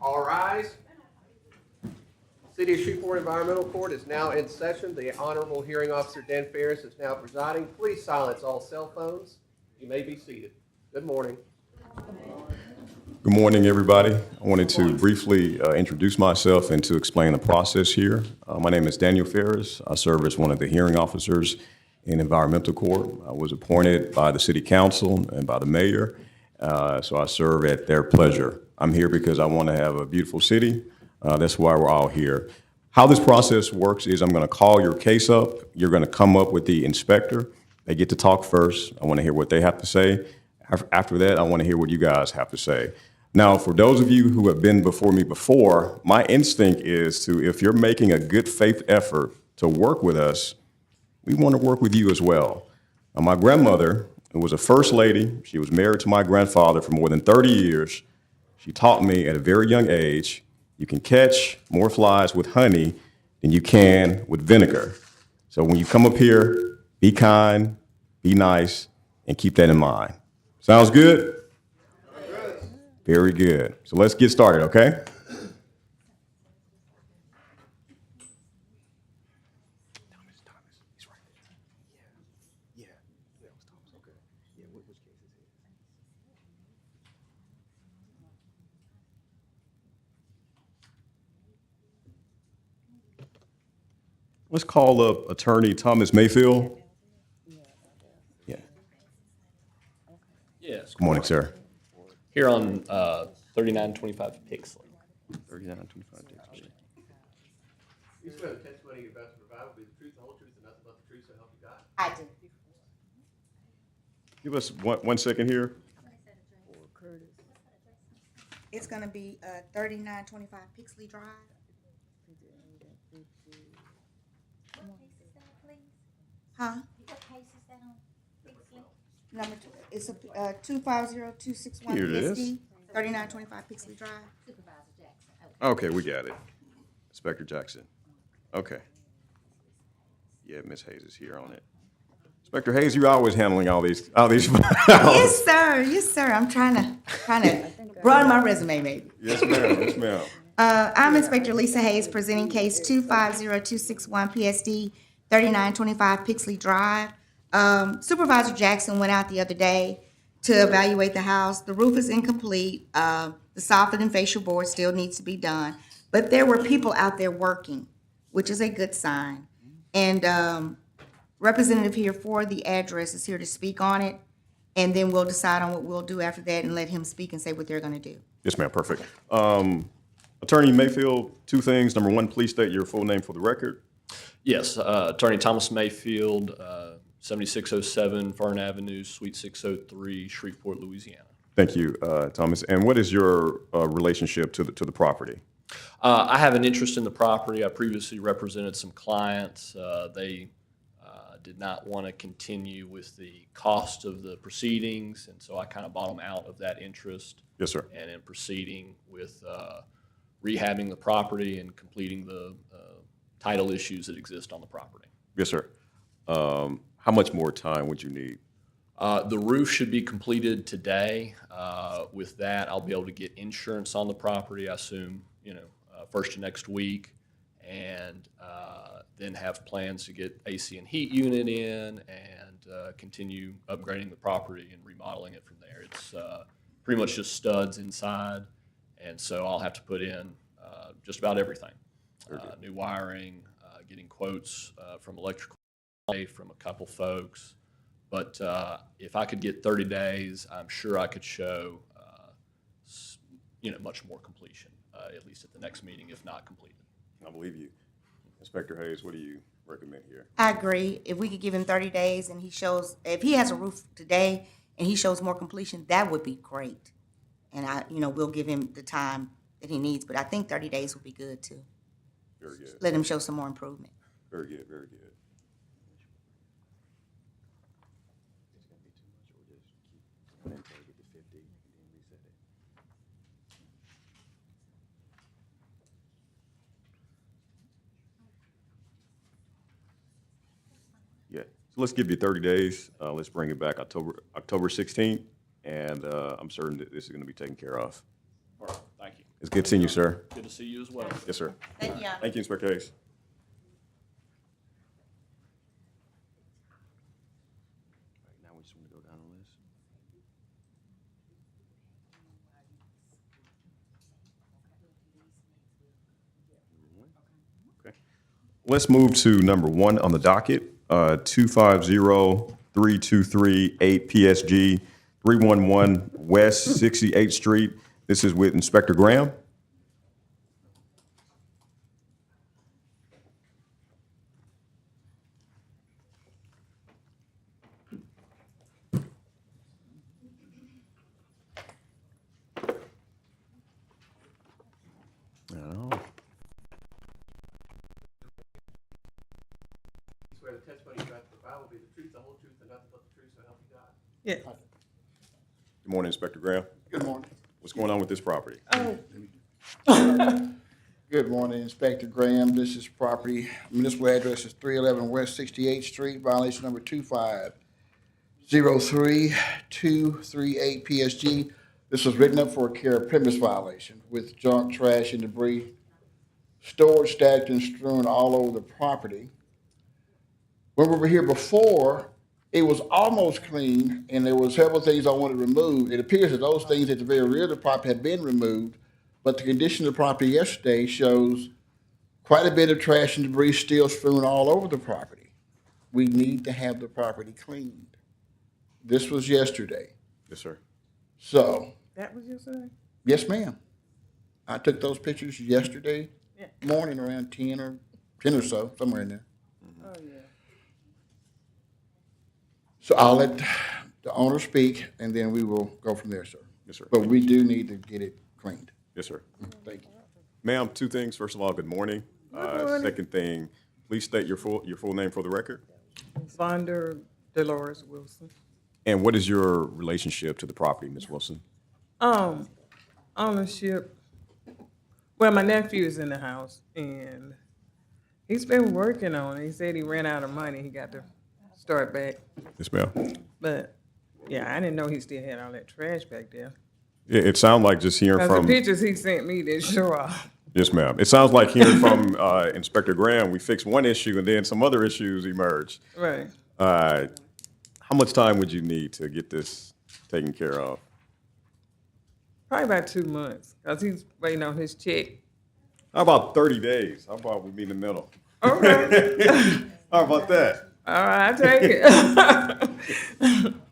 All rise. City of Shreveport Environmental Court is now in session. The Honorable Hearing Officer Dan Ferris is now presiding. Please silence all cell phones. You may be seated. Good morning. Good morning, everybody. I wanted to briefly introduce myself and to explain the process here. My name is Daniel Ferris. I serve as one of the hearing officers in Environmental Court. I was appointed by the City Council and by the Mayor, so I serve at their pleasure. I'm here because I want to have a beautiful city. That's why we're all here. How this process works is I'm going to call your case up. You're going to come up with the inspector. They get to talk first. I want to hear what they have to say. After that, I want to hear what you guys have to say. Now, for those of you who have been before me before, my instinct is to, if you're making a good faith effort to work with us, we want to work with you as well. My grandmother, who was a first lady, she was married to my grandfather for more than 30 years. She taught me at a very young age, you can catch more flies with honey than you can with vinegar. So when you come up here, be kind, be nice, and keep that in mind. Sounds good? Very good. So let's get started, okay? Let's call up Attorney Thomas Mayfield. Yeah. Yes. Good morning, sir. Here on 3925 Pixley. 3925 Dixie. You swear the testimony you're about to provide will be the truth, the whole truth, and nothing but the truth, so help you God. I do. Give us one second here. It's gonna be 3925 Pixley Drive. Huh? Number two, it's a 250261 Here it is. PSD, 3925 Pixley Drive. Okay, we got it. Inspector Jackson. Okay. Yeah, Miss Hayes is here on it. Inspector Hayes, you're always handling all these Yes, sir. Yes, sir. I'm trying to broaden my resume, maybe. Yes, ma'am. Yes, ma'am. I'm Inspector Lisa Hayes, presenting case 250261 PSD, 3925 Pixley Drive. Supervisor Jackson went out the other day to evaluate the house. The roof is incomplete. The soffit and facial board still needs to be done. But there were people out there working, which is a good sign. And representative here for the address is here to speak on it. And then we'll decide on what we'll do after that and let him speak and say what they're gonna do. Yes, ma'am. Perfect. Attorney Mayfield, two things. Number one, please state your full name for the record. Yes, Attorney Thomas Mayfield, 7607 Fern Avenue, Suite 603, Shreveport, Louisiana. Thank you, Thomas. And what is your relationship to the property? I have an interest in the property. I previously represented some clients. They did not want to continue with the cost of the proceedings, and so I kind of bought them out of that interest. Yes, sir. And in proceeding with rehabbing the property and completing the title issues that exist on the property. Yes, sir. How much more time would you need? The roof should be completed today. With that, I'll be able to get insurance on the property, I assume, first of next week, and then have plans to get AC and heat unit in and continue upgrading the property and remodeling it from there. It's pretty much just studs inside, and so I'll have to put in just about everything. New wiring, getting quotes from electrical, from a couple folks. But if I could get 30 days, I'm sure I could show, much more completion, at least at the next meeting, if not completed. I believe you. Inspector Hayes, what do you recommend here? I agree. If we could give him 30 days and if he has a roof today and he shows more completion, that would be great. And we'll give him the time that he needs, but I think 30 days would be good too. Very good. Let him show some more improvement. Very good. Very good. Yeah. So let's give you 30 days. Let's bring it back October 16th, and I'm certain that this is going to be taken care of. All right, thank you. It's good seeing you, sir. Good to see you as well. Yes, sir. Thank you. Thank you, Inspector Hayes. Now we just want to go down the list. Okay. Let's move to number 1 on the docket, 250-323-8 PSG, 311 West 68th Street. This is with Inspector Graham. Swear the testimony you got to provide will be the truth, the whole truth, and nothing but the truth, so help you God. Yeah. Good morning, Inspector Graham. Good morning. What's going on with this property? Good morning, Inspector Graham. This is property, municipal address is 311 West 68th Street, violation number 2503238 PSG. This was written up for a care of premise violation with junk, trash, and debris stored, stacked, and strewn all over the property. When we were here before, it was almost clean, and there was several things I wanted removed. It appears that those things at the very rear of the property had been removed, but the condition of the property yesterday shows quite a bit of trash and debris still strewn all over the property. We need to have the property cleaned. This was yesterday. Yes, sir. So, That was yesterday? yes, ma'am. I took those pictures yesterday Yeah. morning around 10 or so, somewhere in there. Oh, yeah. So I'll let the owner speak, and then we will go from there, sir. Yes, sir. But we do need to get it cleaned. Yes, sir. Thank you. Ma'am, 2 things. First of all, good morning. Second thing, please state your full name for the record. Vonda Dolores Wilson. And what is your relationship to the property, Ms. Wilson? Ownership. Well, my nephew is in the house and he's been working on it. He said he ran out of money. He got to start back. Yes, ma'am. But yeah, I didn't know he still had all that trash back there. Yeah, it sounds like just hearing 'Cause from. the pictures he sent me didn't show off. Yes, ma'am. It sounds like hearing from Inspector Graham, we fixed one issue and then some other issues emerged. Right. How much time would you need to get this taken care of? Probably about 2 months because he's waiting on his check. How about 30 days? How about we meet in the middle? Okay. How about that? All right, I'll take it.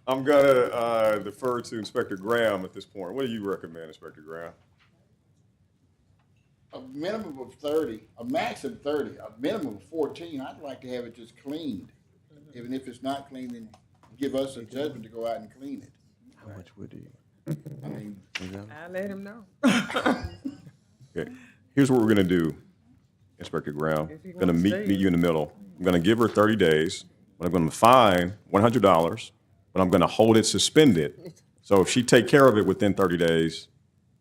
I'm gonna defer to Inspector Graham at this point. What do you recommend, Inspector Graham? A minimum of 30, a max of 30, a minimum of 14. I'd like to have it just cleaned. Even if it's not clean, then give us a judgment to go out and clean it. How much would he? I mean, I'll let him know. Okay. Here's what we're gonna do, Inspector Graham. If he I'm gonna wants to meet stay. you in the middle. I'm gonna give her 30 days, but I'm gonna fine $100, but I'm gonna hold it suspended. So if she take care of it within 30 days,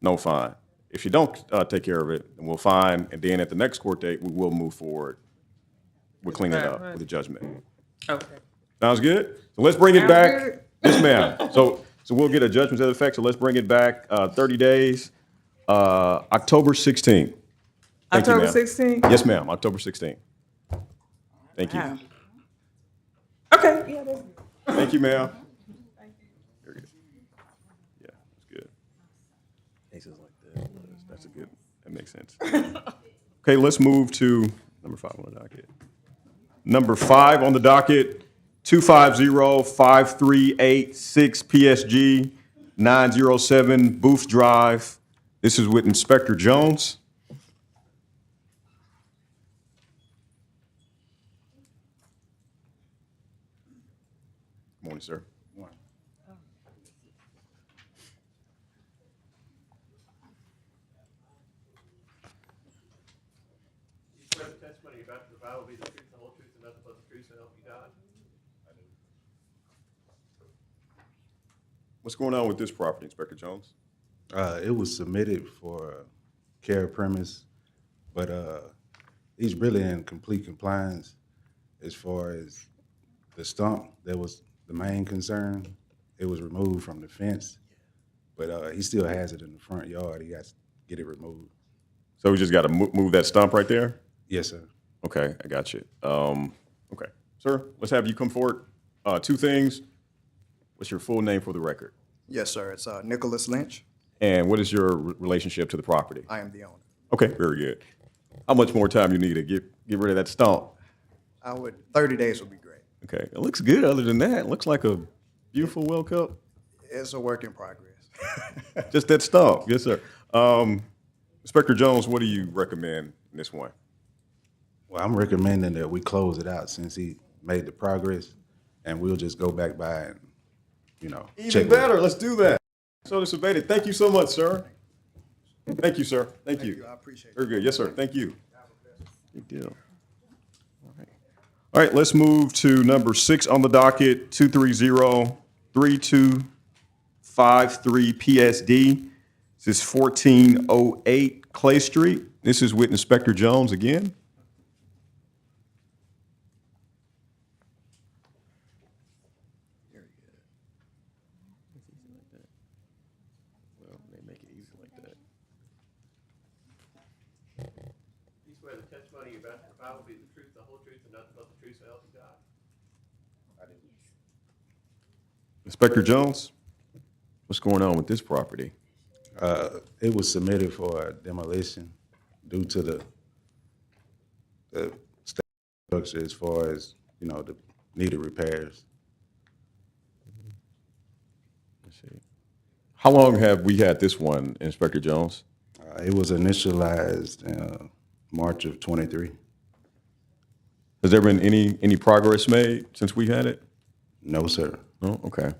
no fine. If she don't take care of it, then we'll fine, and then at the next court date, we will move forward. We'll clean it up with a judgment. Okay. Sounds good? So let's bring it Sounds back. good. Yes, ma'am. So we'll get a judgment to that effect, so let's bring it back 30 days, October 16th. Thank you, October ma'am. 16th? Yes, ma'am, October 16th. Thank you. Wow. Okay. Yeah, that's good. Thank you, ma'am. Very good. Yeah, that's good. Cases like that, that's a good, that makes sense. Okay, let's move to number 5 on the docket. Number 5 on the docket, 250-5386 PSG, 907 Booth Drive. This is with Inspector Jones. Good morning, sir. You swear the testimony you're about to provide will be the truth, the whole truth, and nothing but the truth, so help you God. What's going on with this property, Inspector Jones? It was submitted for care premise, but he's really in complete compliance as far as the stump that was the main concern. It was removed from the fence, but he still has it in the front yard. He got get it removed. So we just got to move that stump right there? Yes, sir. Okay, I got you. Okay. Sir, let's have you come forward. Two things. What's your full name for the record? Yes, sir. It's Nicholas Lynch. And what is your relationship to the property? I am the owner. Okay, very good. How much more time you need to get rid of that stump? 30 days would be great. Okay, it looks good other than that. It looks like a beautiful well cut. It's a work in progress. Just that stump. Yes, sir. Inspector Jones, what do you recommend in this one? Well, I'm recommending that we close it out since he made the progress, and we'll just go back by and, Even check it. better. Let's do that. So this abated. Thank you so much, sir. Thank you, sir. Thank you. I appreciate it. Very good. Yes, sir. Thank you. Good deal. All right, let's move to number 6 on the docket, 230-3253 PSD. This is 1408 Clay Street. This is with Inspector Jones again. Well, they make it easy like that. You swear the testimony you're about to provide will be the truth, the whole truth, and nothing but the truth, so help you God? Inspector Jones, what's going on with this property? It was submitted for demolition due to the structure as far as, the needed repairs. Let's see. How long have we had this one, Inspector Jones? It was initialized March of '23. Has there been any progress made since we had it? No, sir. Oh, okay.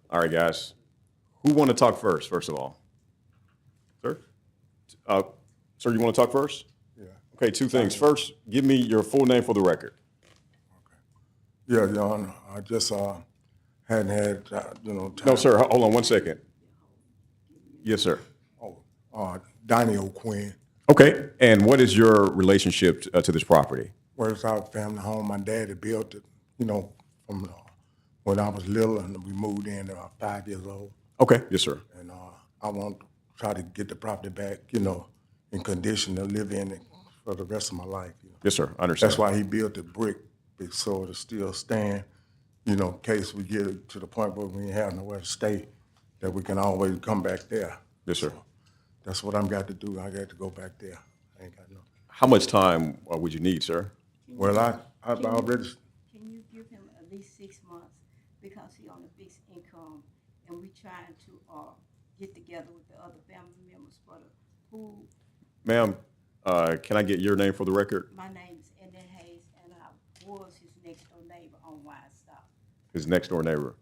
All right, guys. Who want to talk first of all? Sir? Sir, you want to talk first? Yeah. Okay, two things. First, give me your full name for the record. Yeah, Your Honor, I just hadn't had, time. No, sir, hold on one second. Yes, sir. Donnie O'Quinn. Okay, and what is your relationship to this property? Well, it's our family home. My daddy built it, from when I was little, and we moved in 5 years old. Okay, yes, sir. And I want to try to get the property back, in condition to live in it for the rest of my life. Yes, sir, I understand. That's why he built the brick, so it'll still stand, in case we get it to the point where we ain't have nowhere to stay, that we can always come back there. Yes, sir. That's what I've got to do. I got to go back there. I ain't got no. How much time would you need, sir? Well, I've already. Can you give him at least 6 months, because he on a fixed income, and we trying to get together with the other family members for the food. Ma'am, can I get your name for the record? My name is Annette Hayes, and I was his next door neighbor on Wide Stop. His next door neighbor.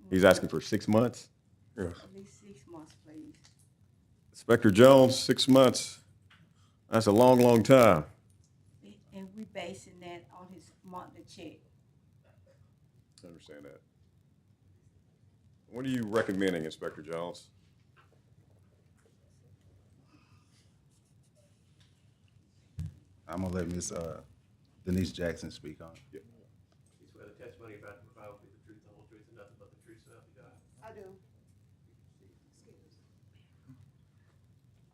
He's asking for 6 months? Yes. At least 6 months, please. Inspector Jones, 6 months. That's a long, long time. And we basing that on his monthly check. I understand that. What are you recommending, Inspector Jones? I'm gonna let Miss Denise Jackson speak on it. You swear the testimony you're about to provide will be the truth, the whole truth, and nothing but the truth, so help you God? I do.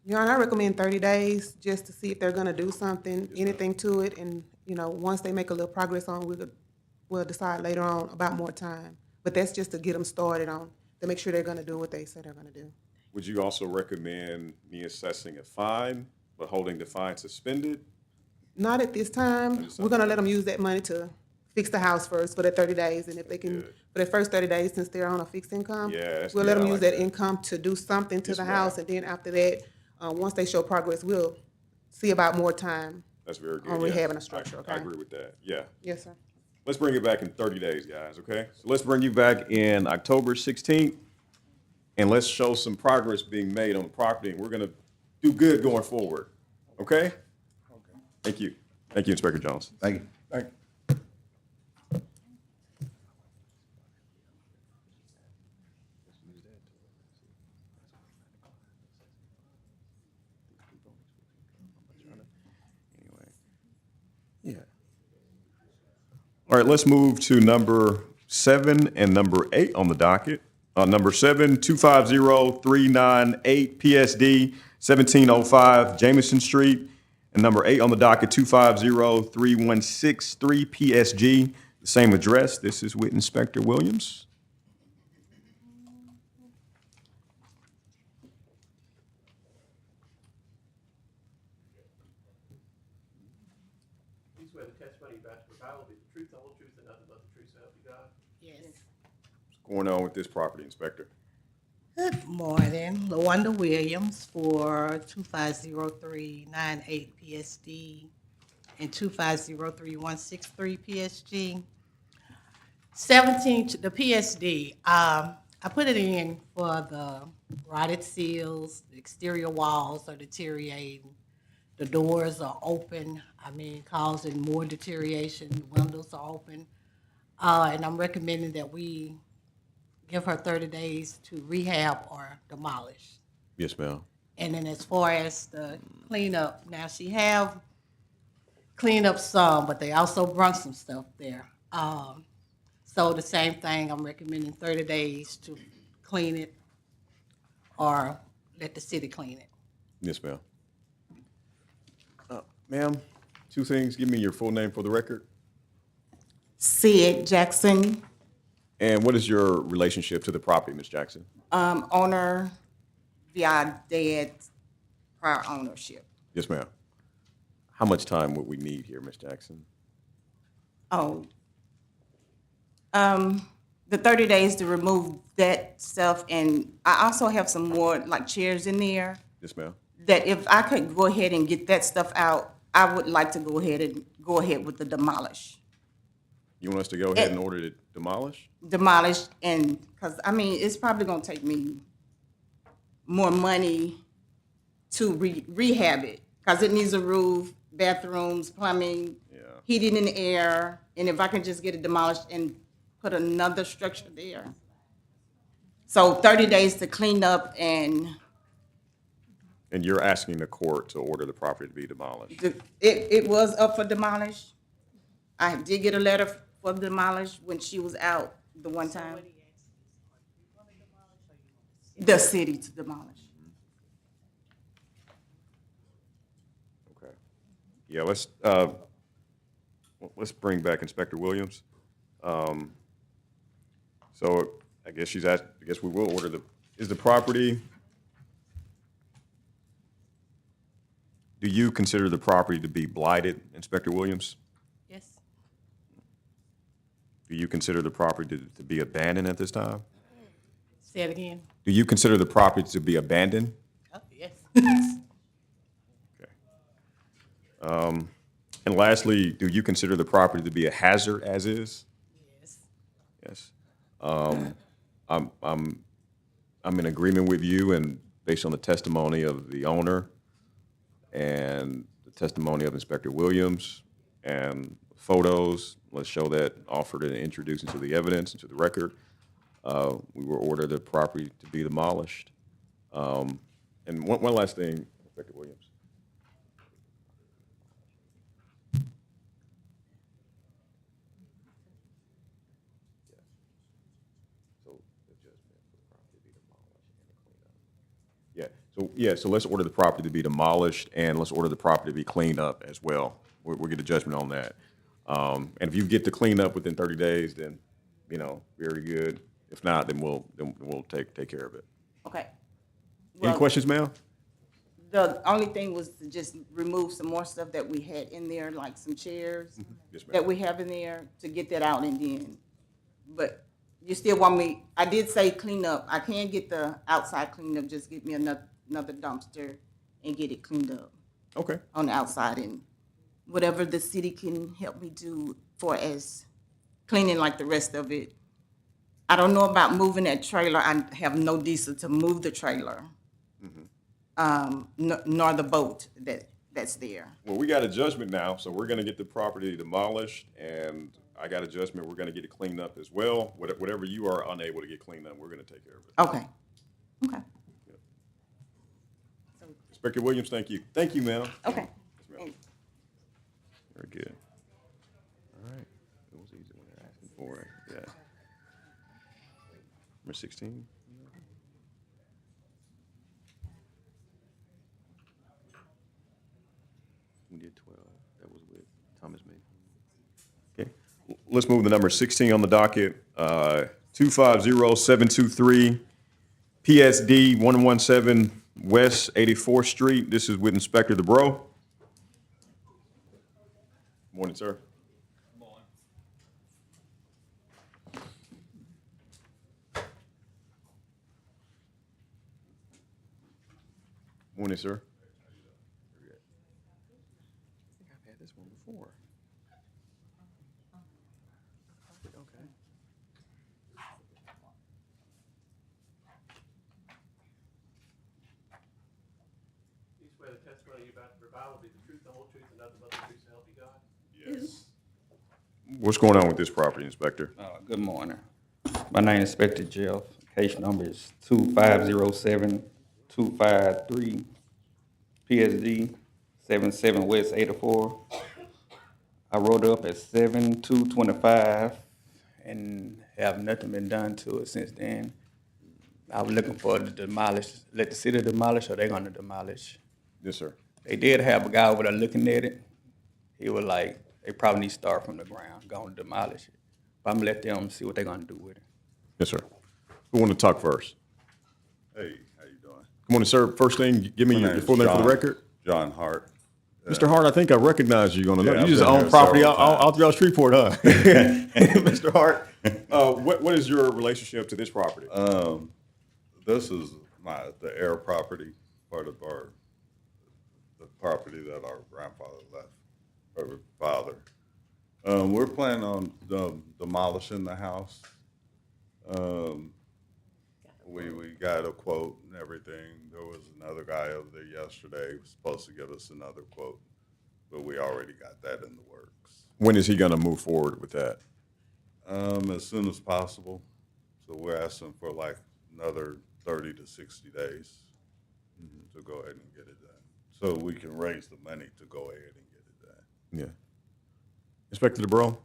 Your Honor, I recommend 30 days just to see if they're gonna do something, anything to it, and, once they make a little progress on, we'll decide later on about more time. But that's just to get them started on, to make sure they're gonna do what they said they're gonna do. Would you also recommend me assessing a fine, but holding the fine suspended? Not at this time. We're gonna let them use that money to fix the house first for the 30 days, and if they can, Good. for the first 30 days, since they're on a fixed income, Yeah, that's we'll good. let them I use like that that. income to do something to Yes, the ma'am. house, and then after that, once they show progress, we'll see about more time. That's very good. On yeah. rehabbing a structure, I okay? agree with that, yeah. Yes, sir. Let's bring it back in 30 days, guys, okay? So let's bring you back in October 16th, and let's show some progress being made on the property, and we're gonna do good going forward, okay? Thank you. Thank you, Inspector Jones. Thank you. Thank Yeah. All right, let's move to number 7 and number 8 on the docket. Number 7, 250398 PSD 1705 Jameson Street. And number 8 on the docket, 250363 PSG, the same address. This is with Inspector Williams. You swear the testimony you're about to provide will be the truth, the whole truth, and nothing but the truth, so help you God? Yes. What's going on with this property, Inspector? Good morning, LaWanda Williams for 250398 PSD and 250363 PSG. 17, the PSD, I put it in for the rotted seals, the exterior walls are deteriorating. The doors are open, causing more deterioration, the windows are open. And I'm recommending that we give her 30 days to rehab or demolish. Yes, ma'am. And then as far as the cleanup, now she have cleaned up some, but they also brought some stuff there. So the same thing, I'm recommending 30 days to clean it or let the city clean it. Yes, ma'am. Ma'am, 2 things. Give me your full name for the record. Sid Jackson, And what is your relationship to the property, Ms. Jackson? owner via dad's prior ownership. Yes, ma'am. How much time would we need here, Ms. Jackson? Oh, the 30 days to remove that stuff, and I also have some more like chairs in there Yes, ma'am. that if I could go ahead and get that stuff out, I would like to go ahead with the demolish. You want us to go ahead and order it demolished? Demolish, and, because, it's probably gonna take me more money to rehab it, because it needs a roof, bathrooms, plumbing, Yeah. heating and air, and if I can just get it demolished and put another structure there. So 30 days to clean up, and And you're asking the court to order the property to be demolished? it was up for demolish. I did get a letter for demolish when she was out the one time. The city to demolish. Okay. Yeah, let's bring back Inspector Williams. So I guess I guess we will order is the property, do you consider the property to be blighted, Inspector Williams? Yes. Do you consider the property to be abandoned at this time? Say it again. Do you consider the property to be abandoned? Oh, yes. Okay. And lastly, do you consider the property to be a hazard as is? Yes. Yes. I'm in agreement with you, and based on the testimony of the owner and the testimony of Inspector Williams and photos, let's show that offered and introduced into the evidence, into the record. We will order the property to be demolished. And one last thing, Inspector Williams. So let's order the property to be demolished, and let's order the property to be cleaned up as well. We'll get a judgment on that. And if you get the clean up within 30 days, then, very good. If not, then we'll take care of it. Okay. Any Well, questions, ma'am? the only thing was to just remove some more stuff that we had in there, like some chairs Yes, ma'am. that we have in there, to get that out, and then, but you still want me, I did say clean up. I can get the outside cleaned up, just get me another dumpster and get it cleaned up Okay. on the outside, and whatever the city can help me do for as cleaning like the rest of it. I don't know about moving that trailer. I have no diesel to move the trailer. Nor the boat that's there. Well, we got a judgment now, so we're gonna get the property demolished, and I got a judgment, we're gonna get it cleaned up as well. Whatever you are unable to get cleaned up, we're gonna take care of it. Okay. Okay. Inspector Williams, thank you. Thank you, ma'am. Okay. Very good. All right. It was easy when they're asking for it, yeah. Number 16. We did 12. That was with Thomas May. Okay. Let's move to number 16 on the docket. 250723 PSD 117 West 84th Street. This is with Inspector DeBro. Morning, sir. Morning, sir. I think I've had this one before. Okay. You swear the testimony you're about to provide will be the truth, the whole truth, and nothing but the truth, so help you God? Yes. What's going on with this property, Inspector? Good morning. My name is Inspector Jeff. Case number is 2507-253 PSD 77 West 84. I wrote up at 7/2/25 and have nothing been done to it since then. I was looking for to demolish, let the city demolish, or they're gonna demolish. Yes, sir. They did have a guy over there looking at it. He was like, they probably need to start from the ground, gonna demolish it. But I'm gonna let them see what they're gonna do with it. Yes, sir. Who want to talk first? Hey, how you doing? Good morning, sir. First thing, give me My your name's full name for the John- record. John Hart. Mr. Hart, I think I recognize you on the Yeah, look. You I've just been own here property several all times. throughout Shreveport, huh? Mr. Hart, what is your relationship to this property? This is the heir property, part of the property that our grandfather left, or father. We're planning on demolishing the house. We got a quote and everything. There was another guy over there yesterday who was supposed to give us another quote, but we already got that in the works. When is he going to move forward with that? As soon as possible. So we're asking for like another 30 to 60 days to go ahead and get it done. So we can raise the money to go ahead and get it done. Yeah. Inspector DeBro,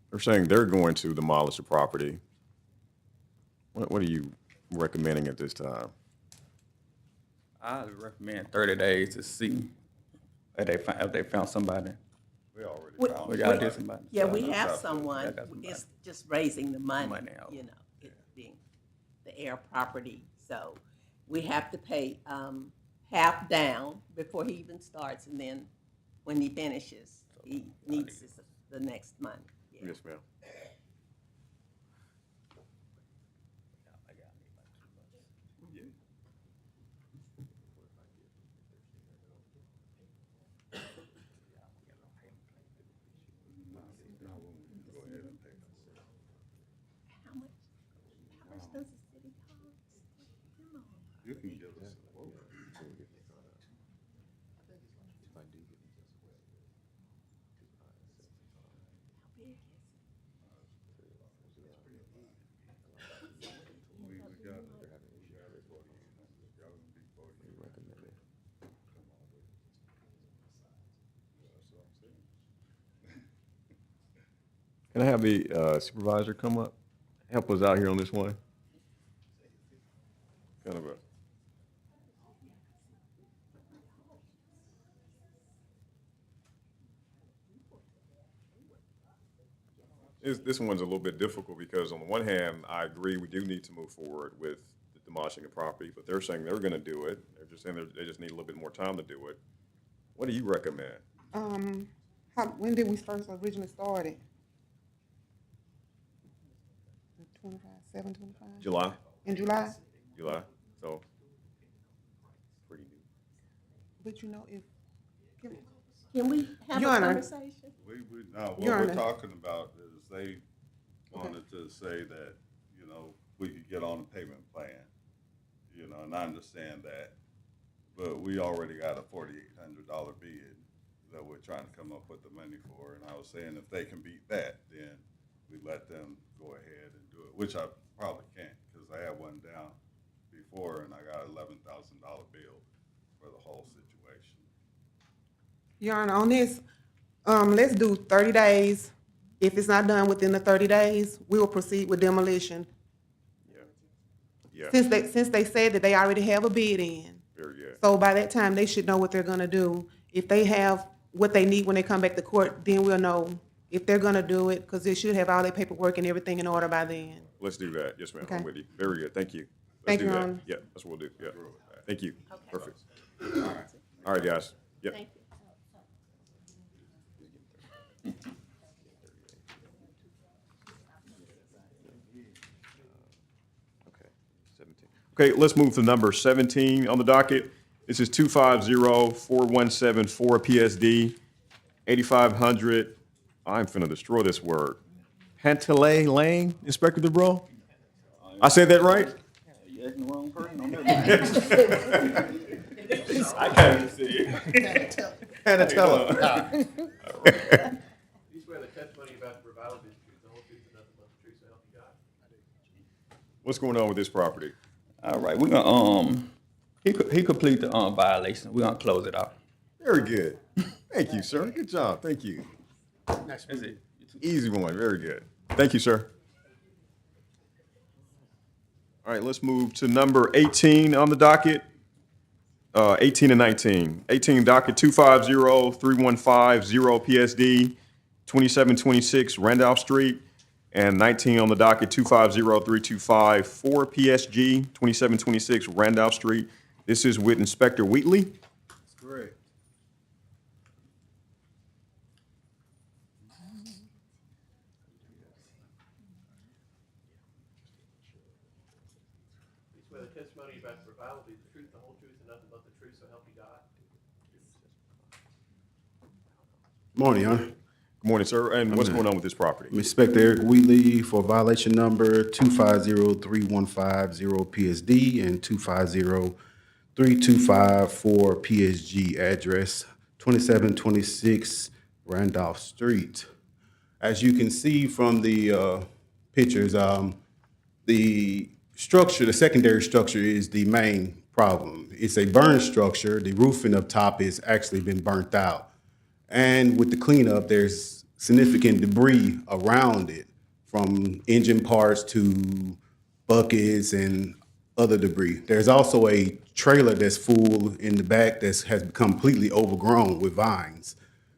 they're saying they're going to demolish the property. What are you recommending at this time? I recommend 30 days to see if they found somebody. We already We- found We gotta somebody. do somebody. Yeah, we Yeah, have that's- someone, yeah, that's somebody. it's just raising the money, Money out. you know, it being the heir property. So we have to pay half down before he even starts, and then when he finishes, he needs the next money. Yeah. Yes, ma'am. How much does the city cost? Come on. You can give us a quote. How big is it? We got it. Can I have the supervisor come up, help us out here on this one? Kind of a. This one's a little bit difficult because on the one hand, I agree we do need to move forward with demolishing the property, but they're saying they're gonna do it. They're just saying they just need a little bit more time to do it. What do you recommend? When did we first originally start it? 25, 7/25? July? In July? July, so. Pretty new. But you know, if, Can we have a Your Honor. conversation? No, Your what we're Honor. talking about is they wanted to say that, you know, we could get on a payment plan, you know, and I understand that. But we already got a $4,800 bid that we're trying to come up with the money for. And I was saying if they can beat that, then we let them go ahead and do it, which I probably can't because I had one down before and I got $11,000 bill for the whole situation. Your Honor, on this, let's do 30 days. If it's not done within the 30 days, we will proceed with demolition. Yeah, Since they said that they already have a bid in. very good. So by that time, they should know what they're gonna do. If they have what they need when they come back to court, then we'll know if they're gonna do it, because they should have all their paperwork and everything in order by then. Let's do that. Yes, ma'am. I'm Okay. with you. Very good. Thank you. Let's Thank do you, that. Your Honor. Yeah, that's what we'll do. Yeah. Thank you. Perfect. All right, guys. Yep. Thank you. Okay, 17. Okay, let's move to number 17 on the docket. This is 250-4174 PSD, 8500. I'm finna destroy this word. Panteley Lane, Inspector DeBro? I said that right? You asking the wrong person? I can't even see it. Panatella. You swear the testimony about the revival is the truth, the whole truth, and nothing but the truth, so help you God. What's going on with this property? All right, we're gonna, he complete the, violation. We're gonna close it off. Very good. Thank you, sir. Good job. Thank you. That's it. Easy one. Very good. Thank you, sir. All right, let's move to number 18 on the docket. 18 and 19. 18 docket 250-3150 PSD, 2726 Randolph Street, and 19 on the docket 250-325 PSG, 2726 Randolph Street. This is with Inspector Wheatley. That's correct. You swear the testimony about the revival is the truth, the whole truth, and nothing but the truth, so help you God. Morning, Your Honor. Good morning, sir. And what's going on with this property? I'm Inspector Eric Wheatley for violation number 250-3150 PSD and 250-3254 PSG, address 2726 Randolph Street. As you can see from the pictures, the structure, the secondary structure is the main problem. It's a burned structure. The roofing up top has actually been burnt out. And with the cleanup, there's significant debris around it, from engine parts to buckets and other debris. There's also a trailer that's full in the back that has become completely overgrown with vines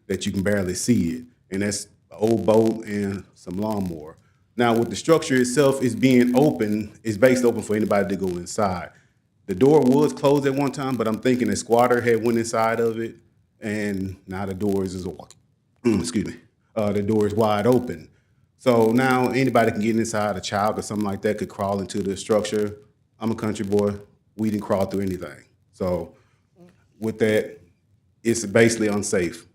that you can barely see it. And that's an old boat and some lawnmower. Now, with the structure itself is being open, it's basically open for anybody to go inside. The door was closed at one time, but I'm thinking a squatter had went inside of it, and now the door is excuse me, the door is wide open. So now anybody can get inside. A child or something like that could crawl into the structure. I'm a country boy. We didn't crawl through anything. So with that, it's basically unsafe.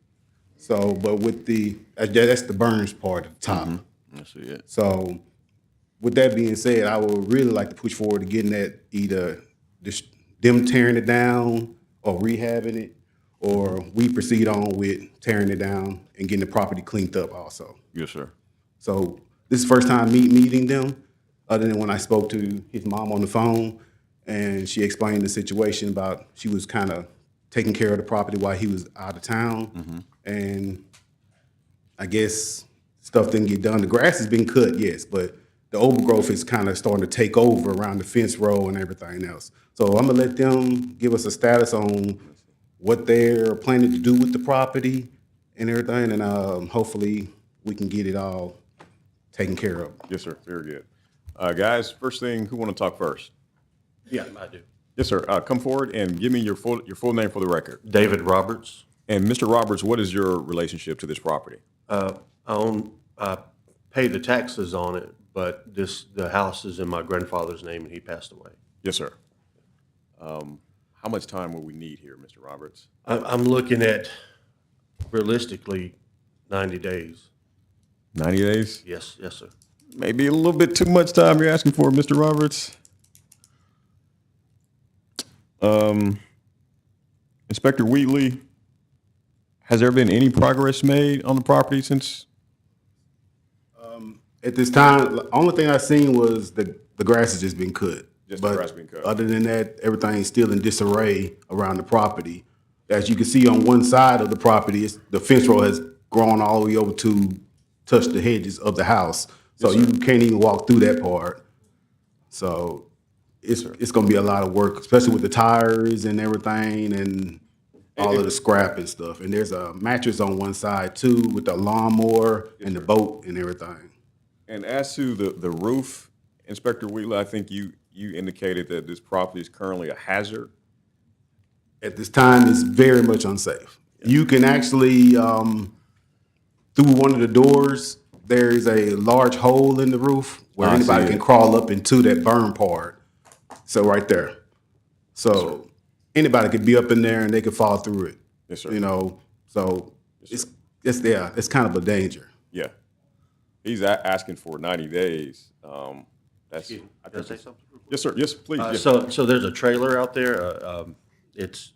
So, but with that's the burns part at the top. I see it. So with that being said, I would really like to push forward to getting that, either them tearing it down or rehabbing it, or we proceed on with tearing it down and getting the property cleaned up also. Yes, sir. So this is the first time meeting them, other than when I spoke to his mom on the phone, and she explained the situation about she was kind of taking care of the property while he was out of town. And I guess stuff didn't get done. The grass has been cut, yes, but the overgrowth is kind of starting to take over around the fence row and everything else. So I'm gonna let them give us a status on what they're planning to do with the property and everything, and hopefully we can get it all taken care of. Yes, sir. Very good. Guys, first thing, who want to talk first? Yeah, I do. Yes, sir. Come forward and give me your full name for the record. David Roberts. And Mr. Roberts, what is your relationship to this property? I pay the taxes on it, but the house is in my grandfather's name and he passed away. Yes, sir. How much time will we need here, Mr. Roberts? I'm looking at realistically 90 days. 90 days? Yes, sir. Maybe a little bit too much time you're asking for, Mr. Roberts. Inspector Wheatley, has there been any progress made on the property since? At this time, the only thing I seen was the grass has just been cut. Just the grass being cut. Other than that, everything's still in disarray around the property. As you can see on one side of the property, the fence row has grown all the way over to touch the hedges of the house. So you can't even walk through that part. So it's gonna be a lot of work, especially with the tires and everything and all of the scrap and stuff. And there's a mattress on one side too with the lawnmower and the boat and everything. And as to the roof, Inspector Wheeler, I think you indicated that this property is currently a hazard. At this time, it's very much unsafe. You can actually, through one of the doors, there is a large hole in the roof where I see anybody it. can crawl up into that burn part. So right there. So anybody could be up in there and they could fall through it. Yes, sir. You know, so it's kind of a danger. Yeah. He's asking for 90 days. That's. Can I say something? Yes, sir. Yes, please. Yes. So there's a trailer out there. It's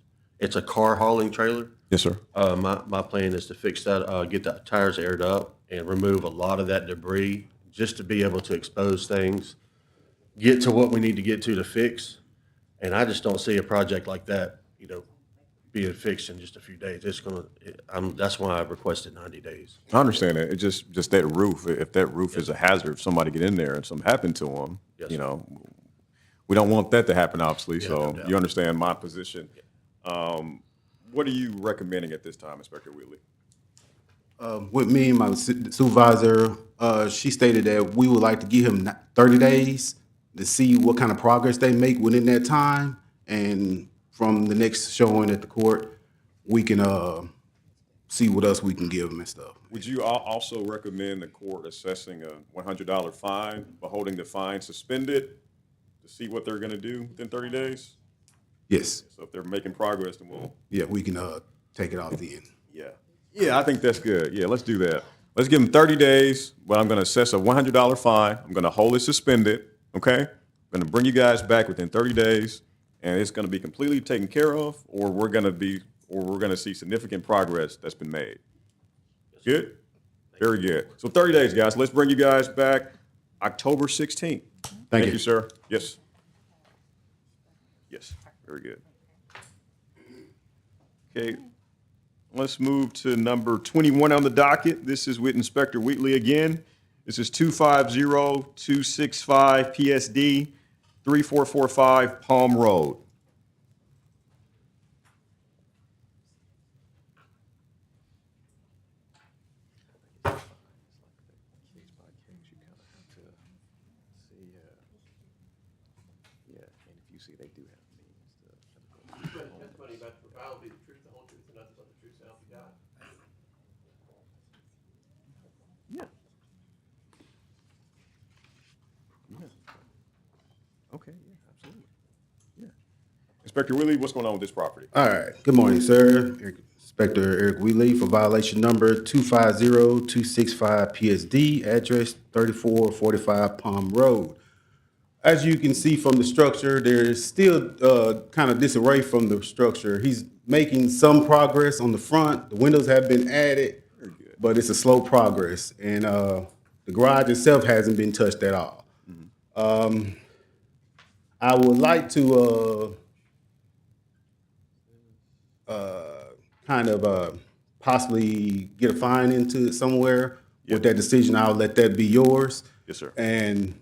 a car hauling trailer. Yes, sir. My plan is to fix that, get the tires aired up and remove a lot of that debris just to be able to expose things, get to what we need to get to fix. And I just don't see a project like that, being fixed in just a few days. That's why I requested 90 days. I understand that. It's just that roof. If that roof is a hazard, if somebody get in there and something happened to them, Yes, you sir. know, we don't want that to happen, obviously. Yeah, So no doubt. you understand my position. What are you recommending at this time, Inspector Wheatley? With me and my supervisor, she stated that we would like to give him 30 days to see what kind of progress they make within that time. And from the next showing at the court, we can see what else we can give him and stuff. Would you also recommend the court assessing a $100 fine, but holding the fine suspended to see what they're going to do within 30 days? Yes. So if they're making progress, then we'll. Yeah, we can take it off the end. Yeah. Yeah, I think that's good. Yeah, let's do that. Let's give them 30 days, but I'm going to assess a $100 fine. I'm going to hold it suspended, okay? I'm going to bring you guys back within 30 days, and it's going to be completely taken care of, or we're going to see significant progress that's been made. Good? Very good. So 30 days, guys. Let's bring you guys back October 16th. Thank you, sir. Yes. Yes, very good. Okay. Let's move to number 21 on the docket. This is with Inspector Wheatley again. This is 250-265 PSD 3445 Palm Road. Testimony about the Bible be the truth, the whole truth, and nothing but the truth, so help you God. Okay, yeah, absolutely. Yeah. Inspector Wheatley, what's going on with this property? All right. Good morning, sir. Inspector Eric Wheatley for violation number 250-265 PSD, address 3445 Palm Road. As you can see from the structure, there is still kind of disarray from the structure. He's making some progress on the front. The windows have been added, but it's a slow progress. And the garage itself hasn't been touched at all. I would like to kind of possibly get a fine into it somewhere. With that decision, I'll let that be yours. Yes, sir. And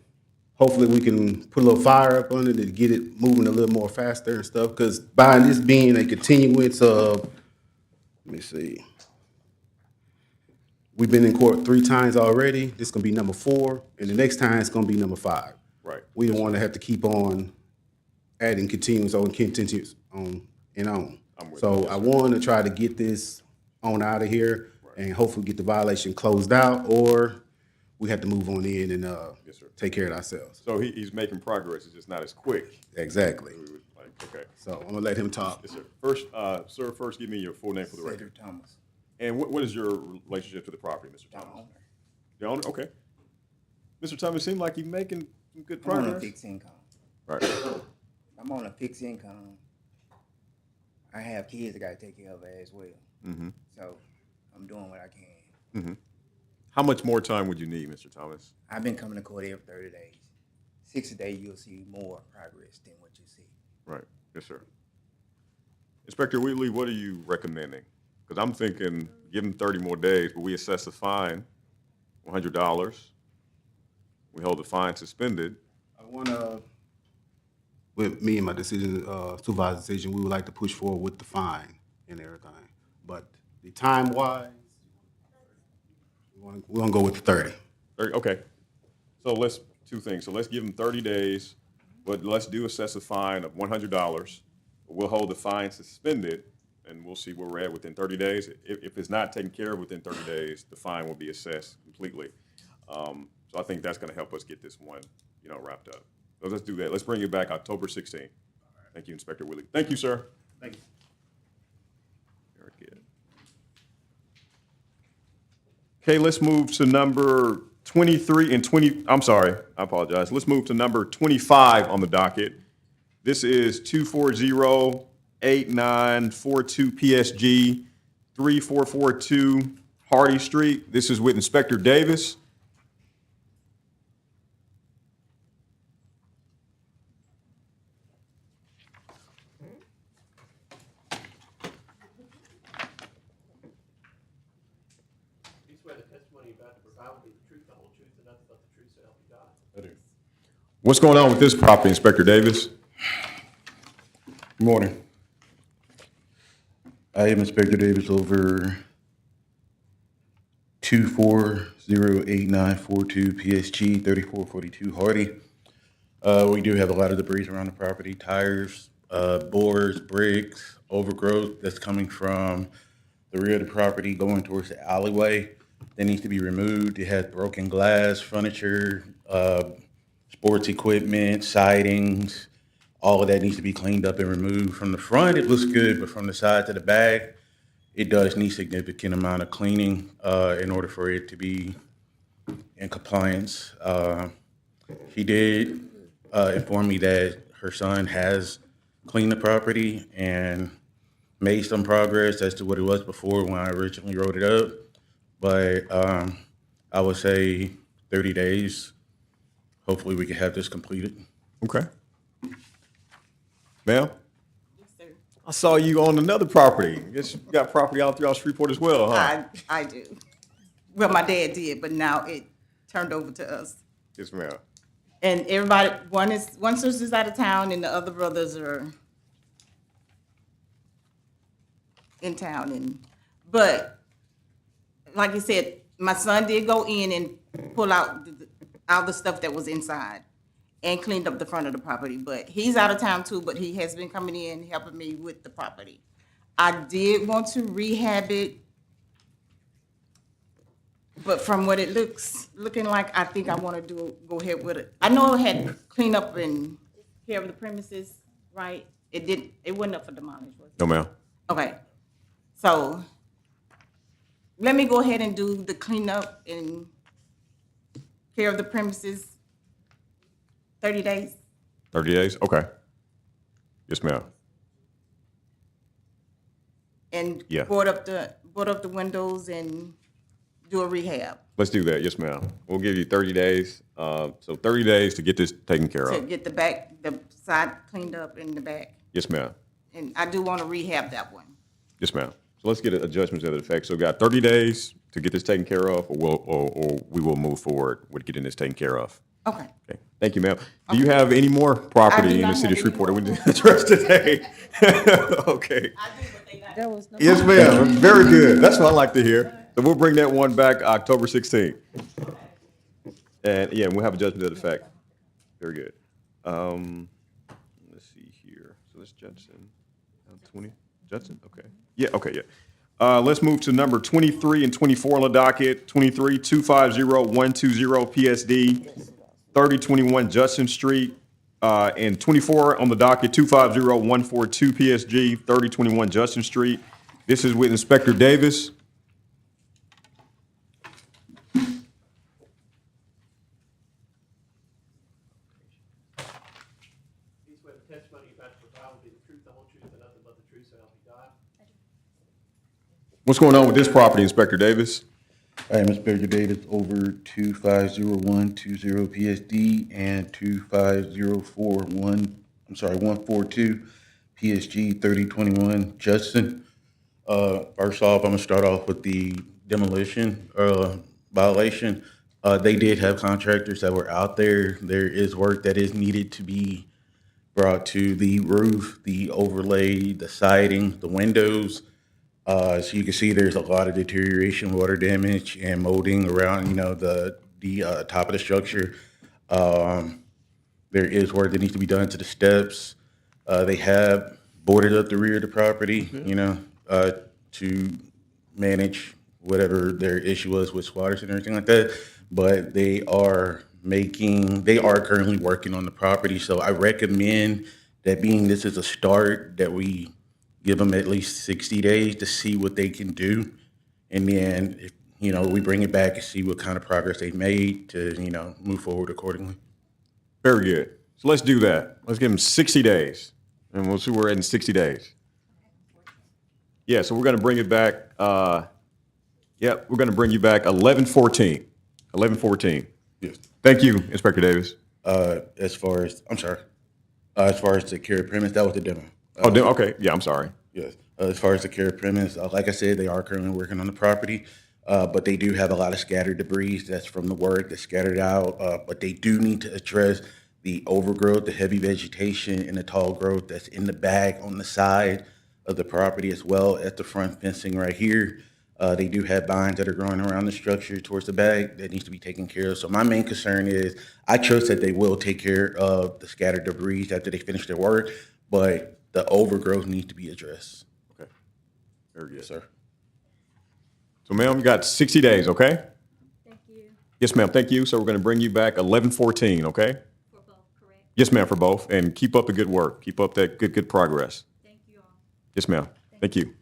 hopefully we can put a little fire up on it to get it moving a little more faster and stuff. Because by this being a continuance of, let me see, we've been in court 3 times already. This is gonna be number 4, and the next time it's gonna be number 5. Right. We don't want to have to keep on adding continues on and on. So I want to try to get this on out of here and hopefully get the violation closed out, or we have to move on in and take care of it ourselves. So he's making progress. It's just not as quick. Exactly. Okay. So I'm gonna let him talk. Yes, sir. First, give me your full name for the record. Thomas. And what is your relationship to the property, Mr. Thomas? The owner. Okay. Mr. Thomas, seems like you're making some good progress. I'm on a fixed income. Right. I'm on a fixed income. I have kids I gotta take care of as well. Mm-hmm. So I'm doing what I can. Mm-hmm. How much more time would you need, Mr. Thomas? I've been coming to court every 30 days. 60 days, you'll see more progress than what you see. Right. Yes, sir. Inspector Wheatley, what are you recommending? Because I'm thinking give him 30 more days, but we assess a fine $100. We hold the fine suspended. I want to, with me and my decision, supervisor's decision, we would like to push forward with the fine and everything. But the time-wise, we're gonna go with the 30. 30, okay. So two things. So let's give them 30 days, but let's do assess a fine of $100. We'll hold the fine suspended, and we'll see where we're at within 30 days. If it's not taken care of within 30 days, the fine will be assessed completely. So I think that's going to help us get this one, wrapped up. So let's do that. Let's bring it back October 16th. Thank you, Inspector Willie. Thank you, sir. Thank you. Very good. Okay, let's move to number 23 and 20. I'm sorry, I apologize. Let's move to number 25 on the docket. This is 240-8942 PSG 3442 Hardy Street. This is with Inspector Davis. You swear the testimony you're about to provide will be the truth, the whole truth, and nothing but the truth, so help you God. I do. What's going on with this property, Inspector Davis? Good morning. I am Inspector Davis over 2408942 PSG 3442 Hardy. We do have a lot of debris around the property, tires, boards, bricks, overgrowth that's coming from the rear of the property going towards the alleyway. That needs to be removed. It has broken glass, furniture, sports equipment, sidings. All of that needs to be cleaned up and removed. From the front, it looks good, but from the side to the back, it does need significant amount of cleaning in order for it to be in compliance. She did inform me that her son has cleaned the property and made some progress as to what it was before when I originally wrote it up. But I would say 30 days. Hopefully we can have this completed. Okay. Ma'am? I saw you on another property. I guess you got property out throughout Shreveport as well, huh? I do. Well, my dad did, but now it turned over to us. Yes, ma'am. And everybody, one sister's out of town and the other brothers are in town. But like you said, my son did go in and pull out all the stuff that was inside and cleaned up the front of the property. But he's out of town too, but he has been coming in, helping me with the property. I did want to rehab it, but from what it looking like, I think I want to go ahead with it. I know it had clean up and care of the premises, right? It wasn't up for demolish, was it? No, ma'am. Okay, so let me go ahead and do the cleanup and care of the premises. 30 days. 30 days? Okay. Yes, ma'am. And Yeah. board up the windows and do a rehab Let's do that. Yes, ma'am. We'll give you 30 days. So 30 days to get this taken care to of. get the side cleaned up in the back. Yes, ma'am. And I do want to rehab that one. Yes, ma'am. So let's get a judgment to that effect. So we got 30 days to get this taken care of, or we will move forward with getting this taken care of. Okay. Okay. Thank you, ma'am. Do you have any more property in the city of Shreveport that we need to address today? Okay. Yes, ma'am. Very good. That's what I like to hear. So we'll bring that one back October 16th. And yeah, we'll have a judgment to that effect. Very good. Let's see here. So that's Judson. 20. Judson? Okay. Yeah, okay, yeah. Let's move to number 23 and 24 on the docket. 23, 250120 PSD, 3021 Judson Street. And 24 on the docket, 250142 PSG, 3021 Judson Street. This is with Inspector Davis. You swear the testimony you're about to provide will be the truth, the whole truth, and nothing but the truth, so help you God. What's going on with this property, Inspector Davis? I am Inspector Davis over 250120 PSD and 142 PSG 3021 Judson. First off, I'm gonna start off with the demolition violation. They did have contractors that were out there. There is work that is needed to be brought to the roof, the overlay, the siding, the windows. So you can see there's a lot of deterioration, water damage, and molding around, the top of the structure. There is work that needs to be done to the steps. They have boarded up the rear of the property, to manage whatever their issue was with squatters and everything like that. But they are currently working on the property. So I recommend that, being this is a start, that we give them at least 60 days to see what they can do. And then, if, we bring it back and see what kind of progress they've made to, move forward accordingly. Very good. So let's do that. Let's give them 60 days, and we'll see where we're at in 60 days. Yeah, so we're going to bring it back. We're going to bring you back 11/14. 11/14. Yes. Thank you, Inspector Davis. As far as the carry premise, that was the demo. Okay. Yeah, I'm sorry. Yes. As far as the carry premise, like I said, they are currently working on the property, but they do have a lot of scattered debris that's from the work that's scattered out. But they do need to address the overgrowth, the heavy vegetation, and the tall growth that's in the back on the side of the property, as well as the front fencing right here. They do have vines that are growing around the structure towards the back that needs to be taken care of. So my main concern is, I trust that they will take care of the scattered debris after they finish their work, but the overgrowth needs to be addressed. Okay. Very good. Yes, sir. So, ma'am, you got 60 days, okay? Thank you. Yes, ma'am. Thank you. So we're going to bring you back 11/14, okay? For both, correct? Yes, ma'am, for both. And keep up the good work. Keep up that good progress. Thank you all. Yes, ma'am. Thank you.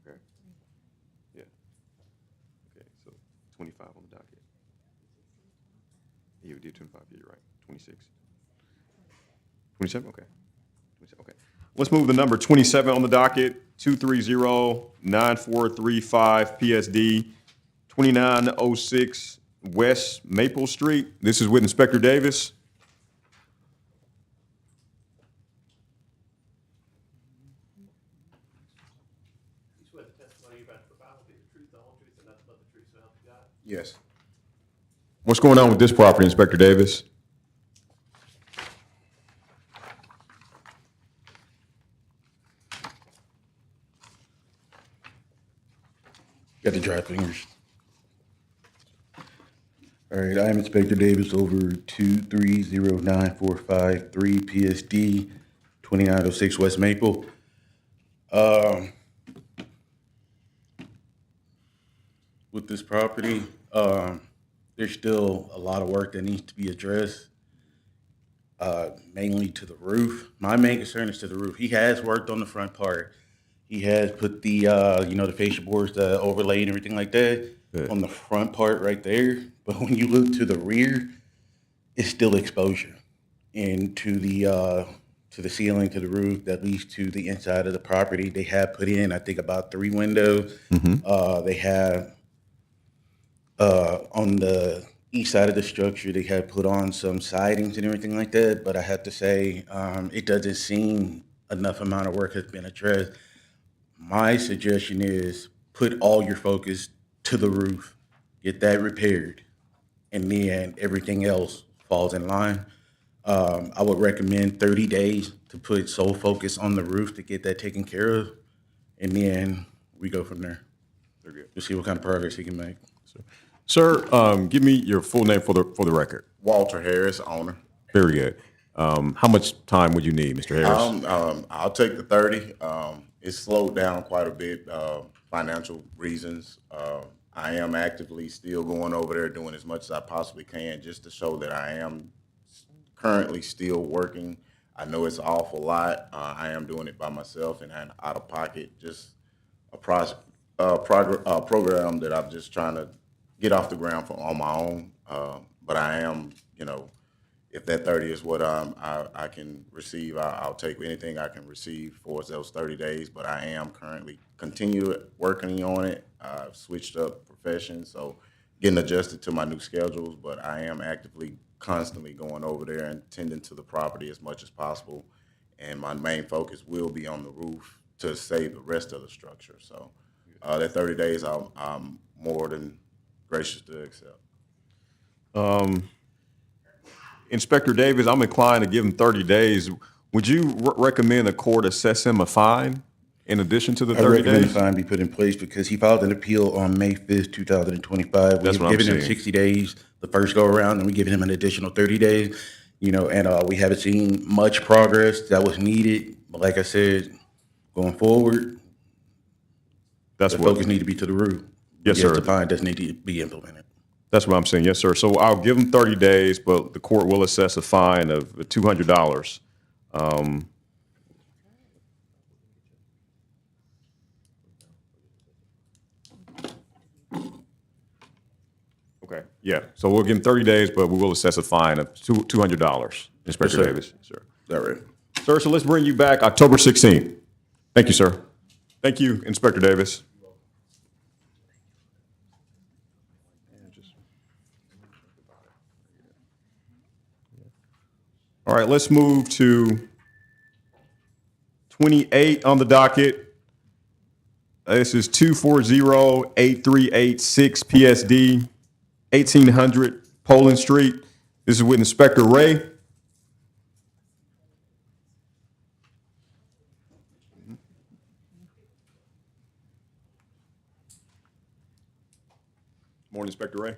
Okay. Yeah. Okay, so 25 on the docket. Yeah, we did 25, yeah, you're right. 26. 27, okay. 27, okay. Let's move the number 27 on the docket, 230-9435 PSD, 2906 West Maple Street. This is with Inspector Davis. Yes. What's going on with this property, Inspector Davis? Got the dry fingers. All right, I am Inspector Davis over 2309453 PSD 2906 West Maple. With this property, there's still a lot of work that needs to be addressed, mainly to the roof. My main concern is to the roof. He has worked on the front part. He has put the, the fascia boards, the overlay and everything like that on the front part right there. But when you look to the rear, it's still exposure. And to the ceiling, to the roof, that leads to the inside of the property. They have put in, I think, about 3 windows. They have, on the east side of the structure, they have put on some sidings and everything like that. But I have to say, it doesn't seem enough amount of work has been addressed. My suggestion is put all your focus to the roof, get that repaired, and then everything else falls in line. I would recommend 30 days to put sole focus on the roof to get that taken care of, and then we go from there. We'll see what kind of progress he can make. Sir, give me your full name for the record. Walter Harris, owner. Very good. How much time would you need, Mr. Harris? I'll take the 30. It's slowed down quite a bit, financial reasons. I am actively still going over there doing as much as I possibly can just to show that I am currently still working. I know it's an awful lot. I am doing it by myself and out of pocket, just a program that I'm just trying to get off the ground on my own. But I am, if that 30 is what I can receive, I'll take anything I can receive for those 30 days. But I am currently working on it. I've switched up professions, so getting adjusted to my new schedules, but I am actively constantly going over there and tending to the property as much as possible. And my main focus will be on the roof to save the rest of the structure. So that 30 days, I'm more than gracious to accept. Inspector Davis, I'm inclined to give him 30 days. Would you recommend the court assess him a fine in addition to the I 30 recommend a days? fine be put in place because he filed an appeal on May 5th, 2025. That's We've what I'm given him saying. 60 days the first go around, and we're giving him an additional 30 days. And we haven't seen much progress that was needed. But like I said, going forward, That's the what. focus need to be to the roof. Yes, sir. The fine does need to be implemented. That's what I'm saying. Yes, sir. So I'll give him 30 days, but the court will assess a fine of $200. Okay. Yeah. So we'll give him 30 days, but we will assess a fine of $200. Inspector Yes, sir. Davis. Yes, sir. All right. Sir, so let's bring you back October 16th. Thank you, sir. Thank you, Inspector Davis. All right, let's move to 28 on the docket. This is 240-8386 PSD, 1800 Poland Street. This is with Inspector Ray. Morning, Inspector Ray.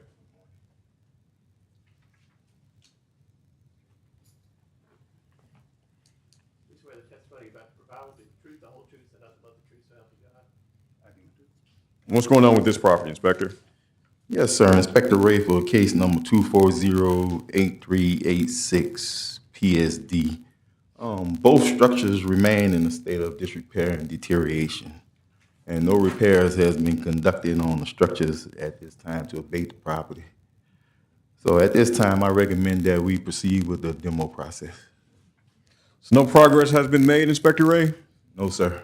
You swear the testimony you're about to provide will be the truth, the whole truth, and nothing but the truth, so help you God. What's going on with this property, Inspector? Yes, sir. Inspector Ray for case number 240-8386 PSD. Both structures remain in a state of disrepair and deterioration, and no repairs has been conducted on the structures at this time to abate the property. So at this time, I recommend that we proceed with the demo process. So no progress has been made, Inspector Ray? No, sir.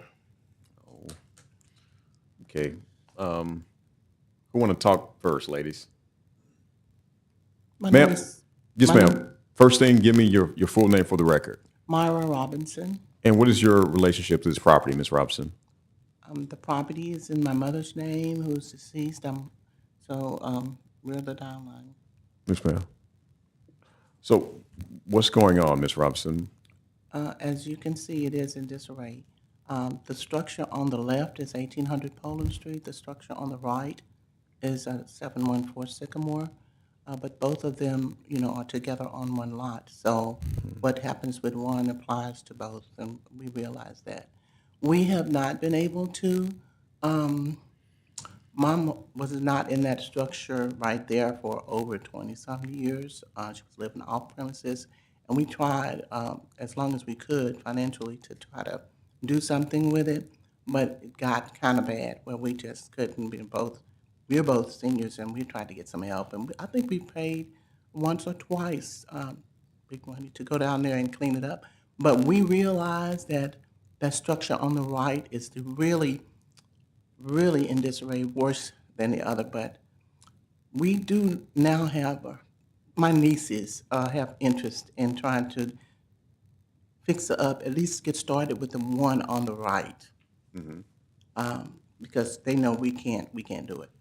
Okay. Who want to talk first, ladies? My Ma'am? name is Yes, my ma'am. name- First thing, give me your full name for the record. Myra Robinson. And what is your relationship to this property, Ms. Robinson? The property is in my mother's name, who's deceased. We're the downline. Yes, ma'am. So what's going on, Ms. Robinson? As you can see, it is in disarray. The structure on the left is 1800 Poland Street. The structure on the right is 714 Sycamore. But both of them, are together on one lot. So what happens with one applies to both, and we realize that. We have not been able to, Mom was not in that structure right there for over 20-some years. She was living off premises, and we tried, as long as we could financially, to try to do something with it, but it got kind of bad where we just couldn't. We're both seniors, and we tried to get some help, and I think we paid once or twice big money to go down there and clean it up. But we realized that that structure on the right is really in disarray, worse than the other. But we do now have, my nieces have interest in trying to fix it up, at least get started with the one on the right. Because they know we can't do it.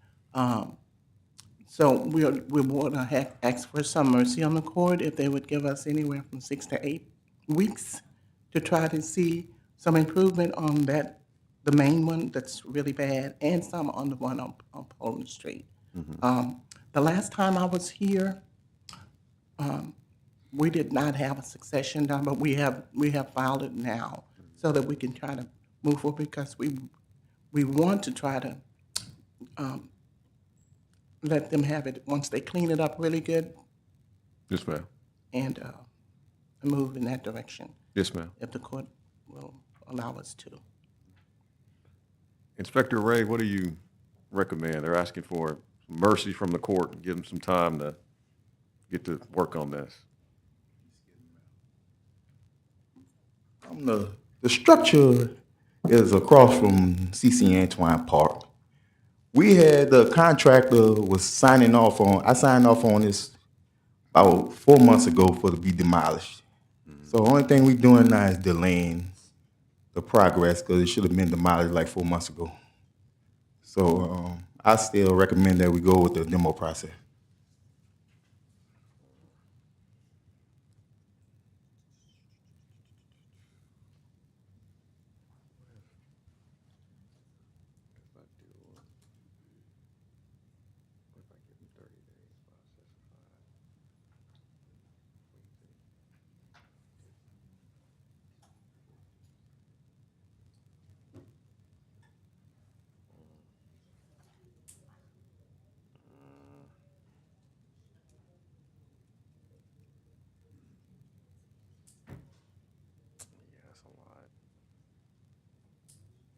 So we want to ask for some mercy on the court if they would give us anywhere from 6 to 8 weeks to try to see some improvement on that, the main one that's really bad, and some on the one on Poland Street. The last time I was here, we did not have a succession done, but we have filed it now so that we can try to move forward, because we want to try to let them have it once they clean it up really good. Yes, ma'am. And move in that direction. Yes, ma'am. If the court will allow us to. Inspector Ray, what do you recommend? They're asking for mercy from the court and give them some time to get to work on this. The structure is across from C.C. Antoine Park. We had, the contractor was signing off on, I signed off on this about 4 months ago for it to be demolished. So the only thing we doing now is delaying the progress because it should have been demolished like 4 months ago. So I still recommend that we go with the demo process.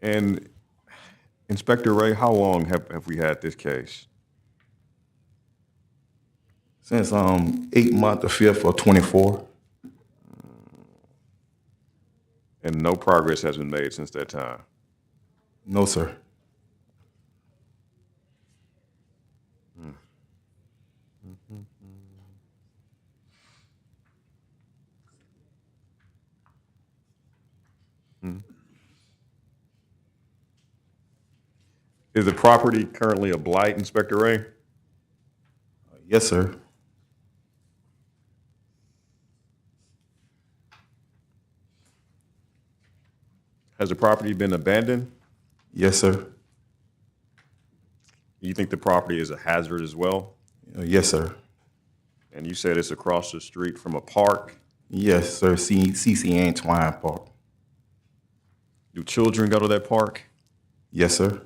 And Inspector Ray, how long have we had this case? Since 8 months, the 5th of 24. And no progress has been made since that time? No, sir. Is the property currently a blight, Inspector Ray? Yes, sir. Has the property been abandoned? Yes, sir. You think the property is a hazard as well? Yes, sir. And you said it's across the street from a park? Yes, sir. C.C. Antoine Park. Do children go to that park? Yes, sir.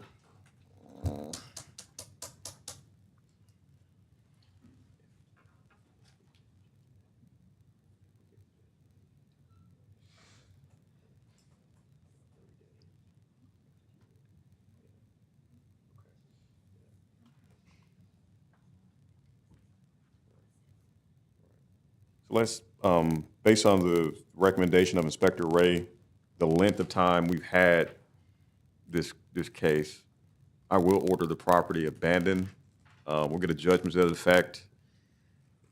Let's, based on the recommendation of Inspector Ray, the length of time we've had this case, I will order the property abandoned. We'll get a judgment to that effect.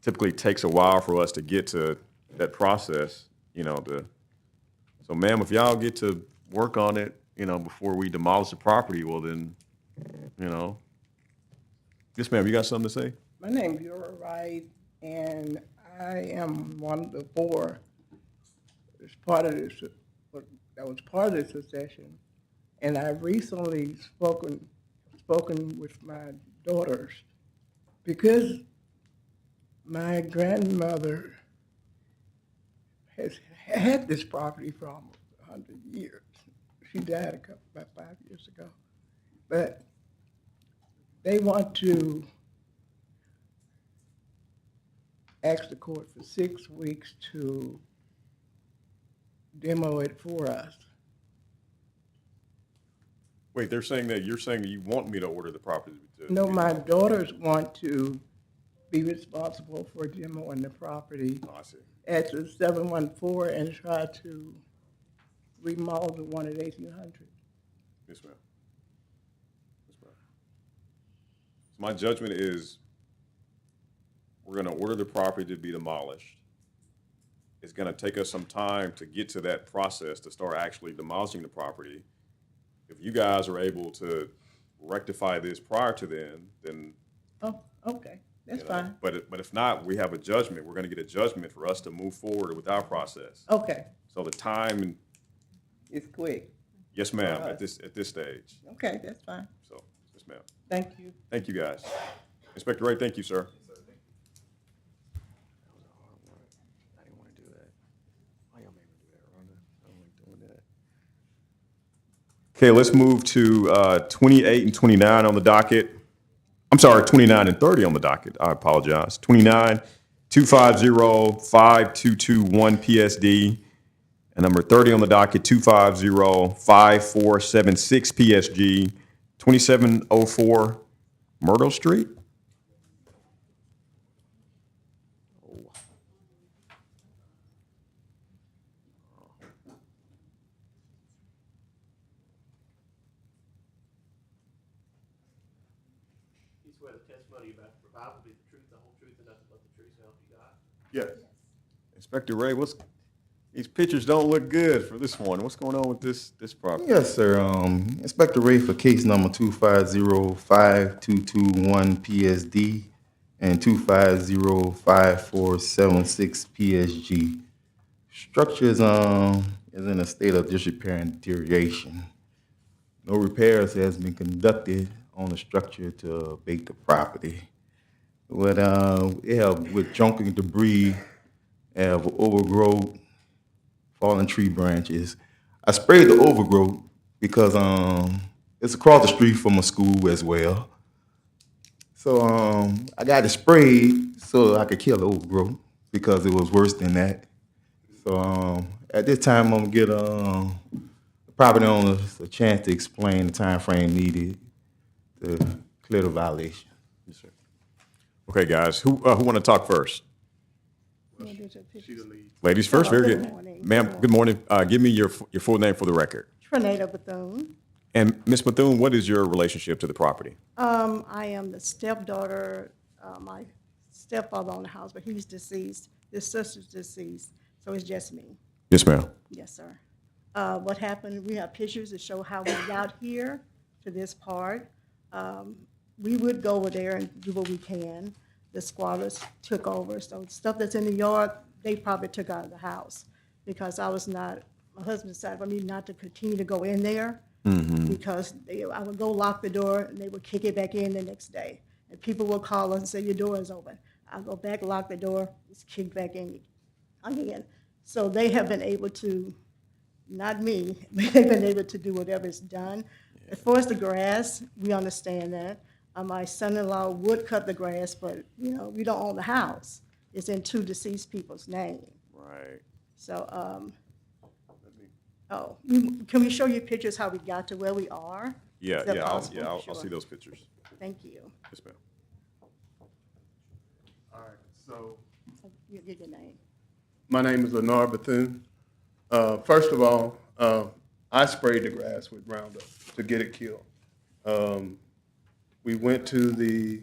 Typically takes a while for us to get to that process, so ma'am, if y'all get to work on it, before we demolish the property, well then, Yes, ma'am, you got something to say? My name's Eura Wright, and I am one of the four that's part of this, that was part of this succession. And I've recently spoken with my daughters because my grandmother has had this property for almost 100 years. She died about 5 years ago. But they want to ask the court for 6 weeks to demo it for us. Wait, you're saying that you want me to order the property? No, my daughters want to be responsible for demoing the property at the 714 and try to remodel the one at 1800. Yes, ma'am. Yes, ma'am. So my judgment is we're going to order the property to be demolished. It's going to take us some time to get to that process to start actually demolishing the property. If you guys are able to rectify this prior to then. Oh, okay, that's fine. But if not, we have a judgment. We're going to get a judgment for us to move forward with our process. Okay. So the time. It's quick. Yes, ma'am. At this stage. Okay, that's fine. So, yes, ma'am. Thank you. Thank you, guys. Inspector Ray, thank you, sir. Okay, let's move to 28 and 29 on the docket. I'm sorry, 29 and 30 on the docket. I apologize. 29, 250-5221 PSD. And number 30 on the docket, 250-5476 PSG, 2704 Myrtle Street. swear the testimony you're about to provide will be the truth, the whole truth, and nothing but the truth, so help you God? Yes. Inspector Ray, these pictures don't look good for this one. What's going on with this property? Yes, sir. Inspector Ray for case number 2505221 PSD and 2505476 PSG. Structure is in a state of disrepair and deterioration. No repairs has been conducted on the structure to abate the property. With junking debris, have overgrowth, fallen tree branches. I sprayed the overgrowth because it's across the street from a school as well. So I got it sprayed so I could kill the overgrowth because it was worse than that. So at this time, I'm gonna get the property owners a chance to explain the time frame needed to clear the violation. Yes, sir. Okay, guys, who want to talk first? Ladies first, very Good good. morning. Ma'am, good morning. Give me your full name for the record. Trinata Bethune. And Ms. Bethune, what is your relationship to the property? I am the stepdaughter. My stepfather owned the house, but he's deceased. His sister's deceased, so it's just me. Yes, ma'am. Yes, sir. What happened, we have pictures to show how we got here to this part. We would go over there and do what we can. The squatters took over, so stuff that's in the yard, they probably took out of the house because my husband decided for me not to continue to go in there because I would go lock the door and they would kick it back in the next day. And people would call us and say, your door is open. I'll go back, lock the door, it's kicked back in again. So they have been able to, not me, but they've been able to do whatever is done. Yeah. As far as the grass, we understand that. My son-in-law would cut the grass, but, we don't own the house. It's in two deceased people's name. Right. So, can we show you pictures how we got to where we are? Yeah, Is that yeah, possible? I'll Sure. see those pictures. Thank you. Yes, ma'am. All right, so You get your name. my name is Lenore Bethune. First of all, I sprayed the grass with Roundup to get it killed. We went to the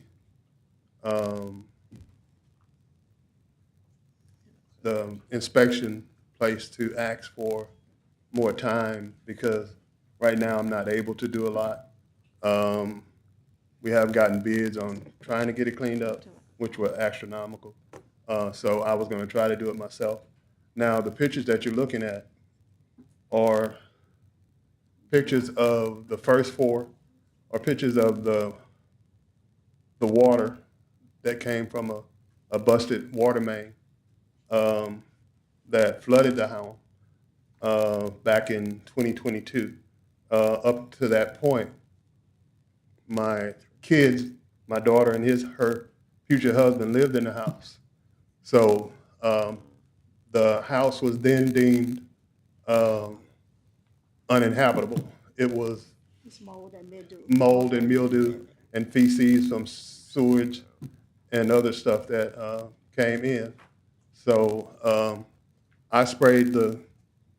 inspection place to ask for more time because right now I'm not able to do a lot. We have gotten bids on trying to get it cleaned up, which were astronomical. So I was going to try to do it myself. Now, the pictures that you're looking at are pictures of the first four, or pictures of the water that came from a busted water main that flooded the home back in 2022. Up to that point, my kids, my daughter and her future husband lived in the house. So the house was then deemed uninhabitable. It was mold and mildew and feces from sewage and other stuff that came in. So I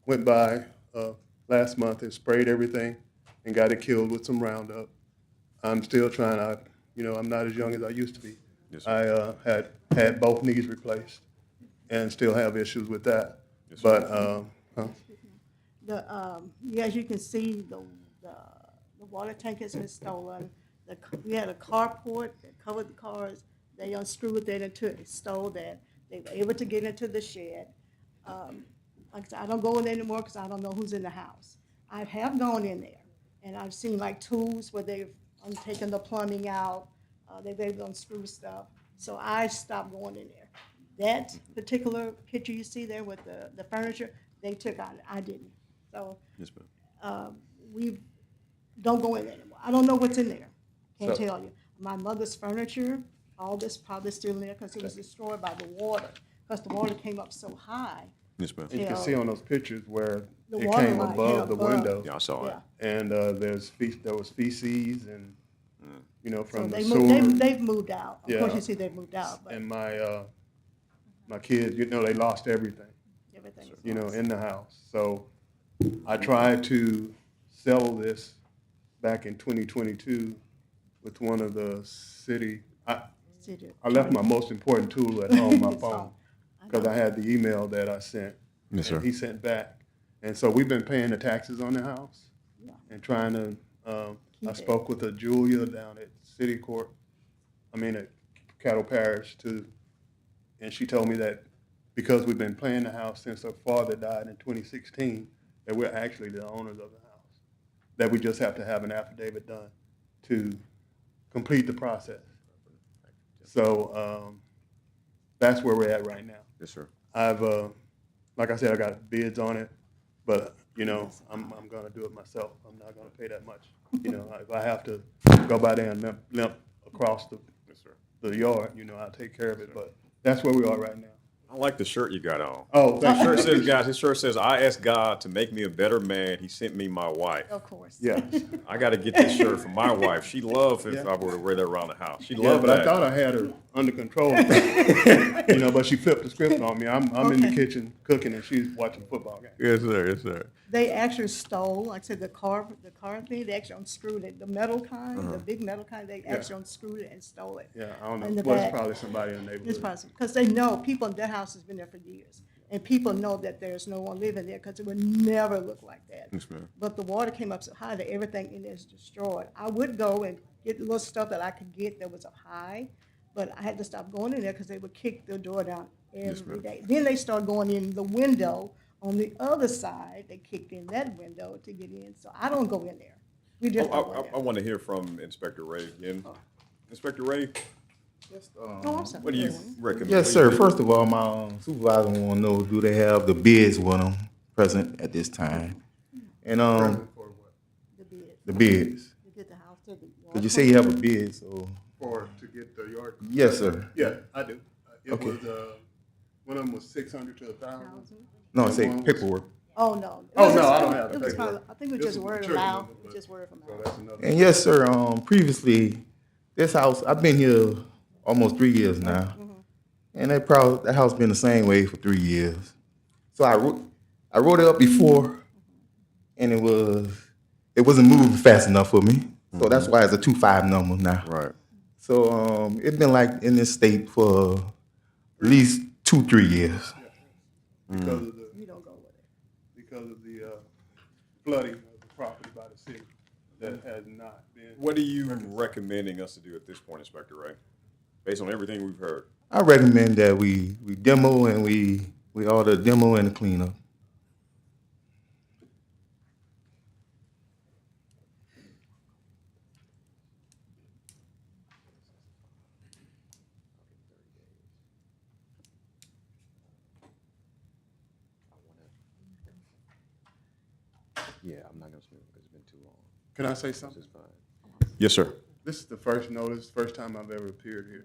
went by last month and sprayed everything and got it killed with some Roundup. I'm still trying to, I'm not as young as I used to be. Yes, I had both knees replaced and still have issues with that. Yes, but, as you can see, the water tank has been stolen. We had a carport that covered the cars. They unscrewed that stole that. They were able to get into the shed. Like I said, I don't go in there anymore because I don't know who's in the house. I have gone in there, and I've seen like tools where they've taken the plumbing out. They've able to unscrew stuff. So I stopped going in there. That particular picture you see there with the furniture, they took out. I didn't. So yes, ma'am. We don't go in there anymore. I don't know what's in there. Can't So- tell you. My mother's furniture, all this probably still in there because it was destroyed by the water, because the water came up so high. Yes, ma'am. you can see on those pictures where The it water came line above the above. window. Yeah, I saw it. And there was feces and, from So the sewer. they've moved out. Of course, Yeah. you see they've moved out, but And my kids, they lost everything, everything is in the house. So I tried to sell this back in 2022 with one of the city, City I left my attorney. most important tool at home, my His phone, phone. because I had the email that I sent. Yes, sir. And he sent back. And so we've been paying the taxes on the house Yeah. and trying to, Keep I it. spoke with a Julia down at City Court, at Cattle Parish and she told me that because we've been paying the house since her father died in 2016, that we're actually the owners of the house. That we just have to have an affidavit done to complete the process. So that's where we're at right now. Yes, sir. I've, like I said, I got bids on it, but I'm gonna do it myself. I'm not gonna pay that much. If I have to go by there and limp across the yard, I'll take care of it. But that's where we are right now. I like the shirt you got on. Oh, thank His shirt you. says, guys, his shirt says, I asked God to make me a better man. He sent me my wife. Of course. Yeah. I got to get this shirt for my wife. She'd love if Yeah. I were to wear that around the house. She'd Yeah, love but that. I thought I had her under control. But she flipped the script on me. I'm in the kitchen cooking and she's watching the football game. Yes, sir. Yes, sir. They actually stole, like I said, the car thing, they actually unscrewed it, the metal kind, the big metal kind, they actually unscrewed it and stole it. Yeah, I don't know. In the Well, it's back. probably somebody in the neighborhood. It's possible, because they know, people, their house has been there for years. And people know that there's no one living there, because it would never look like that. Yes, ma'am. But the water came up so high that everything in there is destroyed. I would go and get the little stuff that I could get that was up high, but I had to stop going in there because they would kick the door down every day. Then they started going in the window on the other side. They kicked in that window to get in, so I don't go in there. We just don't go in I want to hear from Inspector Ray again. Inspector Ray, Oh, I'm sorry. what do you recommend? Yes, sir. First of all, my supervisor want to know, do they have the bids with them present at this time? And the bids. To get the house to the Because you say you have a bid, so. To get the yard. Yes, sir. Yeah, I do. It Okay. was, one of them was 600 to 1,000. No, I say paperwork. Oh, no. Oh, no, I don't have It the was paperwork. probably, I think it was This just is word of church mouth, number, It was but- just word of So mouth. that's another. And yes, sir, previously, this house, I've been here almost 3 years now. And that house been the same way for 3 years. So I wrote it up before, and it wasn't moving fast enough for me. So that's why it's a 2.5 number now. Right. So it's been like in this state for at least 2-3 years. Because of the, You don't go with it. because of the flooding of the property by the city that has not been. What are you recommending us to do at this point, Inspector Ray? Based on everything we've heard. I recommend that we demo and we order a demo and a cleanup. Yeah, I'm not going to speak because it's been too long. Can I say something? Yes, sir. This is the first notice, first time I've ever appeared here.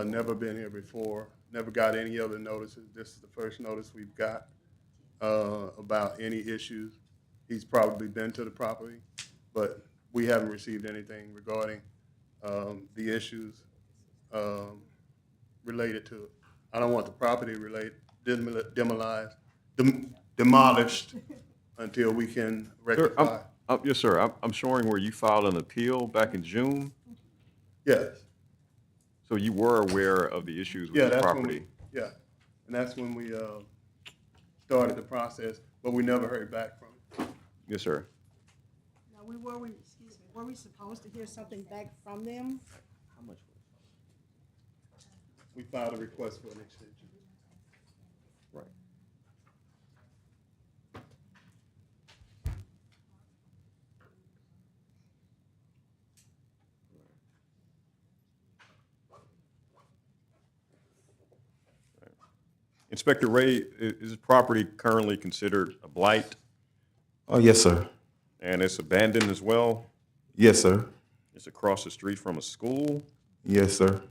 Never been here before, never got any other notices. This is the first notice we've got about any issues. He's probably been to the property, but we haven't received anything regarding the issues related to it. I don't want the property demolished until we can rectify. Yes, sir. I'm showing where you filed an appeal back in June. Yes. So you were aware of the issues with Yeah, the that's when property. we, yeah, and that's when we started the process, but we never heard back from it. Yes, sir. Now, were we supposed to hear something back from them? How much? We filed a request for an extension. Right. Inspector Ray, is the property currently considered a blight? Oh, yes, sir. And it's abandoned as well? Yes, sir. It's across the street from a school? Yes, sir.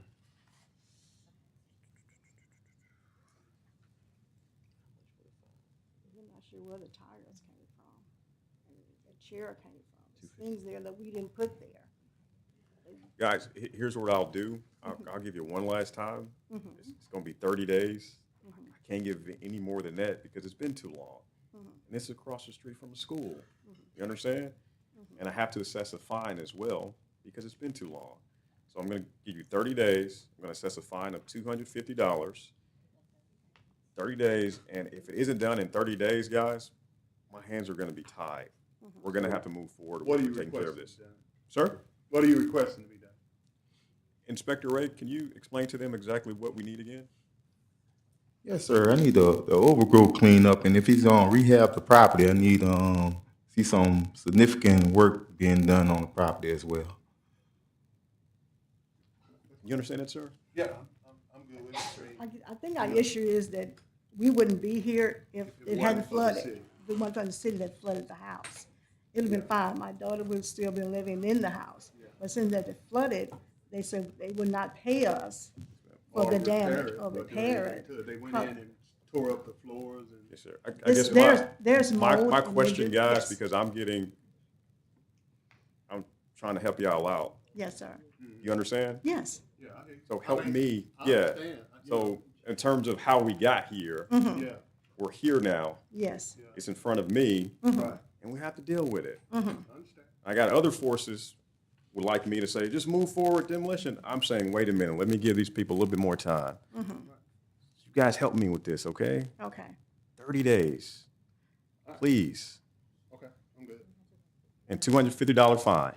We're not sure where the tires came from, and the chair came from. There's things there that we didn't put there. Guys, here's what I'll do. I'll give you one last time. Mhm. It's going to be 30 days. I can't give any more than that because it's been too long. And this is across the street from a school. You understand? And I have to assess a fine as well because it's been too long. So I'm gonna give you 30 days. I'm gonna assess a fine of $250. 30 days, and if it isn't done in 30 days, guys, my hands are gonna be tied. We're gonna have to move forward What are with you taking care of requesting, this. John? Sir? What are you requesting to be done? Inspector Ray, can you explain to them exactly what we need again? Yes, sir. I need the overgrowth cleanup, and if he's on rehab the property, I need see some significant work being done on the property as well. You understand that, sir? Yeah, I'm good with it. I think our issue is that we wouldn't be here if it hadn't wasn't for the flooded. city. If it wasn't for the city that flooded the house. It'd have been fine. My daughter would still be living in the house. But since that it flooded, they said they would not pay us for Or the repair damage it, or but repair it. They went in and tore up the floors and. Yes, sir. I guess There's mold my and they question, do- guys, yes. because I'm trying to help y'all out. Yes, sir. You understand? Yes. Yeah, I hear you. So help I mean, me, I yeah. understand. So in terms of how we got here, Mhm. Yeah, we're here now. Yes. It's in front of me, right. and we have to deal with it. I understand. I got other forces would like me to say, just move forward, demolition. I'm saying, wait a minute, let me give these people a little bit more time. You guys help me with this, okay? Okay. 30 days, please, Okay, I'm good. and $250 fine.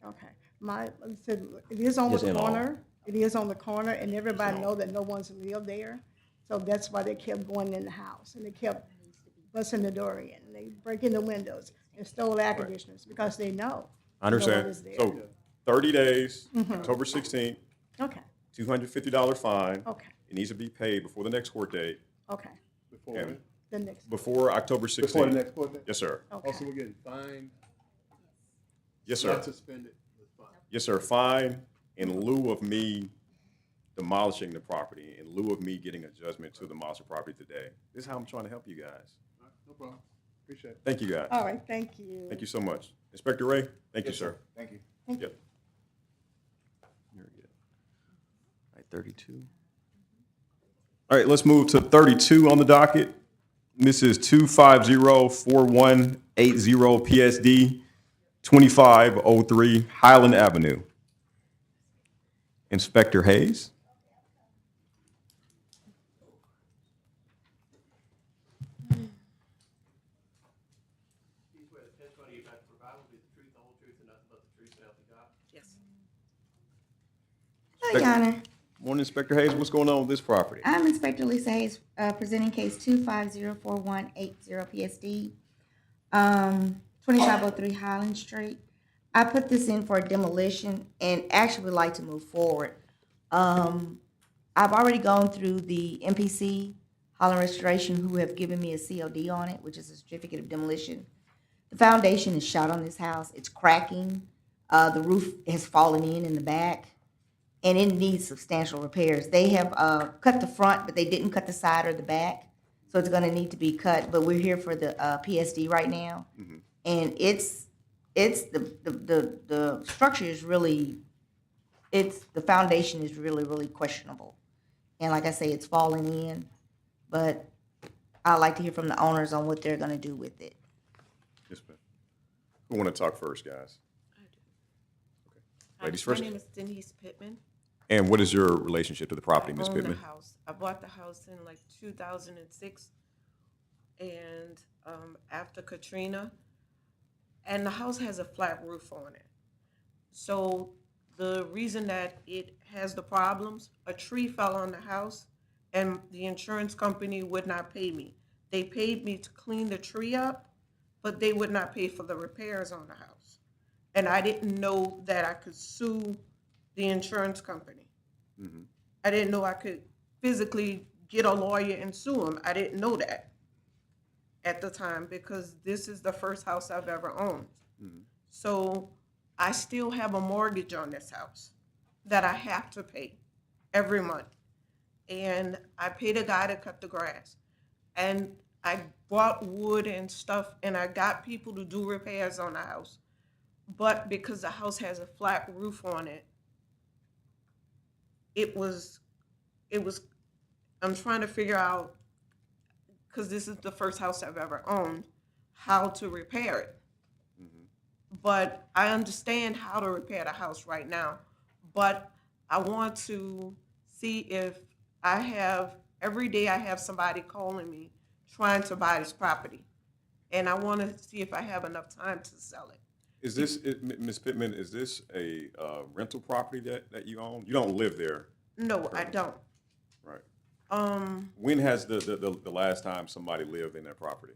Okay. Like I said, it is on Yes, the in all. corner. It is on the corner, and everybody know that no one's lived there. So that's why they kept going in the house, and they kept busting the door in, and they breaking the windows, and stole air conditioners, because they know. I no one understand. is there. So 30 days, Mhm. October 16th, Okay, $250 fine. okay, It needs to be paid before the next court date, okay. Before and when? The next, before October 16th. Before the next court date? Yes, sir. okay. Also, we're getting fined, Yes, sir. not suspended, but fined. Yes, sir. Fine in lieu of me demolishing the property, in lieu of me getting a judgment to demolish the property today. This is how I'm trying to help you guys. All right, no problem. Appreciate it. Thank you, guys. All right, thank you. Thank you so much. Inspector Ray, thank you, Yes, sir. Thank you. Thank Yep. Very good. All right, 32. All right, let's move to 32 on the docket. This is 2504180 PSD 2503 Highland Avenue. Inspector Hayes. Yes. Hi, Your Honor. Morning, Inspector Hayes. What's going on with this property? I'm Inspector Lisa Hayes, presenting case 2504180 PSD, 2503 Highland Street. I put this in for demolition and actually would like to move forward. I've already gone through the MPC, Holland Restoration, who have given me a COD on it, which is a certificate of demolition. The foundation is shot on this house. It's cracking. The roof has fallen in the back, and it needs substantial repairs. They have cut the front, but they didn't cut the side or the back, so it's going to need to be cut. But we're here for the PSD right now, and it's the structure is really, the foundation is really questionable, and like I say, it's falling in. But I'd like to hear from the owners on what they're going to do with it. Yes, ma'am. Who want to talk first, guys? Hi, Ladies first. My name is Denise Pittman. And what is your relationship to the property, Ms. I own Pittman? the house. I bought the house in like 2006, and after Katrina, and the house has a flat roof on it. So the reason that it has the problems, a tree fell on the house, and the insurance company would not pay me. They paid me to clean the tree up, but they would not pay for the repairs on the house. And I didn't know that I could sue the insurance company. I didn't know I could physically get a lawyer and sue them. I didn't know that at the time, because this is the first house I've ever owned. So I still have a mortgage on this house that I have to pay every month. And I paid a guy to cut the grass. And I bought wood and stuff, and I got people to do repairs on the house. But because the house has a flat roof on it, I'm trying to figure out, because this is the first house I've ever owned, how to repair it. but I understand how to repair the house right now. But I want to see if every day I have somebody calling me trying to buy this property. And I want to see if I have enough time to sell it. Is this, Ms. Pittman, is this a rental property that you own? You don't live there? No, I don't. Right. When has the last time somebody lived in that property?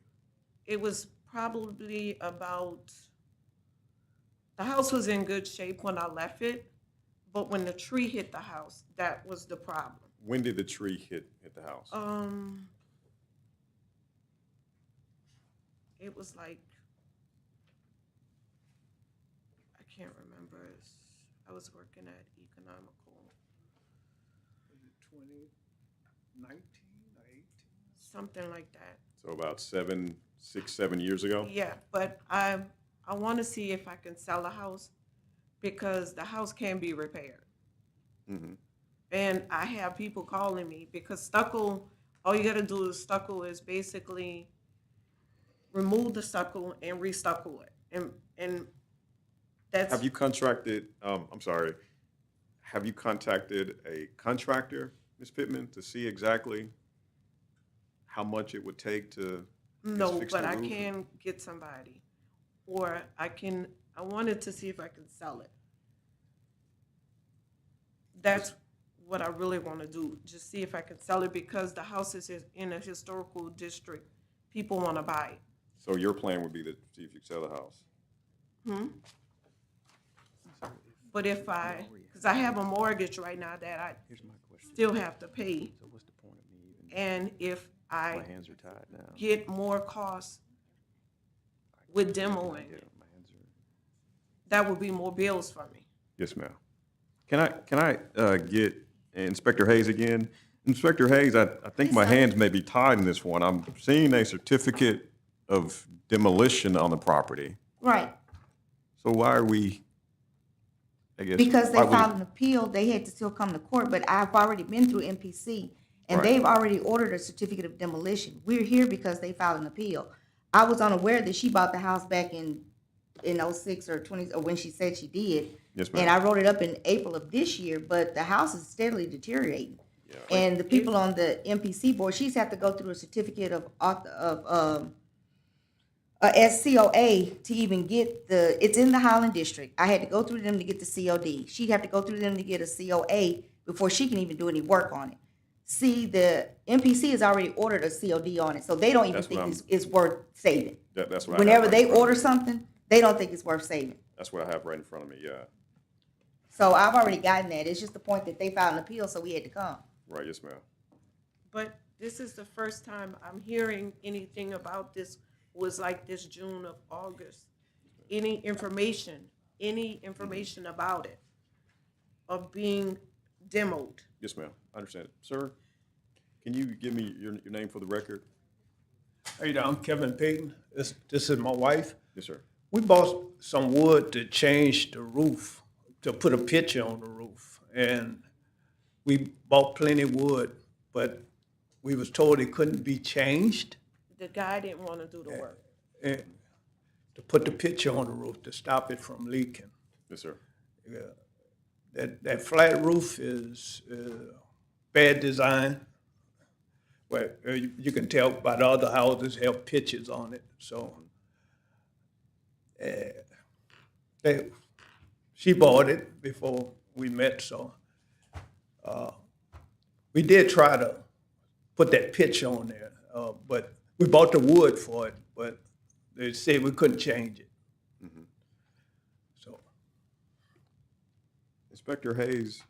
It was probably about, the house was in good shape when I left it, but when the tree hit the house, that was the problem. When did the tree hit the house? It was like, I can't remember. I was working at Economical. 2019 or 18? Something like that. So about 7 years ago? Yeah, but I want to see if I can sell the house because the house can be repaired. Mm-hmm. And I have people calling me because stucco, all you got to do is stucco is basically remove the stucco and restucco it. And that's. Have you contracted, I'm sorry, have you contacted a contractor, Ms. Pittman, to see exactly how much it would take to No, fix but the I roof? can get somebody. Or I wanted to see if I can sell it. That's what I really want to do, just see if I can sell it because the house is in a historical district. People want to buy it. So your plan would be to see if you sell the house? But because I have a mortgage right now that I still have to pay. So what's the point of me even? And if I My hands are tied now. get more costs with demoing, that would be more bills for me. Yes, ma'am. Can I get Inspector Hayes again? Inspector Hayes, I think my hands may be tied in this one. I'm seeing a certificate of demolition on the property. Right. So why are we, I guess? Because they why would- filed an appeal, they had to still come to court, but I've already been through MPC, and Right. they've already ordered a certificate of demolition. We're here because they filed an appeal. I was unaware that she bought the house back in 06 or 20, or when she said she did. Yes, ma'am. And I wrote it up in April of this year, but the house is steadily deteriorating. And the people on the MPC board, she's have to go through a certificate of a SCOA to even get it's in the Highland District. I had to go through them to get the COD. She'd have to go through them to get a COA before she can even do any work on it. See, the MPC has already ordered a COD on it, so they don't even That's what think it's worth saving. That's what I have Whenever right they in front of order me. something, they don't think it's worth saving. That's what I have right in front of me, yeah. So I've already gotten that. It's just the point that they filed an appeal, so we had to come. Right, yes, ma'am. But this is the first time I'm hearing anything about this, was like this June of August. Any information about it, of being demoed. Yes, ma'am. I understand. Sir, can you give me your name for the record? Hey, I'm Kevin Payton. This is my wife. Yes, sir. We bought some wood to change the roof, to put a picture on the roof. And we bought plenty of wood, but we was told it couldn't be changed. The guy didn't want to do the work. And to put the picture on the roof to stop it from leaking. Yes, sir. Yeah. That flat roof is bad design. Well, you can tell by the other houses have pictures on it. So she bought it before we met. So we did try to put that picture on there, but we bought the wood for it, but they said we couldn't change it. So, Inspector Hayes,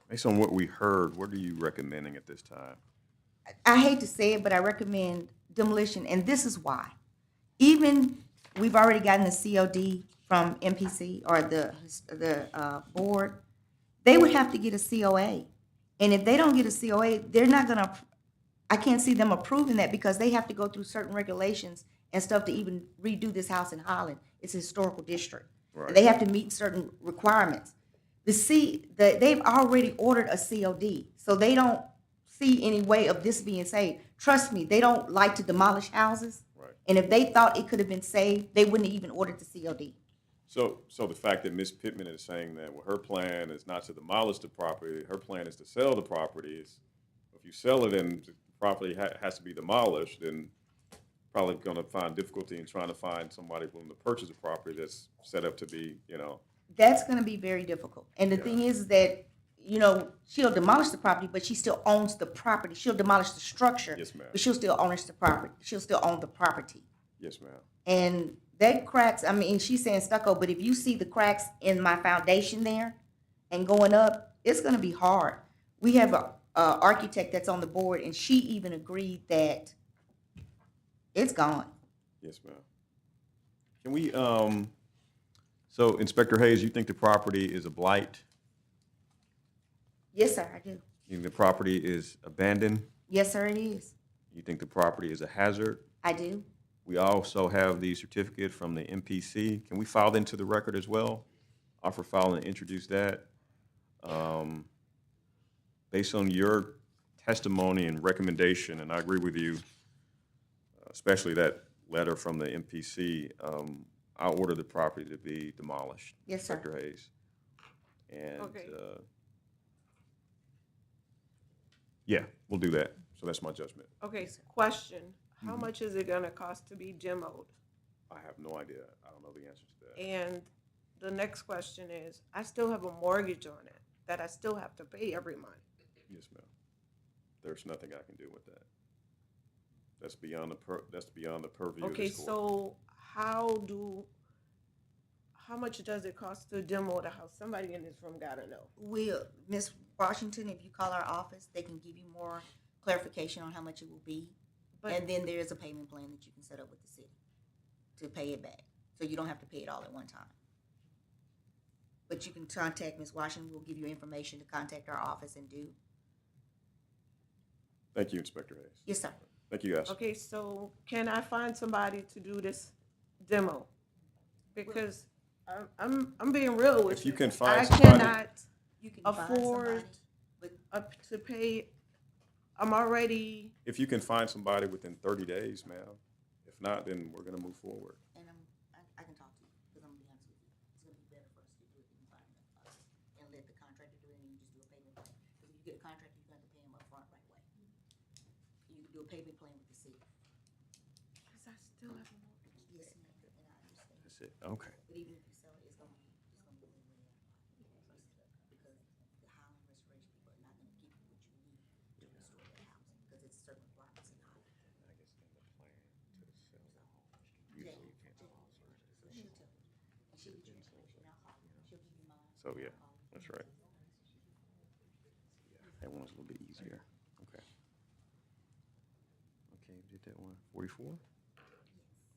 based on what we heard, what are you recommending at this time? I hate to say it, but I recommend demolition, and this is why. Even, we've already gotten the COD from MPC or the board, they would have to get a COA. And if they don't get a COA, they're not gonna, I can't see them approving that because they have to go through certain regulations and stuff to even redo this house in Holland. It's a historical district. Right. They have to meet certain requirements. They've already ordered a COD, so they don't see any way of this being saved. Trust me, they don't like to demolish houses. Right. And if they thought it could have been saved, they wouldn't have even ordered the COD. So the fact that Ms. Pittman is saying that, well, her plan is not to demolish the property, her plan is to sell the property, is, if you sell it and the property has to be demolished, then probably gonna find difficulty in trying to find somebody willing to purchase a property that's set up to be, That's gonna be very difficult. And the thing is that, she'll demolish the property, but she still owns the property. She'll demolish the structure. Yes, ma'am. But she'll still own the property. She'll still own the property. Yes, ma'am. And that cracks, I mean, she's saying stucco, but if you see the cracks in my foundation there and going up, it's gonna be hard. We have a architect that's on the board, and she even agreed that it's gone. Yes, ma'am. Can we, so Inspector Hayes, you think the property is a blight? Yes, sir, I do. You think the property is abandoned? Yes, sir, it is. You think the property is a hazard? I do. We also have the certificate from the MPC. Can we file that into the record as well? Offer file and introduce that. Based on your testimony and recommendation, and I agree with you, especially that letter from the MPC, I'll order the property to be demolished. Yes, sir. Inspector Hayes. And, Okay. yeah, we'll do that. So that's my judgment. Okay, question, how much is it gonna cost to be demoed? I have no idea. I don't know the answer to that. And the next question is, I still have a mortgage on it that I still have to pay every month. Yes, ma'am. There's nothing I can do with that. That's beyond the purview of Okay, this court. so how much does it cost to demo the house? Somebody in this room gotta know. Ms. Washington, if you call our office, they can give you more clarification on how much it will be. But- And then there is a payment plan that you can set up with the city to pay it back. So you don't have to pay it all at one time. But you can contact Ms. Washington, we'll give you information to contact our office and do. Thank you, Inspector Hayes. Yes, sir. Thank you, guys. Okay, so can I find somebody to do this demo? Because I'm being real with If you. you can find I somebody- cannot You can find afford somebody. up to pay, I'm already, If you can find somebody within 30 days, ma'am. If not, then we're gonna move forward. And I can talk to you, because I'm gonna be honest with you. It's gonna be better for us to do it than find us and let the contractor do it and you just do a payment plan. Because if you get a contractor, you have to pay him upfront right away. You can do a payment plan with the city. because I still have a mortgage. Yes, ma'am, and I understand. That's it. Okay. But even if you sell it, it's gonna be way out of pocket. Because the Highland Restoration people are not gonna give you what you need to restore that house, because it's certain requirements in Highland. Yeah. She'll tell you. And she'll be transparent, and I'll call you. She'll give you mine. So, yeah, that's right. That one's a little bit easier. Okay. Okay, did that one. 44?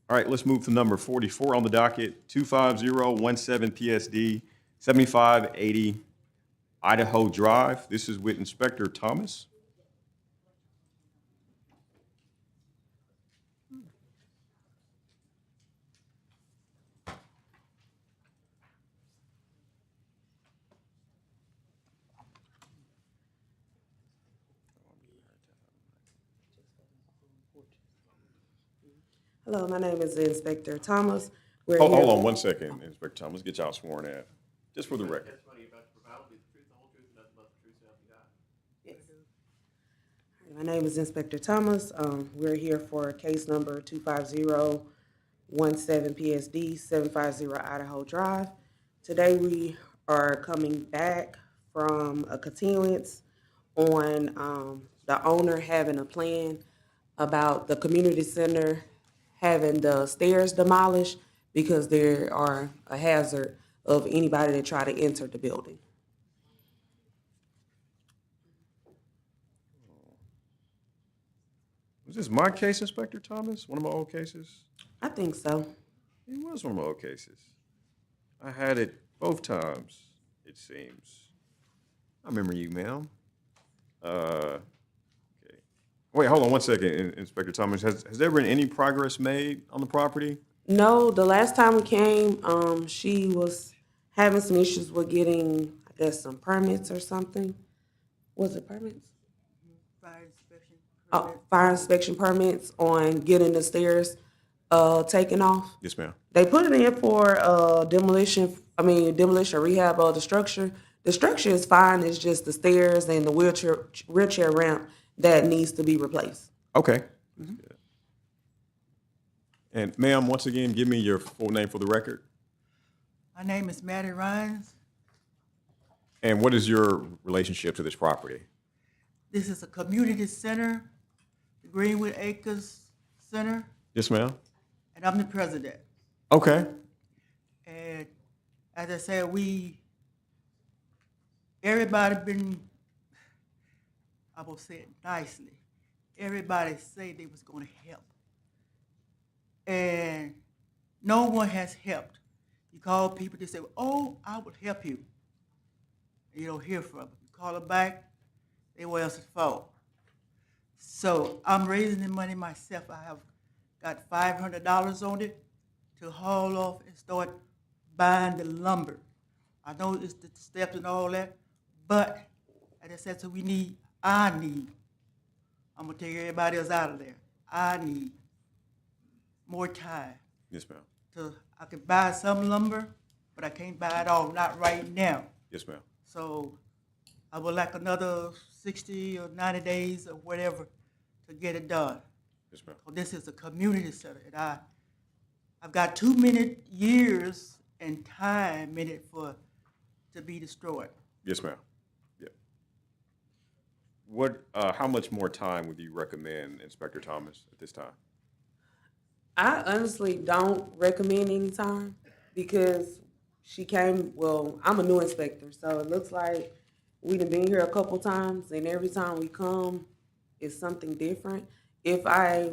All right, let's move to number 44 on the docket, 25017 PSD, 7580 Idaho Drive. This is with Inspector Thomas. Hello, my name is Inspector Thomas. We're Hold here- on one second, Inspector Thomas. Get y'all sworn in, just for the record. Testimony about to provide will be the truth, the whole truth, and nothing but the truth, so help you God. Yes. My name is Inspector Thomas. We're here for case number 25017 PSD 750 Idaho Drive. Today we are coming back from a continuance on the owner having a plan about the community center having the stairs demolished because there are a hazard of anybody that try to enter the building. Was this my case, Inspector Thomas? One of my old cases? I think so. It was one of my old cases. I had it both times, it seems. I remember you, ma'am. Okay. Wait, hold on one second, Inspector Thomas. Has there been any progress made on the property? No, the last time we came, she was having some issues with getting, I guess, some permits or something. Was it permits? Fire inspection. Fire inspection permits on getting the stairs taken off. Yes, ma'am. They put it in for demolition rehab of the structure. The structure is fine, it's just the stairs and the wheelchair ramp that needs to be replaced. Okay. And ma'am, once again, give me your full name for the record. My name is Maddie Rhines. And what is your relationship to this property? This is a community center, the Greenwood Acres Center, Yes, ma'am. and I'm the president. Okay. And as I said, everybody been, I will say it nicely, everybody say they was gonna help. And no one has helped. You call people, they say, oh, I will help you. And you don't hear from them. You call them back, they what else is fault. So I'm raising the money myself. I have got $500 on it to haul off and start buying the lumber. I know it's the steps and all that, but as I said, so I need, I'm gonna take everybody else out of there. I need more time. Yes, ma'am. I can buy some lumber, but I can't buy it all, not right now. Yes, ma'am. So I would like another 60 or 90 days or whatever to get it done. Yes, ma'am. This is a community center, and I've got too many years and time in it to be destroyed. Yes, ma'am. Yeah. How much more time would you recommend, Inspector Thomas, at this time? I honestly don't recommend any time because I'm a new inspector, so it looks like we done been here a couple times, and every time we come, it's something different. I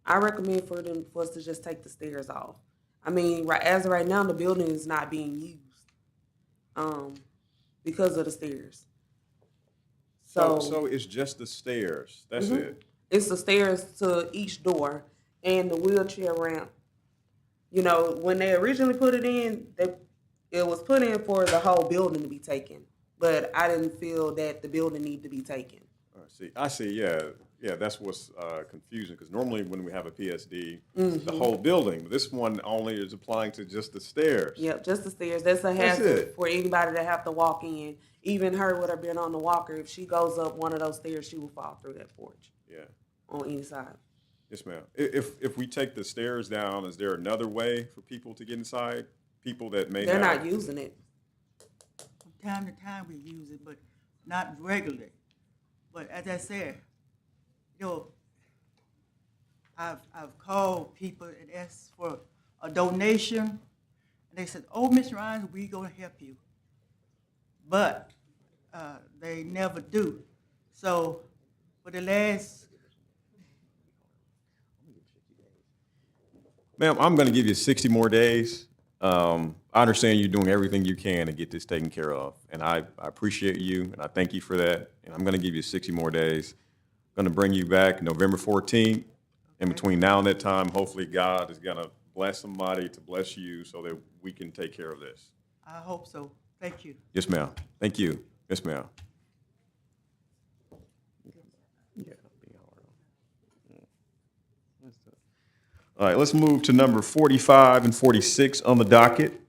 recommend for us to just take the stairs off. I mean, as of right now, the building is not being used because of the stairs. So it's just the stairs. That's it. It's the stairs to each door and the wheelchair ramp. You know, when they originally put it in, it was put in for the whole building to be taken. But I didn't feel that the building needed to be taken. I see. Yeah, that's what's confusing, because normally when we have a PSD, the whole building. But this one only is applying to just the stairs. Yep, just the stairs. That's a hazard for anybody to have to walk in. Even her with her being on the walker, if she goes up one of those stairs, she will fall through that porch. Yeah. On any side. Yes, ma'am. If we take the stairs down, is there another way for people to get inside? People that may They're not using it. From time to time we use it, but not regularly. But as I said, I've called people and asked for a donation, and they said, "Oh, Mr. Rhines, we're gonna help you," but they never do. So for the last, Ma'am, I'm going to give you 60 more days. I understand you're doing everything you can to get this taken care of, and I appreciate you, and I thank you for that. And I'm going to give you 60 more days. I'm going to bring you back November 14th. In between now and that time, hopefully God is going to bless somebody to bless you so that we can take care of this. I hope so. Thank you. Yes, ma'am. Thank you. Yes, ma'am. All right, let's move to number 45 and 46 on the docket.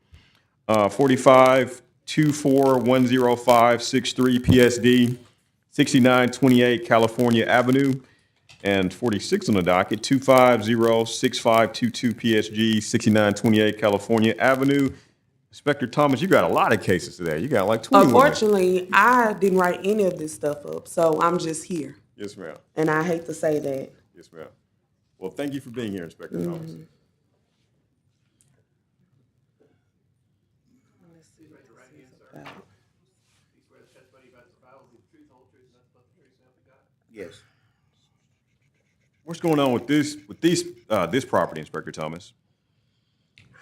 45, 2410563 PSD, 6928 California Avenue, and 46 on the docket, 2506522 PSG, 6928 California Avenue. Inspector Thomas, you got a lot of cases today. You got like 20. Unfortunately, I didn't write any of this stuff up, so I'm just here. Yes, ma'am. And I hate to say that. Yes, ma'am. Well, thank you for being here, Inspector Thomas. Yes. What's going on with this property, Inspector Thomas?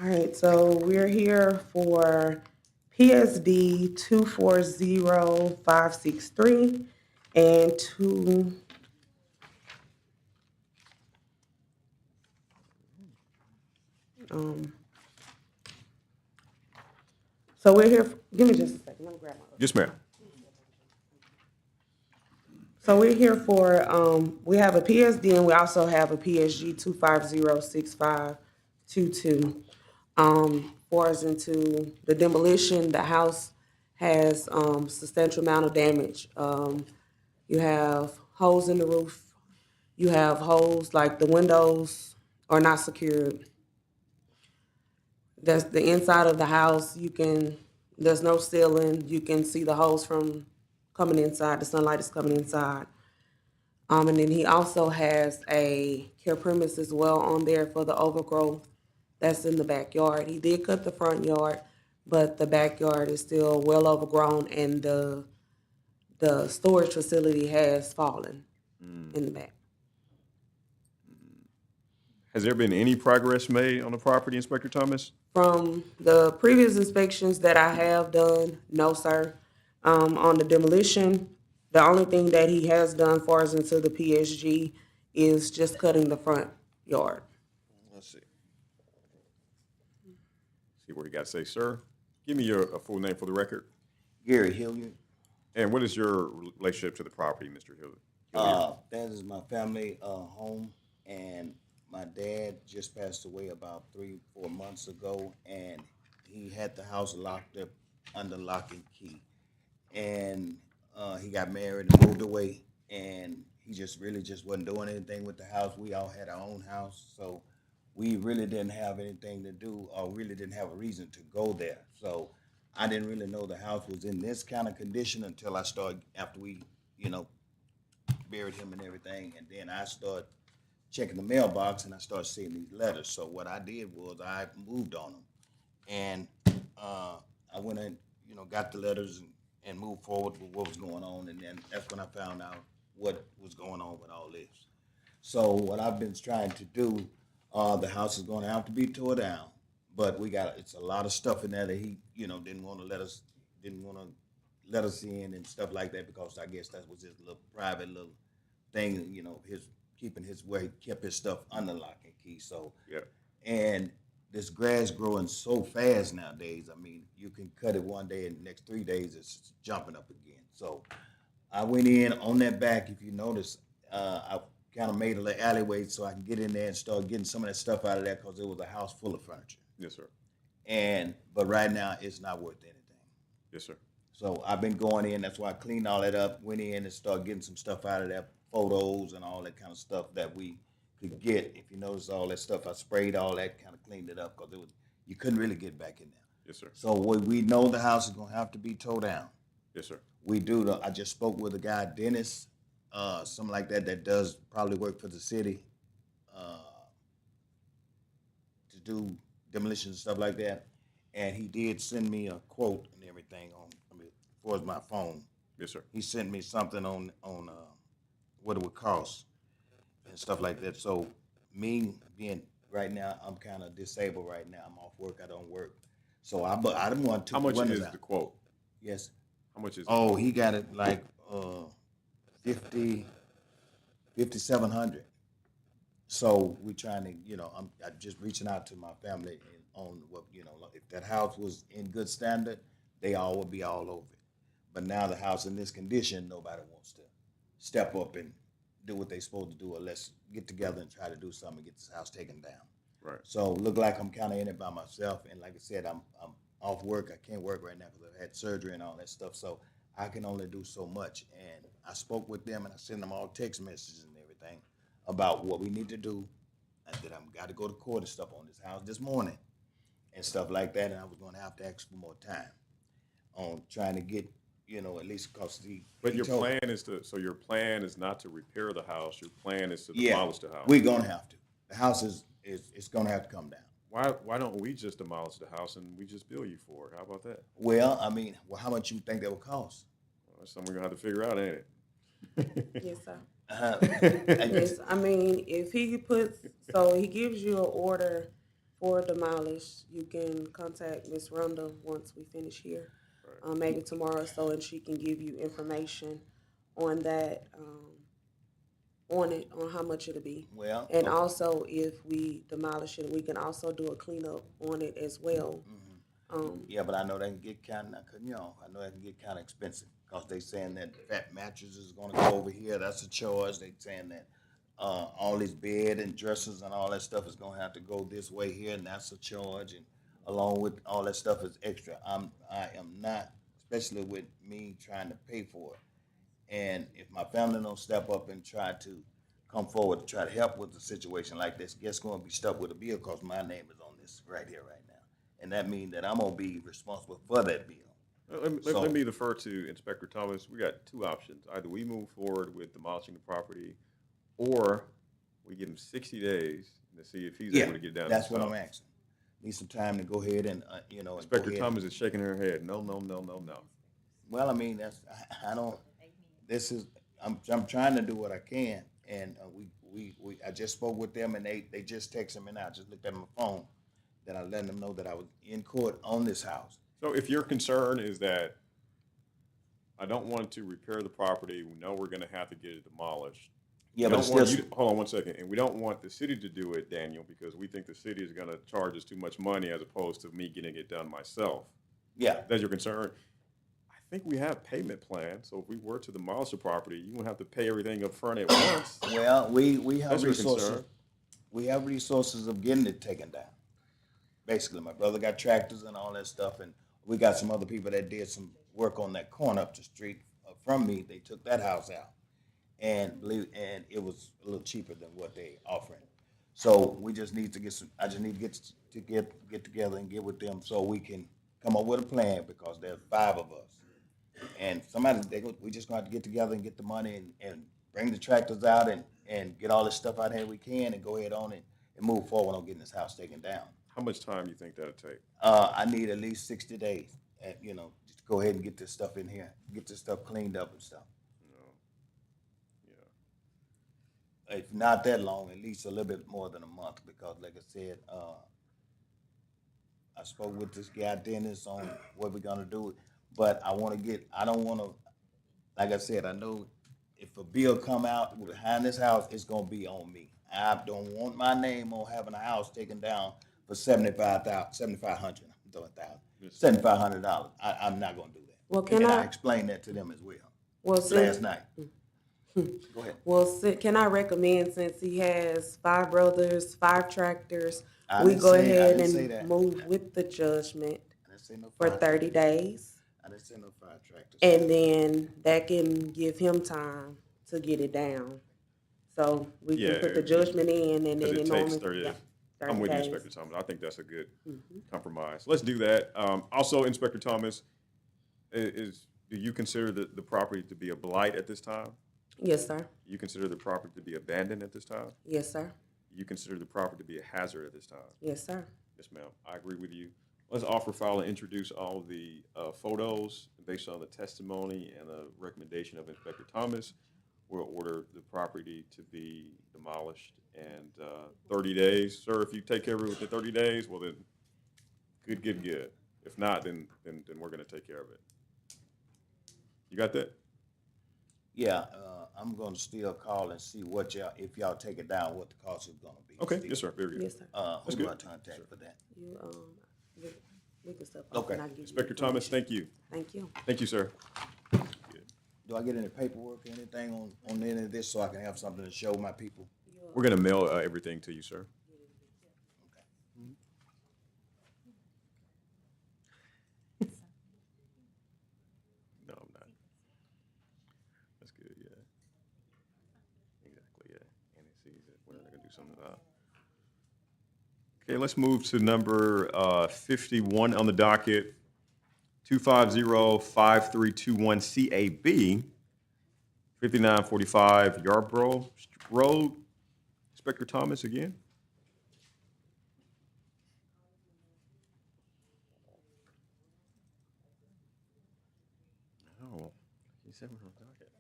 All right, so we're here for PSD 240563 and so we're here. Give me just a second. Let me grab my. Yes, ma'am. So we're here for, we have a PSD and we also have a PSG 2506522. For us into the demolition, the house has, substantial amount of damage. You have holes in the roof. You have holes, like the windows are not secured. That's the inside of the house. There's no ceiling. You can see the holes from coming inside. The sunlight is coming inside. And then he also has a care premise as well on there for the overgrowth that's in the backyard. He did cut the front yard, but the backyard is still well overgrown and the storage facility has fallen in the back. Has there been any progress made on the property, Inspector Thomas? From the previous inspections that I have done, no, sir. On the demolition, the only thing that he has done for us into the PSG is just cutting the front yard. Let's see. See what he got to say, sir. Give me your full name for the record. Gary Hilliard. And what is your relationship to the property, Mr. Hilliard? That is my family home, and my dad just passed away about 3-4 months ago, and he had the house locked up under lock and key. And he got married and moved away, and he just wasn't doing anything with the house. We all had our own house, so we really didn't have anything to do, or really didn't have a reason to go there. So I didn't really know the house was in this kind of condition until I started, after we, buried him and everything, and then I started checking the mailbox and I started seeing these letters. So what I did was I moved on them, and I went in, got the letters and moved forward with what was going on, and then that's when I found out what was going on with all this. So what I've been trying to do, the house is going to have to be tore down, but it's a lot of stuff in there that he, didn't want to let us in and stuff like that, because I guess that was his little private little thing, his keeping his way, kept his stuff under lock and key. So, yeah. And this grass growing so fast nowadays. I mean, you can cut it one day and the next 3 days it's jumping up again. So I went in on that back. If you notice, I kind of made a little alleyway so I can get in there and start getting some of that stuff out of there, because it was a house full of furniture. Yes, sir. But right now it's not worth anything. Yes, sir. So I've been going in. That's why I cleaned all that up, went in and started getting some stuff out of there, photos and all that kind of stuff that we could get. If you notice all that stuff, I sprayed all that, kind of cleaned it up, because you couldn't really get back in there. Yes, sir. So we know the house is gonna have to be tore down. Yes, sir. We do. I just spoke with a guy, Dennis, something like that does probably work for the city, to do demolition and stuff like that. And he did send me a quote and everything as far as my phone. Yes, sir. He sent me something on what it would cost and stuff like that. So me being right now, I'm kind of disabled right now. I'm off work. I don't work. So I didn't want to. How much is the quote? Yes. How much is it? Oh, he got it like 5,700. So we trying to, I'm just reaching out to my family on what, if that house was in good standard, they all would be all over it. But now the house in this condition, nobody wants to step up and do what they're supposed to do, or let's get together and try to do something and get this house taken down. Right. So look like I'm kind of in it by myself, and like I said, I'm off work. I can't work right now because I've had surgery and all that stuff. So I can only do so much. And I spoke with them and I sent them all text messages and everything about what we need to do. And that I've got to go to court and stuff on this house this morning and stuff like that. And I was going to have to ask for more time on trying to get, at least because But your plan is your plan is not to repair the house. Your plan is to yeah, demolish the house. We're going to have to. The house is going to have to come down. Why don't we just demolish the house and we just bill you for it? How about that? Well, how much you think that would cost? Well, that's something we're going to have to figure out, ain't it? Yes, sir. Yes, if he he gives you an order for demolish, you can contact Miss Rhonda once we finish here, maybe tomorrow or so, and she can give you information on that, on how much it'll be. Well, and also if we demolish it, we can also do a cleanup on it as well. yeah, but I know that can get kind of, I know that can get kind of expensive. because they saying that fat mattress is gonna go over here, that's a charge. They saying that, all this bed and dressers and all that stuff is gonna have to go this way here, and that's a charge, and along with all that stuff is extra. I am not, especially with me trying to pay for it. And if my family don't step up and try to come forward to try to help with a situation like this, guess gonna be stuck with a bill because my name is on this right here, right now. And that means that I'm gonna be responsible for that bill. Let me defer to Inspector Thomas. We got two options. Either we move forward with demolishing the property, or we give him 60 days to see if he's able to get down. That's what I'm asking. Need some time to go ahead and, you know. and go Inspector ahead Thomas is shaking her head. No, no, no, no, no. Well, I mean, I don't, I'm trying to do what I can, and I just spoke with them, and they just texted me now, I just looked at my phone, that I let them know that I was in court on this house. So if your concern is that I don't want to repair the property, we know we're gonna have to get it demolished. Yeah, We but don't it's want still- you- hold on one second, and we don't want the city to do it, Daniel, because we think the city is gonna charge us too much money as opposed to me getting it done myself. Yeah. That's your concern. I think we have payment plans, so if we were to demolish the property, you won't have to pay everything up front at once. Well, we have That's your resources. concern. We have resources of getting it taken down. Basically, my brother got tractors and all that stuff, and we got some other people that did some work on that corner up the street from me. They took that house out, and it was a little cheaper than what they offering. So we just need to get some. I just need to get together and get with them so we can come up with a plan, because there's 5 of us, and we just gonna have to get together and get the money and bring the tractors out and get all this stuff out here we can, and go ahead on and move forward on getting this house taken down. How much time do you think that'll take? I need at least 60 days, and, just go ahead and get this stuff in here, get this stuff cleaned up and stuff. If not that long, at least a little bit more than a month, because like I said, I spoke with this guy Dennis on what we're gonna do, but I don't wanna, like I said, I know if a bill come out behind this house, it's gonna be on me. I don't want my name on having a house taken down for $7,500. $7,500. I'm not gonna do that. Well, can and I- I explained that to them as well. Well, last night. Go ahead. Well, can I recommend, since he has 5 brothers, 5 tractors, I we didn't go say- I ahead didn't say and that. move with the judgment I didn't say no for 5 30 days? I didn't say no 5 tractors. And then that can give him time to get it down. So we Yeah, can put the judgment in, and then Because it it takes normally. 30 days. 30 I'm with you, days. Inspector Thomas. I think that's a good compromise. Let's do that. Also, Inspector Thomas, do you consider the property to be a blight at this time? Yes, sir. You consider the property to be abandoned at this time? Yes, sir. You consider the property to be a hazard at this time? Yes, sir. Yes, ma'am. I agree with you. Let's offer, file, and introduce all the photos based on the testimony and the recommendation of Inspector Thomas. We'll order the property to be demolished and 30 days. Sir, if you take care of it within 30 days, well then, good. If not, then we're gonna take care of it. You got that? Yeah, I'm gonna still call and see if y'all take it down, what the cost is gonna be. Okay, yes, sir, very good. Yes, sir. Who That's do I good. contact for that? You, we can step Okay. up and I'll give you Inspector Thomas, thank you. Thank you. Thank you, sir. Do I get any paperwork or anything on any of this so I can have something to show my people? We're gonna mail everything to you, sir. No, I'm not. That's good, yeah. Exactly, yeah. And it sees it, what are they gonna do something about? Okay, let's move to number 51 on the docket. 250-5321 CAB, 5945 Yarborough Road. Inspector Thomas again. Oh, you said we're on the docket.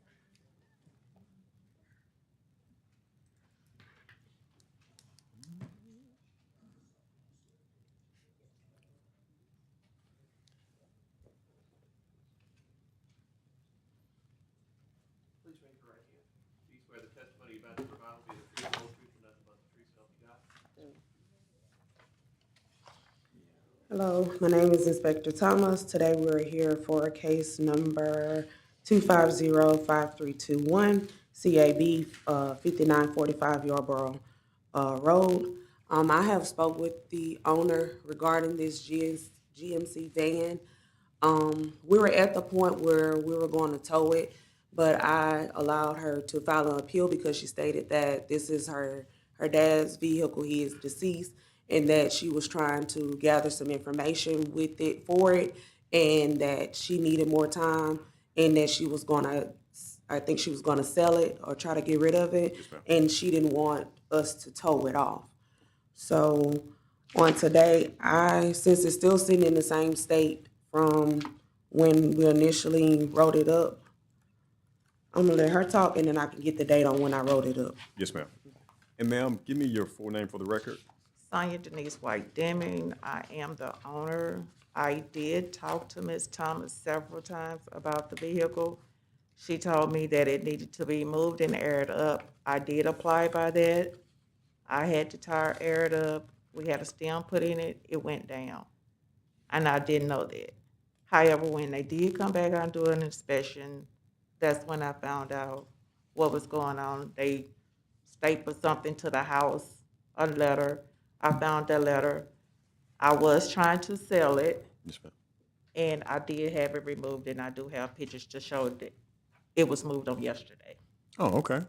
Please raise your right hand. Do you swear the testimony you're about to provide will be the truth, the whole truth, and nothing but the truth, so help you God? Hello, my name is Inspector Thomas. Today we're here for case number 250-5321 CAB 5945 Yarborough Road. I have spoke with the owner regarding this GMC van. We were at the point where we were going to tow it, but I allowed her to file an appeal because she stated that this is her dad's vehicle. He is deceased, and that she was trying to gather some information with it for it, and that she needed more time, and that she was gonna, I think she was gonna sell it or try to get rid of it, and she didn't want us to tow it off. So on today, since it's still sitting in the same state from when we initially wrote it up, I'm gonna let her talk and then I can get the date on when I wrote it up. Yes, ma'am. And ma'am, give me your full name for the record. Sonia Denise White Deming. I am the owner. I did talk to Ms. Thomas several times about the vehicle. She told me that it needed to be moved and aired up. I did apply by that. I had the tire aired up. We had a stem put in it. It went down. And I didn't know that. However, when they did come back and do an inspection, that's when I found out what was going on. They stapled something to the house, a letter. I found that letter. I was trying to sell it. Yes, ma'am. And I did have it removed, and I do have pictures to show that it was moved on yesterday. Oh, okay.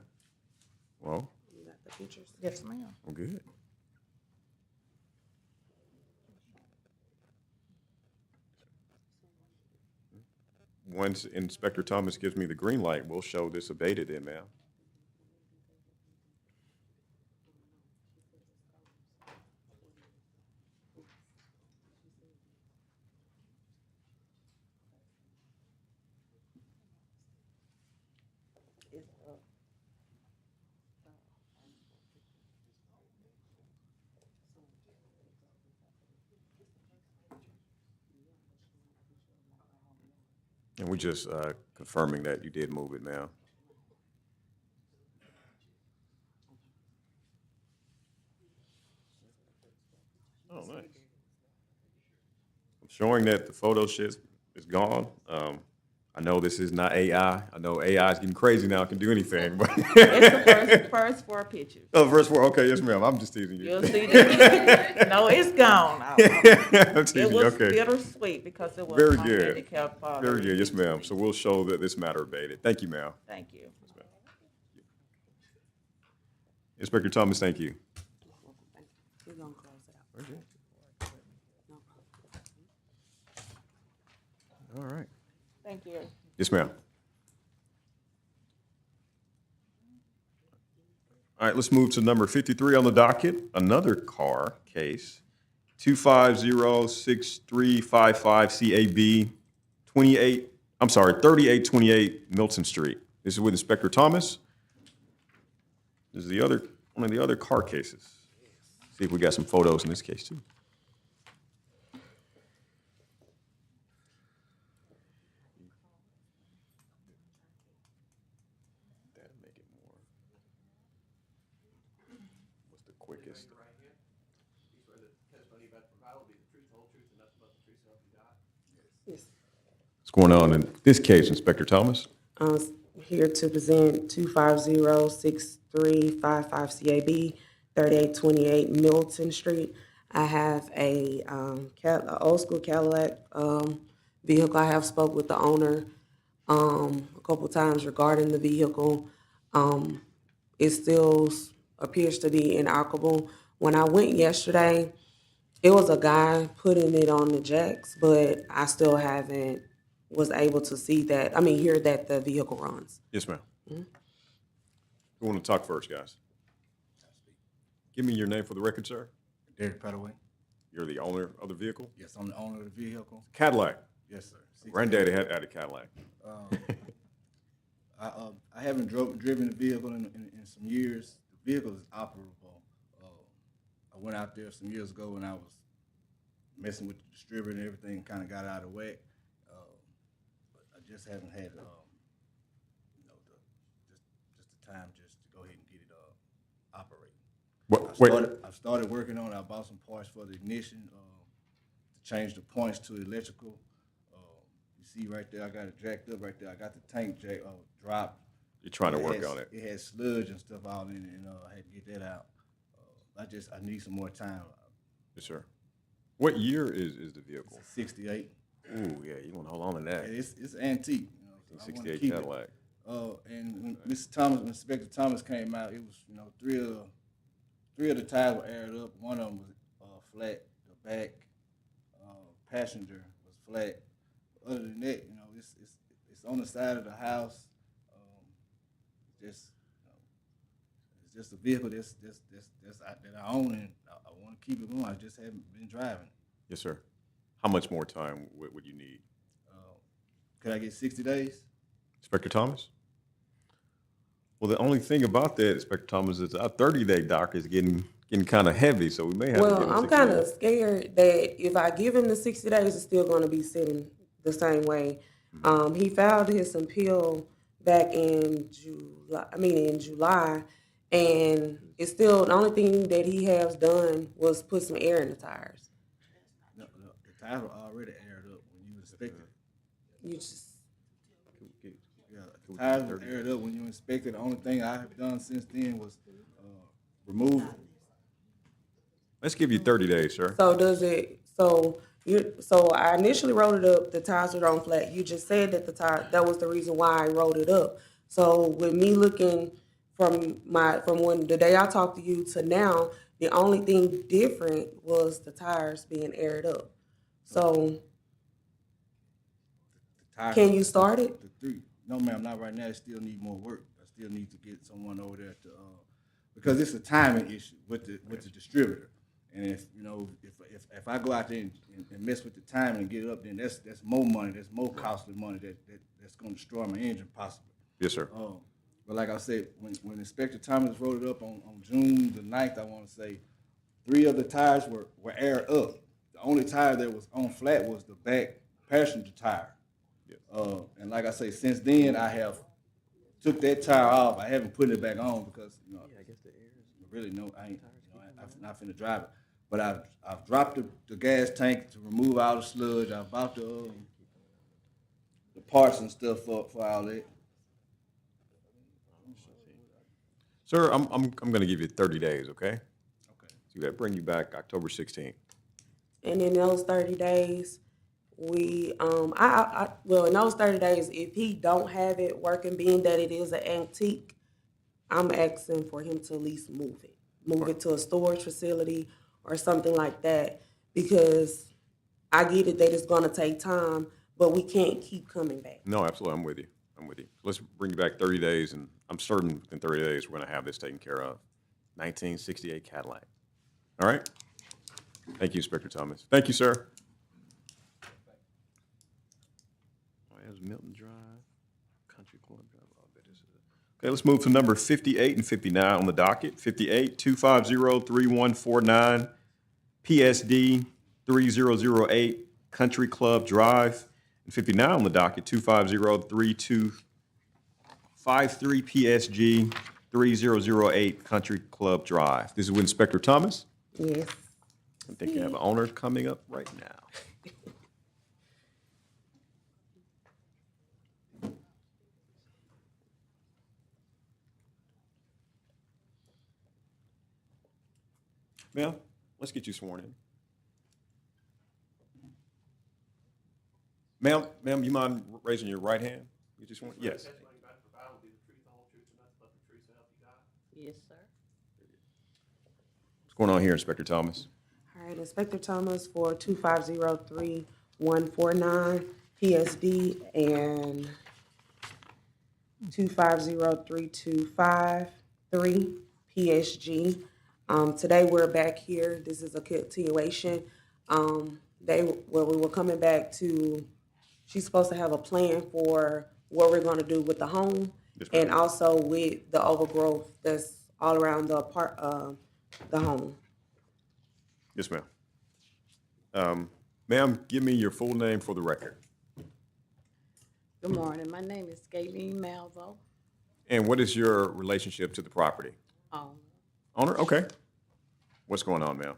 Well, You got the pictures? Yes, ma'am. well, good. Once Inspector Thomas gives me the green light, we'll show this abated then, ma'am. And we're just confirming that you did move it, ma'am. Oh, nice. I'm showing that the photo shit is gone. I know this is not AI. I know AI is getting crazy now. It can do anything. But It's the first four pictures. Oh, the first four. Okay, yes, ma'am. I'm just teasing you. You'll see that. No, it's gone. I'm teasing It you. was Okay. bittersweet because it was Very my good. handicapped father. Very good. Yes, ma'am. So we'll show that this matter abated. Thank you, ma'am. Thank you. Yes, ma'am. Inspector Thomas, thank you. We're gonna close it out. Very good. No problem. All right. Thank you. Yes, ma'am. All right, let's move to number 53 on the docket, another car case, 2506355 CAB 3828 Milton Street. This is with Inspector Thomas. This is one of the other car cases. See if we got some photos in this case too. That'll make it more. What's the quickest? Yes. What's going on in this case, Inspector Thomas? Here to present 2506355 CAB 3828 Milton Street. I have a old school Cadillac vehicle. I have spoke with the owner a couple times regarding the vehicle. It still appears to be inoperable. When I went yesterday, it was a guy putting it on the jacks, but I still haven't was able to hear that the vehicle runs. Yes, ma'am. Mhm. Who want to talk first, guys? Give me your name for the record, sir. Derek Pettaway. You're the owner of the vehicle? Yes, I'm the owner of the vehicle. Cadillac. Yes, sir. Granddaddy had a Cadillac. I haven't driven the vehicle in some years. The vehicle is operable. I went out there some years ago when I was messing with the distributor and everything, kind of got out of whack. But I just haven't had, just the time just to go ahead and get it operating. I started working on it. I bought some parts for the ignition to change the points to electrical. You see right there, I got it jacked up right there. I got the tank dropped. You're trying to It work had- on it. It had sludge and stuff all in it, and I had to get that out. I need some more time. Yes, sir. What year is the vehicle? 68. Ooh, yeah, you want to hold on to that. Yeah, it's antique. You know, so I wanna 1968 keep it. Cadillac. And when when Inspector Thomas came out, it was, three of the tires were aired up. One of them was flat. The back passenger was flat. Other than that, it's on the side of the house. It's just a vehicle that I own, and I want to keep it going. I just haven't been driving it. Yes, sir. How much more time would you need? Could I get 60 days? Inspector Thomas? Well, the only thing about that, Inspector Thomas, is our 30-day dock is getting kind of heavy, so we may have to give him Well, I'm 60 kind days. of scared that if I give him the 60 days, it's still going to be sitting the same way. He filed his appeal back in July, and it's still, the only thing that he has done was put some air in the tires. No, the tires were already aired up when you inspected it. You just, Yeah, the tires were aired up when you inspected. The only thing I have done since then was remove them. Let's give you 30 days, sir. so does it, so I initially wrote it up, the tires were on flat. You just said that that was the reason why I wrote it up. So with me looking from when the day I talked to you to now, the only thing different was the tires being aired up. So can you start it? No, ma'am, not right now. I still need more work. I still need to get someone over there to, because it's a timing issue with the distributor. And if I go out there and mess with the timing and get it up, then that's more money. That's more costly money that's going to destroy my engine possibly. Yes, sir. But like I said, when Inspector Thomas wrote it up on June the 9th, I want to say 3 of the tires were aired up. The only tire that was on flat was the back passenger tire. And like I say, since then I have took that tire off. I haven't put it back on because I guess the air is really I'm not finna drive it. But I've dropped the gas tank to remove all the sludge. I've bought the parts and stuff for all that. Sir, I'm going to give you 30 days, okay? Okay. So that bring you back October 16th. And in those 30 days, well, in those 30 days, if he don't have it working, being that it is an antique, I'm asking for him to at least move it to a storage facility or something like that, because I get it that it's going to take time, but we can't keep coming back. No, absolutely. I'm with you. Let's bring you back 30 days, and I'm certain in 30 days we're going to have this taken care of. 1968 Cadillac. All right? Thank you, Inspector Thomas. Thank you, sir. There's Milton Drive, Country Club Drive. Okay, let's move to number 58 and 59 on the docket. 58, 250-3149, PSD 3008, Country Club Drive. And 59 on the docket, 250-3253, PSG 3008, Country Club Drive. This is with Inspector Thomas. Yes. I think you have an owner coming up right now. Ma'am, let's get you sworn in. Ma'am, you mind raising your right hand? Get you sworn? Yes. Yes, sir. What's going on here, Inspector Thomas? All right, Inspector Thomas for 2503149 PSD and 2503253 PSG. Today we're back here. This is a continuation. We were coming back to, she's supposed to have a plan for what we're going to do with the home, and also with the overgrowth that's all around the home. Yes, ma'am. Ma'am, give me your full name for the record. Good morning. My name is Gayleen Malvo. And what is your relationship to the property? Owner? Okay. What's going on, ma'am?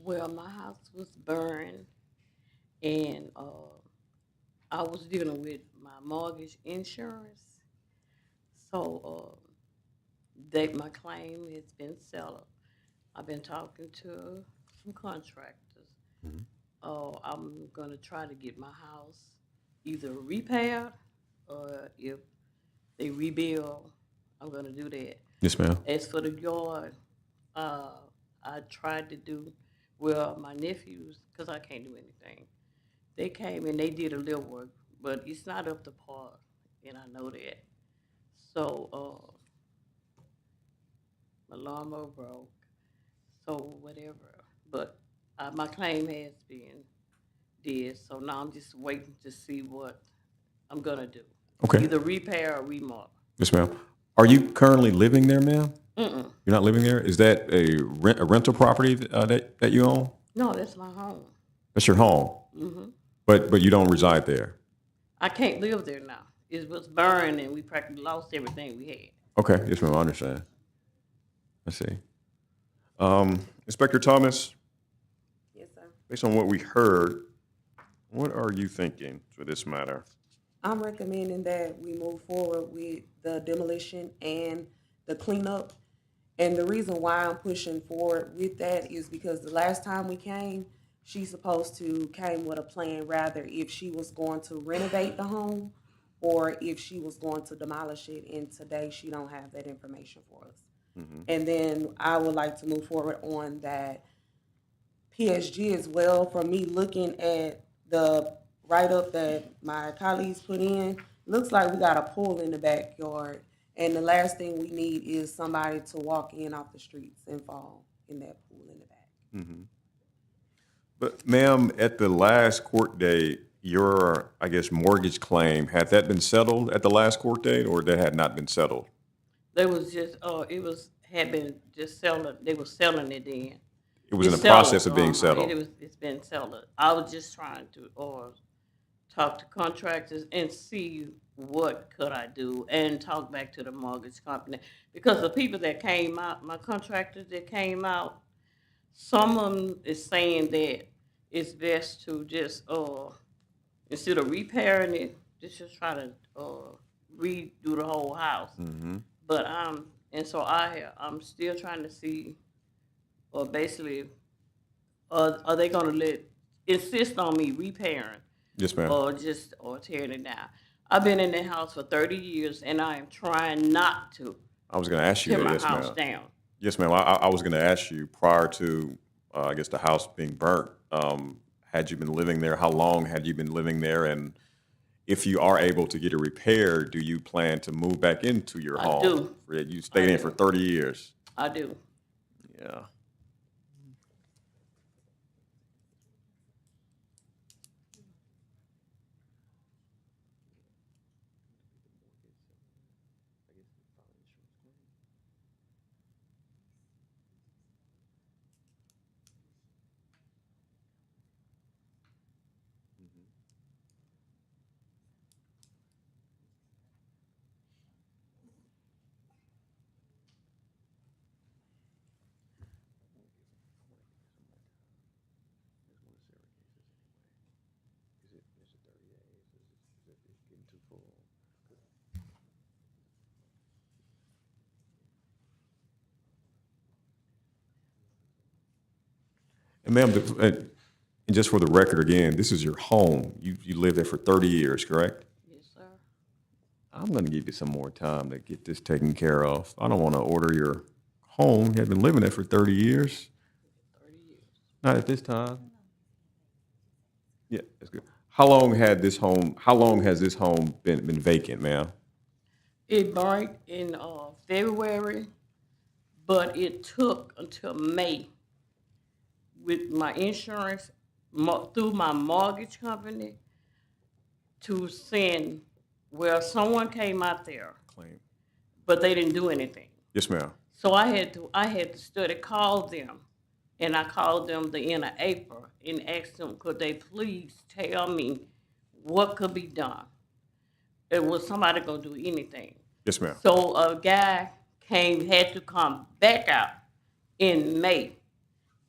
Well, my house was burned, and I was dealing with my mortgage insurance. So that my claim has been settled. I've been talking to some contractors. I'm gonna try to get my house either repaired or if they rebuild, I'm gonna do that. Yes, ma'am. As for the yard, uh, I tried to do, well, my nephews, because I can't do anything, they came and they did a little work, but it's not up to par, and I know that. So, my lawnmower broke, so whatever. But my claim has been did, so now I'm just waiting to see what I'm gonna do. Okay. Either repair or remodel. Yes, ma'am. Are you currently living there, ma'am? Mm-mm. You're not living there? Is that a rental property that you own? No, that's my home. That's your home? Hmm. But you don't reside there? I can't live there now. It was burned and we practically lost everything we had. Okay, yes, ma'am, I understand. I see. Inspector Thomas, Yes, sir. based on what we heard, what are you thinking for this matter? I'm recommending that we move forward with the demolition and the cleanup. And the reason why I'm pushing forward with that is because the last time we came, she's supposed to came with a plan, rather if she was going to renovate the home or if she was going to demolish it. And today she don't have that information for us. And then I would like to move forward on that PSG as well. For me, looking at the write-up that my colleagues put in, looks like we got a pool in the backyard. And the last thing we need is somebody to walk in off the streets and fall in that pool in the back. But ma'am, at the last court date, your, I guess, mortgage claim, had that been settled at the last court date or that had not been settled? They was just, had been just selling, they were selling it then. It was in It's the process of settled, being settled? It's been settled. I was just trying to, talk to contractors and see what could I do and talk back to the mortgage company. Because the people that came out, my contractors that came out, some of them is saying that it's best to just, instead of repairing it, just try to, redo the whole house. But, and so I'm still trying to see, or basically, are they gonna insist on me repairing? Yes, ma'am. Or tearing it down? I've been in the house for 30 years and I am trying not to I was going to ask you tear that, my yes, house ma'am. down. Yes, ma'am. I was going to ask you prior to, I guess, the house being burnt, had you been living there? How long had you been living there? And if you are able to get it repaired, do you plan to move back into your home? do. You stayed in for 30 years. I do. Yeah. And ma'am, and just for the record again, this is your home. You lived there for 30 years, correct? Yes, sir. I'm going to give you some more time to get this taken care of. I don't want to order your home. You have been living there for 30 years. 30 years. Not at this time. Yeah, that's good. How long has this home been vacant, ma'am? It burned in February, but it took until May with my insurance through my mortgage company to send where someone came out there, Claim. but they didn't do anything. Yes, ma'am. So I had to call them, and I called them the end of April and asked them, could they please tell me what could be done? And was somebody gonna do anything? Yes, ma'am. So a guy had to come back out in May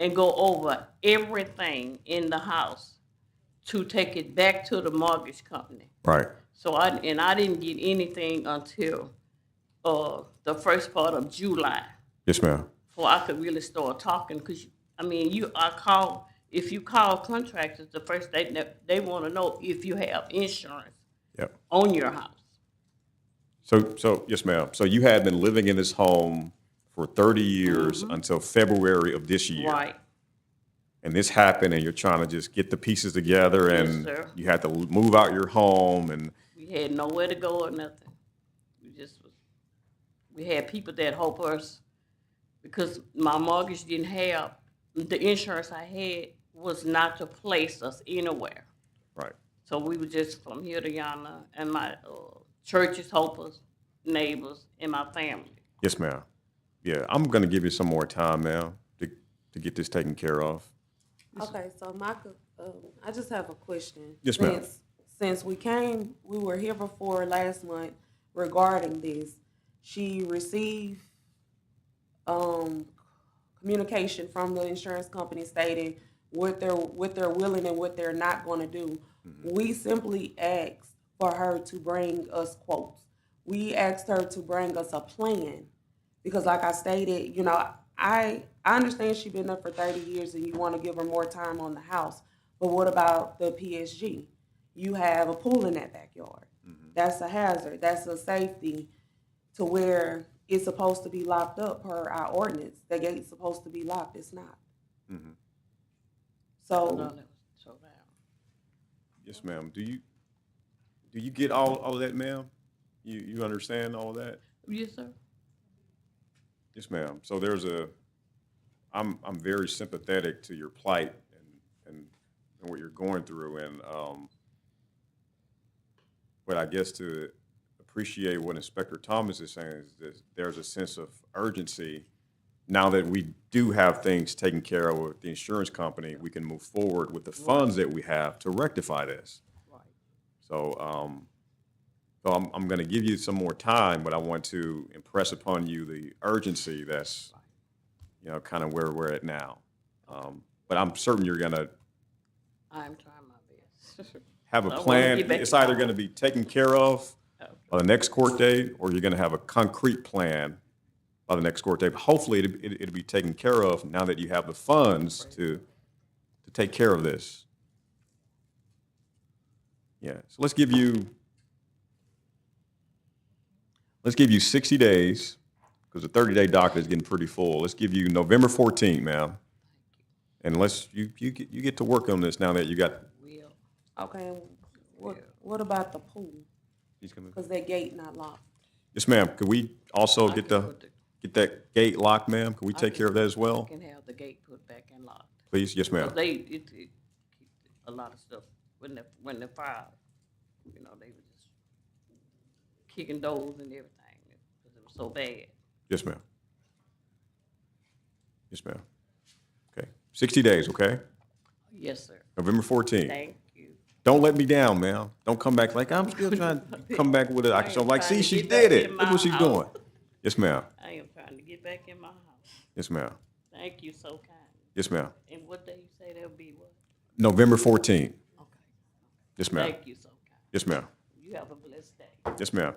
and go over everything in the house to take it back to the mortgage company. Right. So I didn't get anything until the first part of July, Yes, ma'am. before I could really start talking. Cause if you call contractors, the first they want to know if you have insurance Yep. on your house. So yes, ma'am. So you had been living in this home for 30 years until February of this year. Right. And this happened, and you're trying to just get the pieces together, Yes, and sir. you had to move out your home, and We had nowhere to go or nothing. We had people that help us because my mortgage didn't have the insurance I had was not to place us anywhere. right. So we were just from here to yonder, and my churches help us, neighbors, and my family. Yes, ma'am. Yeah, I'm gonna give you some more time, ma'am, to get this taken care of. Okay, so I just have a question. Yes, ma'am. Since we were here before last month regarding this. She received communication from the insurance company stating what they're willing and what they're not going to do. We simply asked for her to bring us quotes. We asked her to bring us a plan because, like I stated, I understand she's been there for 30 years and you want to give her more time on the house. But what about the PSG? You have a pool in that backyard. That's a hazard. That's a safety to where it's supposed to be locked up per our ordinance. The gate's supposed to be locked. It's not. So, Yes, ma'am. Do you get all of that, ma'am? You understand all of that? Yes, sir. Yes, ma'am. So I'm very sympathetic to your plight and what you're going through, and but I guess to appreciate what Inspector Thomas is saying is that there's a sense of urgency. Now that we do have things taken care of with the insurance company, we can move forward with the funds that we have to rectify this. Right. So, I'm going to give you some more time, but I want to impress upon you the urgency that's, kind of where we're at now. But I'm certain you're going to I'm trying my best. have a I wanna plan. get back It's to either work. going to be taken care of by the next court date, or you're going to have a concrete plan by the next court date. But hopefully, it'll be taken care of now that you have the funds to take care of this. Yeah. So let's give you 60 days because the 30-day docket is getting pretty full. Let's give you November 14th, ma'am. And you get to work on this now that you got. okay, what about the pool? Because that gate not locked. Yes, ma'am. Could we also get that gate locked, ma'am? Could we take care of that as well? I can have the gate put back and locked. Please, yes, ma'am. Because it a lot of stuff when the fire, they were just kicking doors and everything because it was so bad. Yes, ma'am. Yes, ma'am. Okay. 60 days, okay? Yes, sir. November 14th. Thank you. Don't let me down, ma'am. Don't come back like I'm still trying to come back with it. I can like, see, she did it. Look what she's doing. Yes, ma'am. I am trying to get back in my house. Yes, ma'am. Thank you so kind. Yes, ma'am. And what day you say there'll be what? November 14th. Okay. Yes, ma'am. Thank you so kind. Yes, ma'am. You have a blessed day. Yes, ma'am.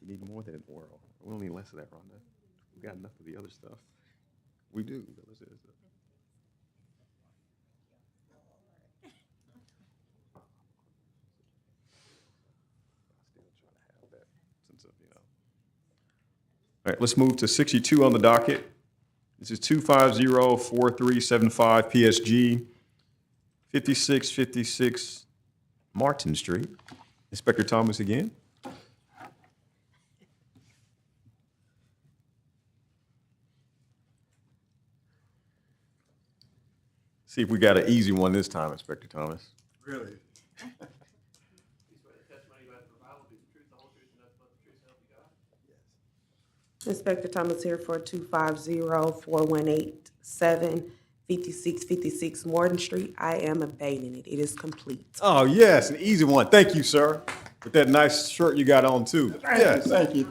We need more than oral. We don't need less of that, Rhonda. We got enough of the other stuff. We do. All right, let's move to 62 on the docket. This is 250-4375 PSG, 5656 Martin Street. Inspector Thomas again. See if we got an easy one this time, Inspector Thomas. Really? Inspector Thomas here for 250-418-75656 Morton Street. I am abating it. It is complete. Oh, yes, an easy one. Thank you, sir. With that nice shirt you got on, too. Yes. Thank you.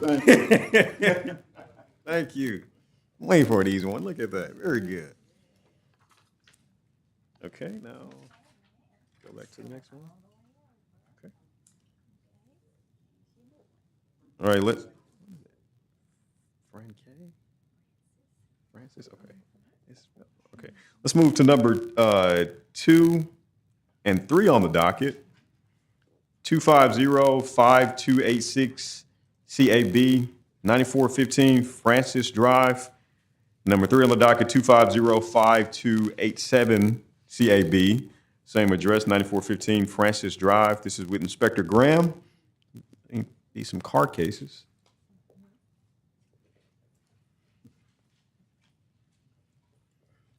Thank you. I'm waiting for an easy one. Look at that. Very good. Okay, now go back to the next one. Okay. All right, let's. Francis, okay. Okay. Let's move to number 2 and 3 on the docket. 250-5286 CAB, 9415 Francis Drive. Number 3 on the docket, 250-5287 CAB, same address, 9415 Francis Drive. This is with Inspector Graham. Need some card cases.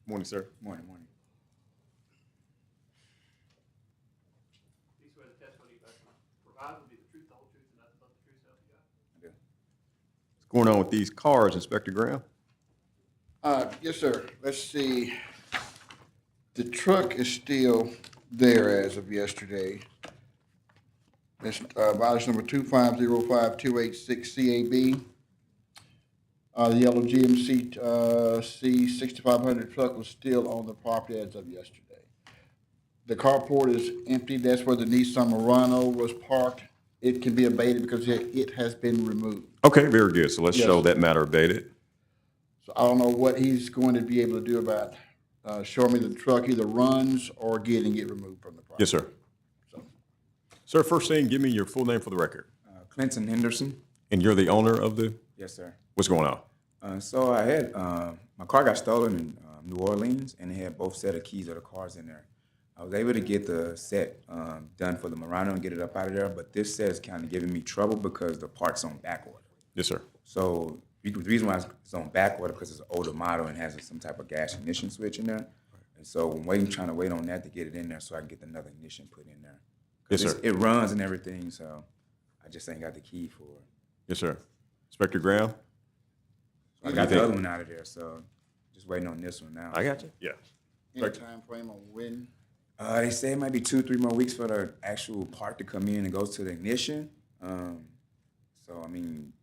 Morning, sir. Morning. What's going on with these cars, Inspector Graham? Yes, sir. Let's see. The truck is still there as of yesterday. That's violation number 2505286 CAB. The yellow GMC C6500 truck was still on the property as of yesterday. The carport is empty. That's where the Nissan Murano was parked. It can be abated because it has been removed. Okay, very good. So let's Yes, show sir. that matter abated. So I don't know what he's going to be able to do about showing me the truck either runs or getting it removed from the property. Yes, sir. Sir, first thing, give me your full name for the record. Clinton Henderson. And you're the owner of the? Yes, sir. What's going on? So I had, my car got stolen in New Orleans, and it had both set of keys of the cars in there. I was able to get the set done for the Murano and get it up out of there, but this set is kind of giving me trouble because the part's on back order. Yes, sir. So the reason why it's on back order because it's an older model and has some type of gas ignition switch in there. And so I'm trying to wait on that to get it in there so I can get another ignition put in there. Yes, sir. It runs and everything, so I just ain't got the key for it. Yes, sir. Inspector Graham? So I What do got you the think? other one out of there, so just waiting on this one now. I got you. Yeah. Any time frame on when? They say it might be 2-3 more weeks for the actual part to come in and goes to the ignition. So I mean,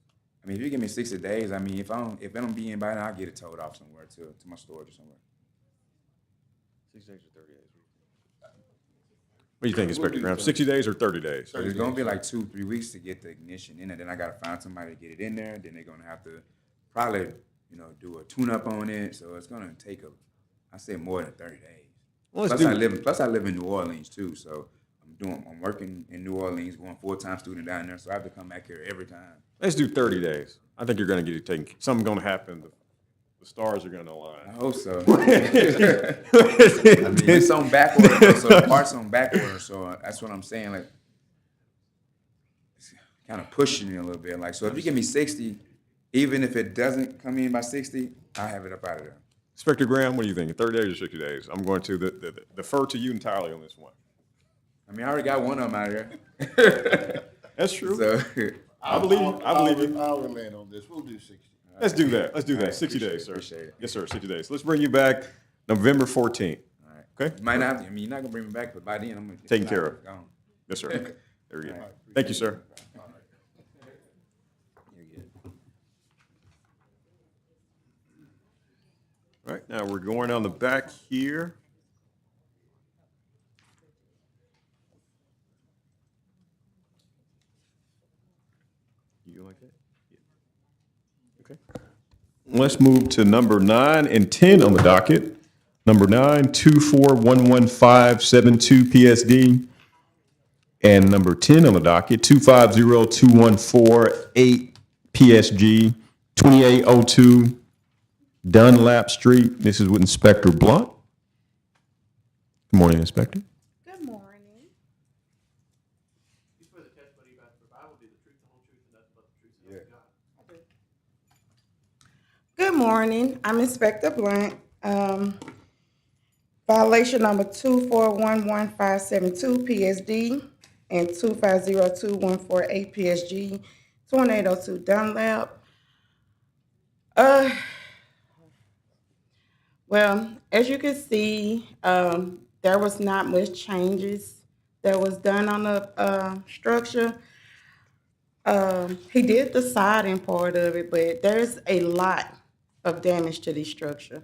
if you give me 60 days, I mean, if I don't be in by then, I'll get it towed off somewhere to my storage or somewhere. 6 days or 30 days? What do you think, Inspector Graham? 60 days or 30 days? So it's gonna be like 2-3 weeks to get the ignition in, and then I gotta find somebody to get it in there. Then they're gonna have to probably, do a tune-up on it. So it's gonna take I say more than 30 days. Well, Plus I live in New Orleans too, so I'm working in New Orleans, going full-time student down there, so I have to come back here every time. Let's do 30 days. I think you're going to get it taken. Something's going to happen. The stars are going to align. I hope so. I mean, it's on back order, so the part's on back order, so that's what I'm saying. Like, it's kind of pushing me a little bit. Like, so if you give me 60, even if it doesn't come in by 60, I'll have it up out of there. Inspector Graham, what do you think? 30 days or 60 days? I'm going to defer to you entirely on this one. I mean, I already got one of them out of there. That's true. So, I believe you. I'll land on this. We'll do 60. Let's do that. Let's do that. 60 days, sir. Yes, sir. 60 days. Let's bring you back November 14th. All right. Okay? You might not. I mean, you're not gonna bring me back, but by then I'm gonna Taken care of. Gone. Yes, sir. There we go. Thank you, sir. All right, now we're going on the back here. You like that? Yeah. Okay. Let's move to number 9 and 10 on the docket. Number 9, 2411572 PSD. And number 10 on the docket, 2502148 PSG, 2802 Dunlap Street. This is with Inspector Blunt. Good morning, Inspector. Good morning. Good morning. I'm Inspector Blunt. Violation number 2411572 PSD and 2502148 PSG, 2802 Dunlap. Well, as you can see, there was not much changes that was done on the structure. He did the siding part of it, but there's a lot of damage to the structure.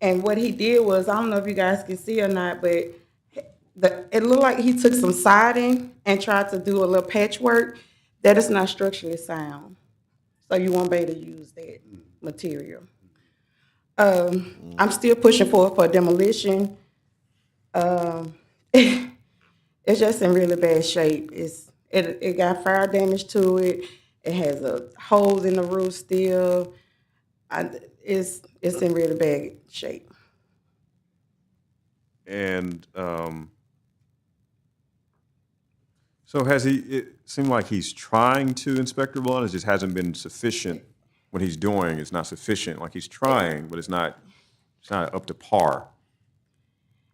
And what he did was, I don't know if you guys can see or not, but it looked like he took some siding and tried to do a little patchwork. That is not structurally sound. So you won't be able to use that material. I'm still pushing for demolition. Um, it's just in really bad shape. It got fire damage to it. It has a holes in the roof still. It's in really bad shape. And so has he, it seemed like he's trying to, Inspector Blunt, it just hasn't been sufficient. What he's doing is not sufficient. Like he's trying, but it's not up to par.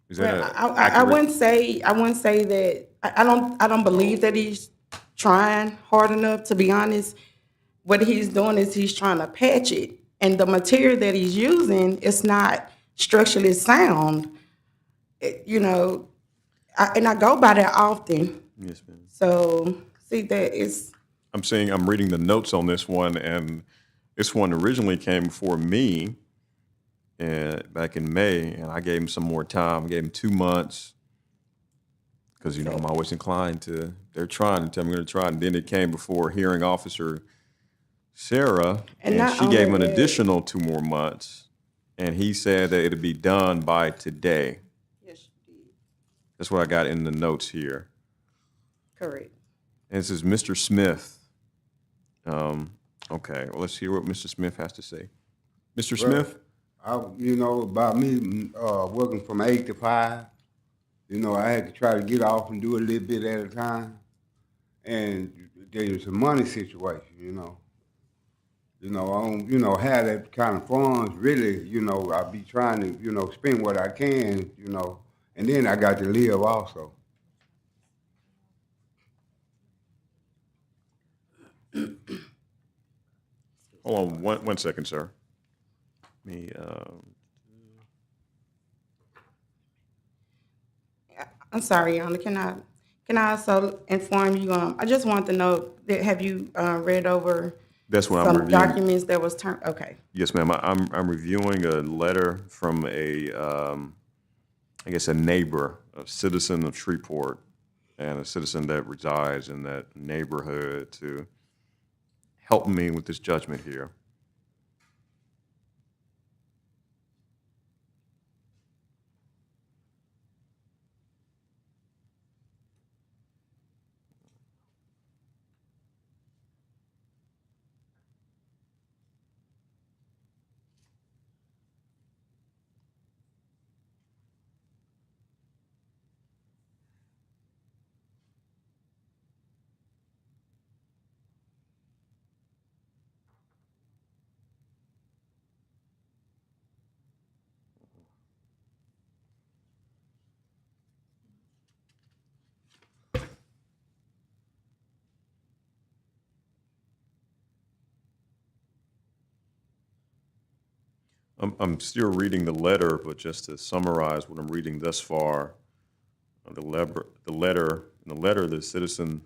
Is that Well, a I accurate? wouldn't say that. I don't believe that he's trying hard enough. To be honest, what he's doing is he's trying to patch it, and the material that he's using is not structurally sound. And I go by that often. Yes, ma'am. So see that it's. I'm reading the notes on this one, and this one originally came before me back in May, and I gave him some more time. I gave him 2 months because, I'm always inclined to, they're trying to tell me I'm going to try. And then it came before hearing officer Sarah, And and not she gave him an only that- additional 2 more months, and he said that it'd be done by today. Yes, you did. That's what I got in the notes here. Correct. And this is Mr. Smith. Okay, well, let's hear what Mr. Smith has to say. Mr. Smith? About me working from 8 to 5, I had to try to get off and do a little bit at a time. And there's a money situation, I don't, have that kind of funds, really, I be trying to, spend what I can, and then I got to live also. Hold on one second, sir. I'm sorry, Yana. Can I also inform you? I just want to know that have you read over That's what I'm some reviewing. documents that was turned? Okay. Yes, ma'am. I'm reviewing a letter from I guess a neighbor, a citizen of Shreveport, and a citizen that resides in that neighborhood to help me with this judgment here. I'm still reading the letter, but just to summarize what I'm reading thus far, the letter, the citizen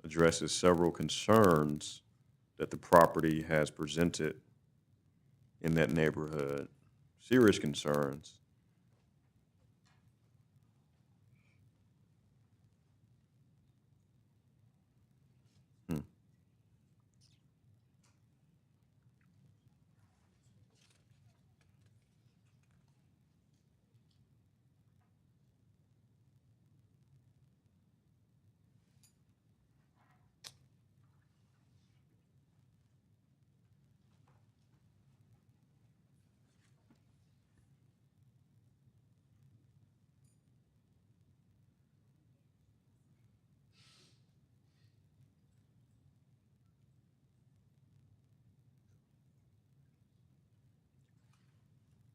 addresses several concerns that the property has presented in that neighborhood, serious concerns.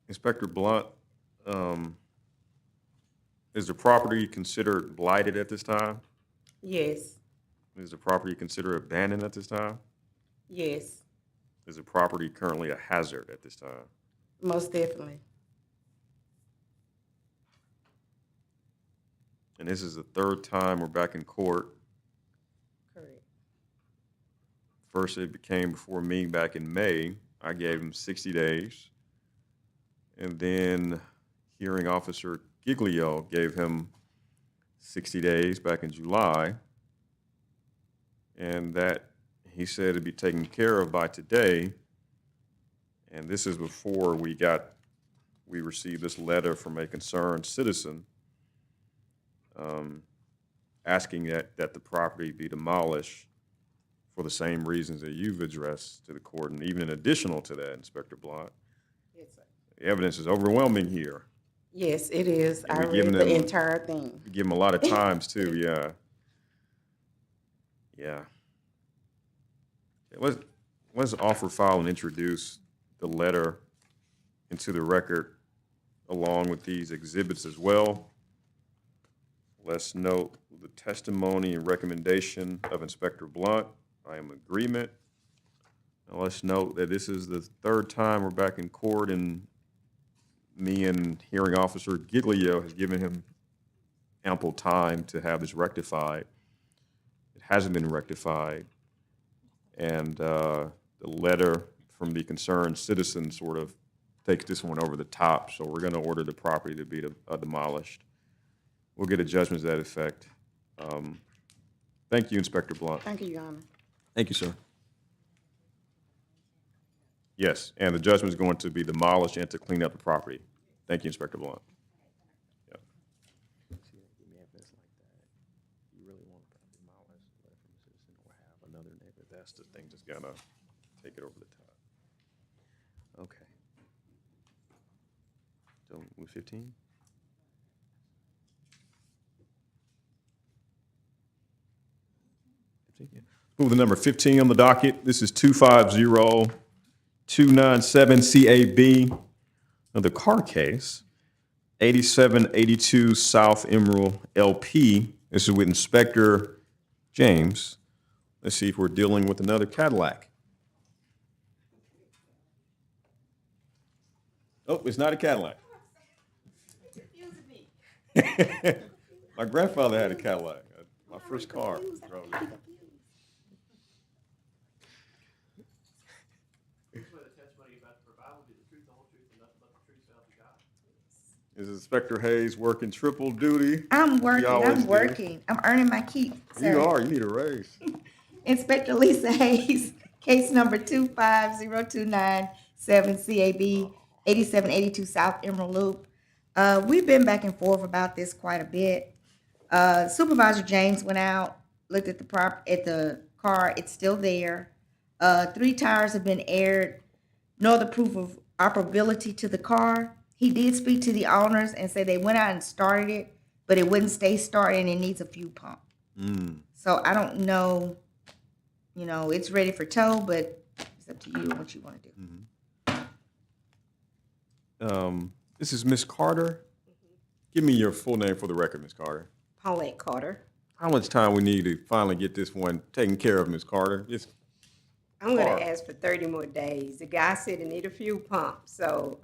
Inspector Blunt, Is the property considered blighted at this time? Yes, Is the property considered abandoned at this time? yes, Is the property currently a hazard at this time? most definitely. And this is the third time we're back in court. Correct. First, it became before me back in May. I gave him 60 days. And then hearing officer Giglio gave him 60 days back in July. And that he said it'd be taken care of by today. And this is before we received this letter from a concerned citizen asking that the property be demolished for the same reasons that you've addressed to the court, and even in additional to that, Inspector Blunt. Yes, sir. The evidence is overwhelming here. Yes, it is. And I we're read giving the them- entire thing. We give them a lot of times too, yeah. Yeah. Let's offer, file, and introduce the letter into the record along with these exhibits as well. Let's note the testimony and recommendation of Inspector Blunt. I am in agreement. Now let's note that this is the third time we're back in court, and me and hearing officer Giglio has given him ample time to have this rectified. It hasn't been rectified. And the letter from the concerned citizen sort of takes this one over the top. So we're going to order the property to be demolished. We'll get a judgment to that effect. Thank you, Inspector Blunt. Thank you, Your Honor. Thank you, sir. Yes, and the judgment is going to be demolished and to clean up the property. Thank you, Inspector Blunt. Yep. You really want to demolish a letter from a citizen or have another neighbor? That's the thing that's gonna take it over the top. Okay. So with 15? Move the number 15 on the docket. This is 250297 CAB. Another car case, 8782 South Emerald LP. This is with Inspector James. Let's see if we're dealing with another Cadillac. Oh, it's not a Cadillac. My grandfather had a Cadillac. My first car. Is Inspector Hayes working triple duty? I'm He working, always I'm do. working. I'm earning my keep, sir. You are. You need a raise. Inspector Lisa Hayes, case number 25029-7 CAB 8782 South Emerald Loop. We've been back and forth about this quite a bit. Supervisor James went out, looked at the car. It's still there. 3 tires have been aired. No other proof of operability to the car. He did speak to the owners and say they went out and started it, but it wouldn't stay started and it needs a fuel pump. So I don't know, it's ready for tow, but it's up to you what you want to do. This is Miss Carter. Give me your full name for the record, Miss Carter. Paulette Carter. How much time we need to finally get this one taken care of, Miss Carter? I'm going to ask for 30 more days. The guy said he need a fuel pump, so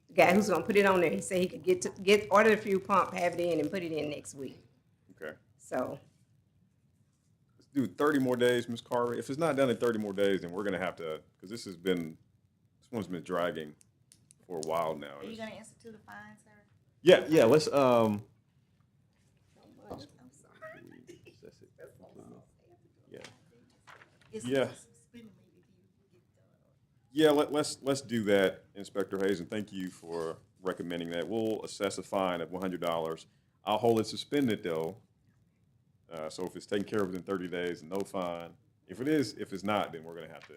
the guy who's going to put it on there, he said he could order the fuel pump, have it in, and put it in next week. Okay. So Let's do 30 more days, Miss Carter. If it's not done in 30 more days, then we're going to have to, because this one's been dragging for a while now. Are you going to answer to the fine, sir? Yeah, let's, Yeah. Yeah, let's do that, Inspector Hayes, and thank you for recommending that. We'll assess a fine of $100. I'll hold it suspended though. So if it's taken care of within 30 days, no fine. If it's not, then we're gonna have to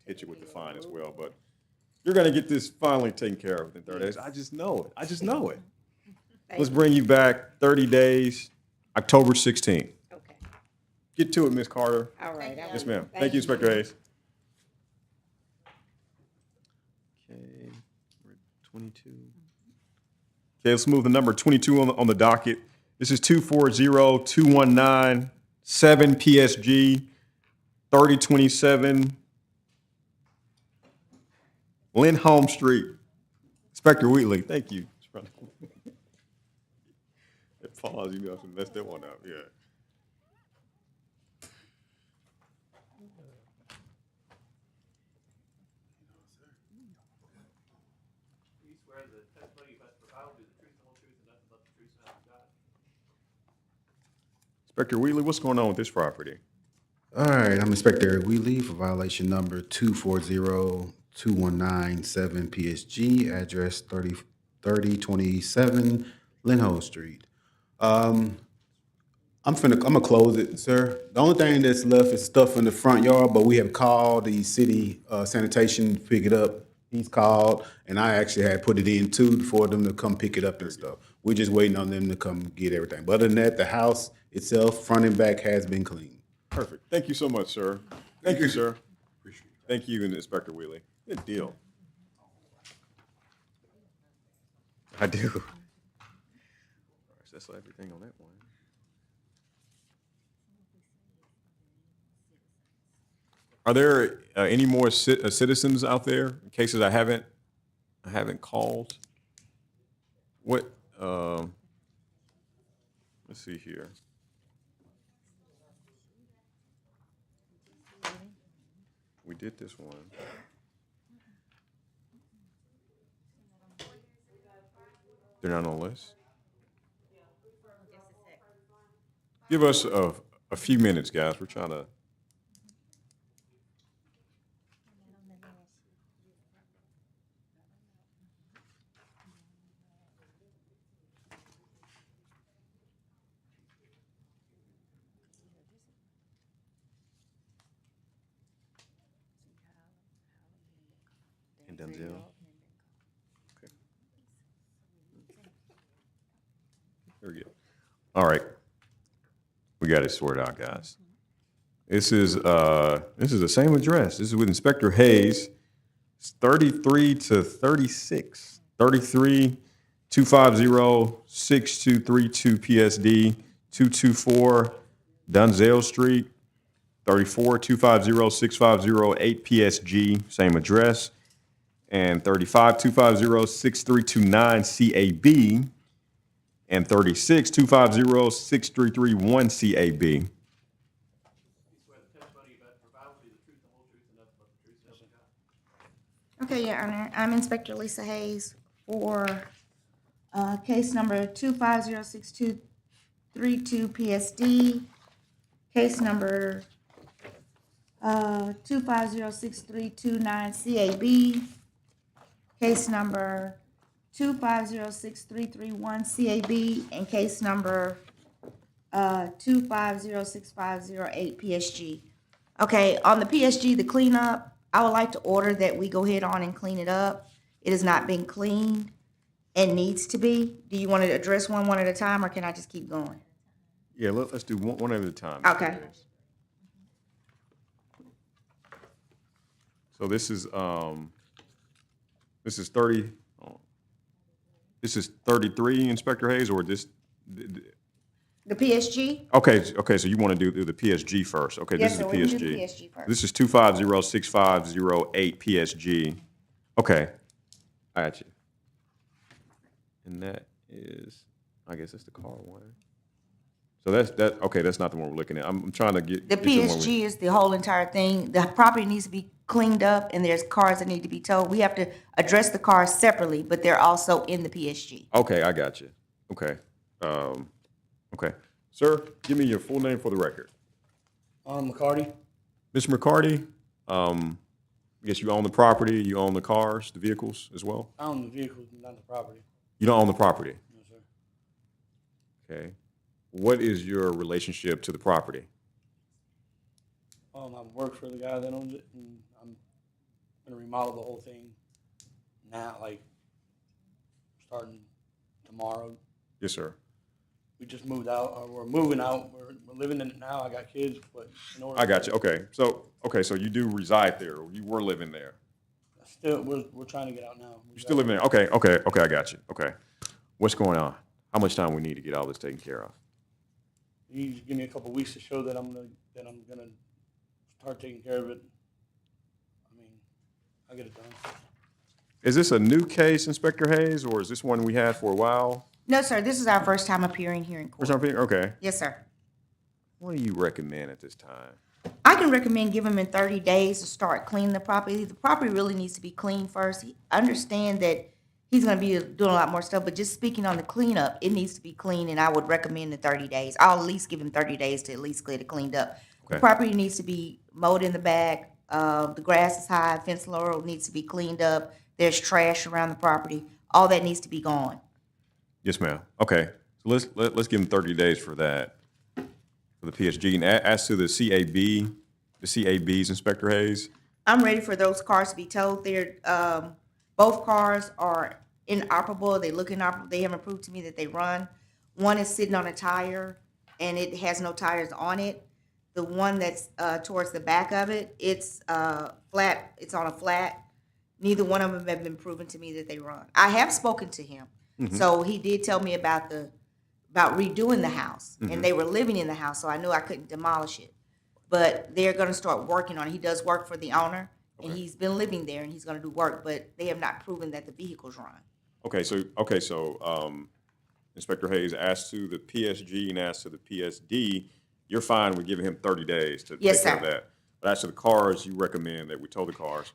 hit you with the fine as well. But you're gonna get this finally taken care of within 30 days. I just know it. Let's bring you back 30 days, October 16th. Okay. Get to it, Miss Carter. All right. Yes, ma'am. Thank you, Inspector Hayes. Okay, we're at 22. Okay, let's move to number 22 on the docket. This is 240-219-7 PSG 3027 Lindholm Street. Inspector Wheatley, thank you. Pause, you know, I messed that one up, yeah. Do you swear the testimony you must provide will be the truth, the whole truth, and nothing but the truth, so help you God? Inspector Wheatley, what's going on with this property? All right, I'm Inspector Eric Wheatley for violation number 240-219-7 PSG, address 3027 Lindholm Street. I'm gonna close it, sir. The only thing that's left is stuff in the front yard, but we have called the city sanitation to pick it up. He's called, and I actually had put it in too for them to come pick it up and stuff. We're just waiting on them to come get everything. But other than that, the house itself, front and back, has been cleaned. Perfect. Thank you so much, sir. Thank you, sir. Appreciate it. Thank you, Inspector Wheatley. Good deal. I do. All right, so that's everything on that one. Are there any more citizens out there? In cases I haven't called. What? Let's see here. We did this one. They're not on the list. Give us a few minutes, guys. We're trying to. And Denzel. Okay. There we go. All right. We got it sorted out, guys. This is the same address. This is with Inspector Hayes. It's 33 to 36. 33 250-6232 PSD 224 Dunzale Street. 34 250-6508 PSG, same address. And 35 250-6329 CAB. And 36 250-6331 CAB. Okay, Your Honor, I'm Inspector Lisa Hayes for case number 2506232 PSD, case number 2506329 CAB, case number 2506331 CAB, and case number 2506508 PSG. Okay, on the PSG, the cleanup, I would like to order that we go ahead on and clean it up. It has not been cleaned and needs to be. Do you want to address one at a time, or can I just keep going? Yeah, let's do one at a time. Okay. So this is 33, Inspector Hayes, or this? The PSG? Okay, so you want to do the PSG first. Okay, Yes, this is sir, the we can do PSG. PSG first. This is 250-6508 PSG. Okay, I got you. And that is, I guess that's the car one. So okay, that's not the one we're looking at. I'm trying to get. The PSG is the whole entire thing. The property needs to be cleaned up, and there's cars that need to be towed. We have to address the cars separately, but they're also in the PSG. Okay, I got you. Okay. Okay. Sir, give me your full name for the record. McCarty. Mr. McCarty, I guess you own the property, you own the cars, the vehicles as well? I own the vehicles, not the property. You don't own the property? No, sir. Okay. What is your relationship to the property? I work for the guy that owns it, and I'm gonna remodel the whole thing now, like, starting tomorrow. Yes, sir. We just moved out, or we're moving out, we're living in it now, I got kids, but in order. I got you. Okay. So you do reside there, or you were living there? Still, we're trying to get out now. You're still living there? Okay, I got you. Okay. What's going on? How much time we need to get all this taken care of? You just give me a couple weeks to show that I'm gonna start taking care of it. I mean, I'll get it done. Is this a new case, Inspector Hayes, or is this one we had for a while? No, sir, this is our first time appearing here in court. First time appearing? Okay. Yes, sir. What do you recommend at this time? I can recommend giving him in 30 days to start cleaning the property. The property really needs to be cleaned first. I understand that he's gonna be doing a lot more stuff, but just speaking on the cleanup, it needs to be clean, and I would recommend the 30 days. I'll at least give him 30 days to at least get it cleaned up. The Okay. property needs to be mowed in the back, the grass is high, fence laurel needs to be cleaned up, there's trash around the property, all that needs to be gone. Yes, ma'am. Okay, so let's give him 30 days for that, for the PSG. And as to the CABs, Inspector Hayes? I'm ready for those cars to be towed. They're, both cars are inoperable. They look inoperable. They haven't proved to me that they run. One is sitting on a tire and it has no tires on it. The one that's, towards the back of it, it's, flat, it's on a flat. Neither one of them have been proven to me that they run. I have spoken to him. So he did tell me about redoing the house, and they were living in the house, so I knew I couldn't demolish it. But they're gonna start working on it. He does work for the owner, and he's been living there, and he's gonna do work, but they have not proven that the vehicles run. Okay, so Inspector Hayes, as to the PSG and as to the PSD, you're fine with giving him 30 days to Yes, take care of sir. that. But as to the cars, you recommend that we tow the cars,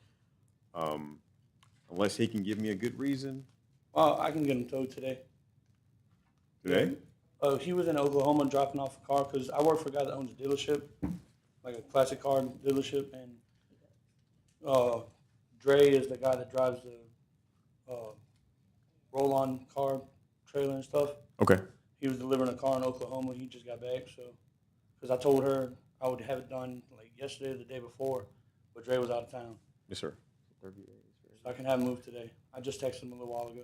unless he can give me a good reason Well, I can get him towed today. today? He was in Oklahoma dropping off a car because I work for a guy that owns a dealership, like a classic car dealership, and Dre is the guy that drives the roll-on car trailer and stuff. Okay. He was delivering a car in Oklahoma. He just got back, so because I told her I would have it done like yesterday or the day before, but Dre was out of town. Yes, sir. So I can have him moved today. I just texted him a little while ago.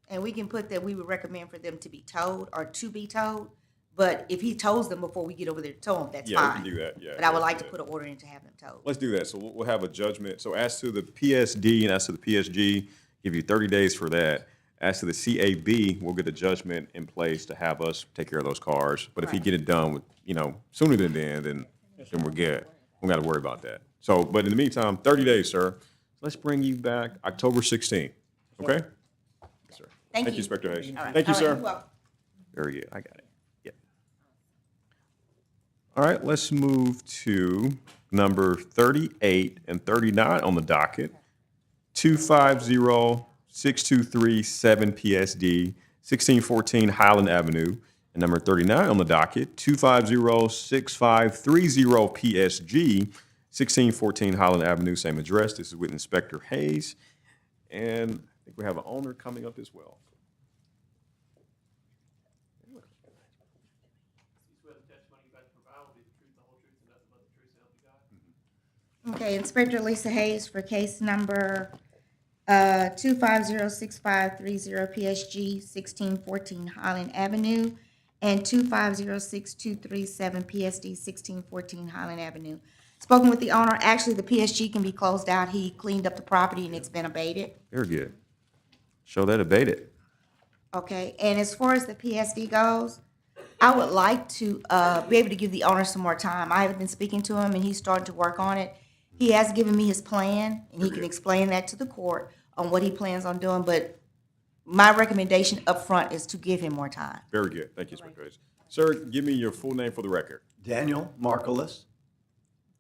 And we can put that we would recommend for them to be towed or to be towed, but if he tows them before we get over there to tow them, that's Yeah, we fine. can do that, yeah. But I would let's like do to that. put an order in to have them towed. Let's do that. So we'll have a judgment. So as to the PSD and as to the PSG, give you 30 days for that. As to the CAB, we'll get a judgment in place to have us take care of those cars. But if he get it done with, sooner than then we're good. We got to worry about that. So, but in the meantime, 30 days, sir. Let's bring you back October 16th. Okay? Yes, sir. Thank you, you. Inspector Hayes. All right. Thank you, All right, sir. you're welcome. Very good. I got it. Yeah. All right, let's move to number 38 and 39 on the docket. 250-6237 PSD, 1614 Highland Avenue. And number 39 on the docket, 250-6530 PSG, 1614 Highland Avenue, same address. This is with Inspector Hayes. And I think we have an owner coming up as well. Okay, Inspector Lisa Hayes for case number 2506530 PSG 1614 Highland Avenue and 2506237 PSD 1614 Highland Avenue. Spoken with the owner. Actually, the PSG can be closed out. He cleaned up the property and it's been abated. Very good. Show that abated. Okay, and as far as the PSD goes, I would like to be able to give the owner some more time. I have been speaking to him and he's starting to work on it. He has given me his plan and he can explain that to the court on what he plans on doing, but my recommendation up front is to give him more time. Very good. Thank you, Inspector Hayes. Sir, give me your full name for the record. Daniel Markolis.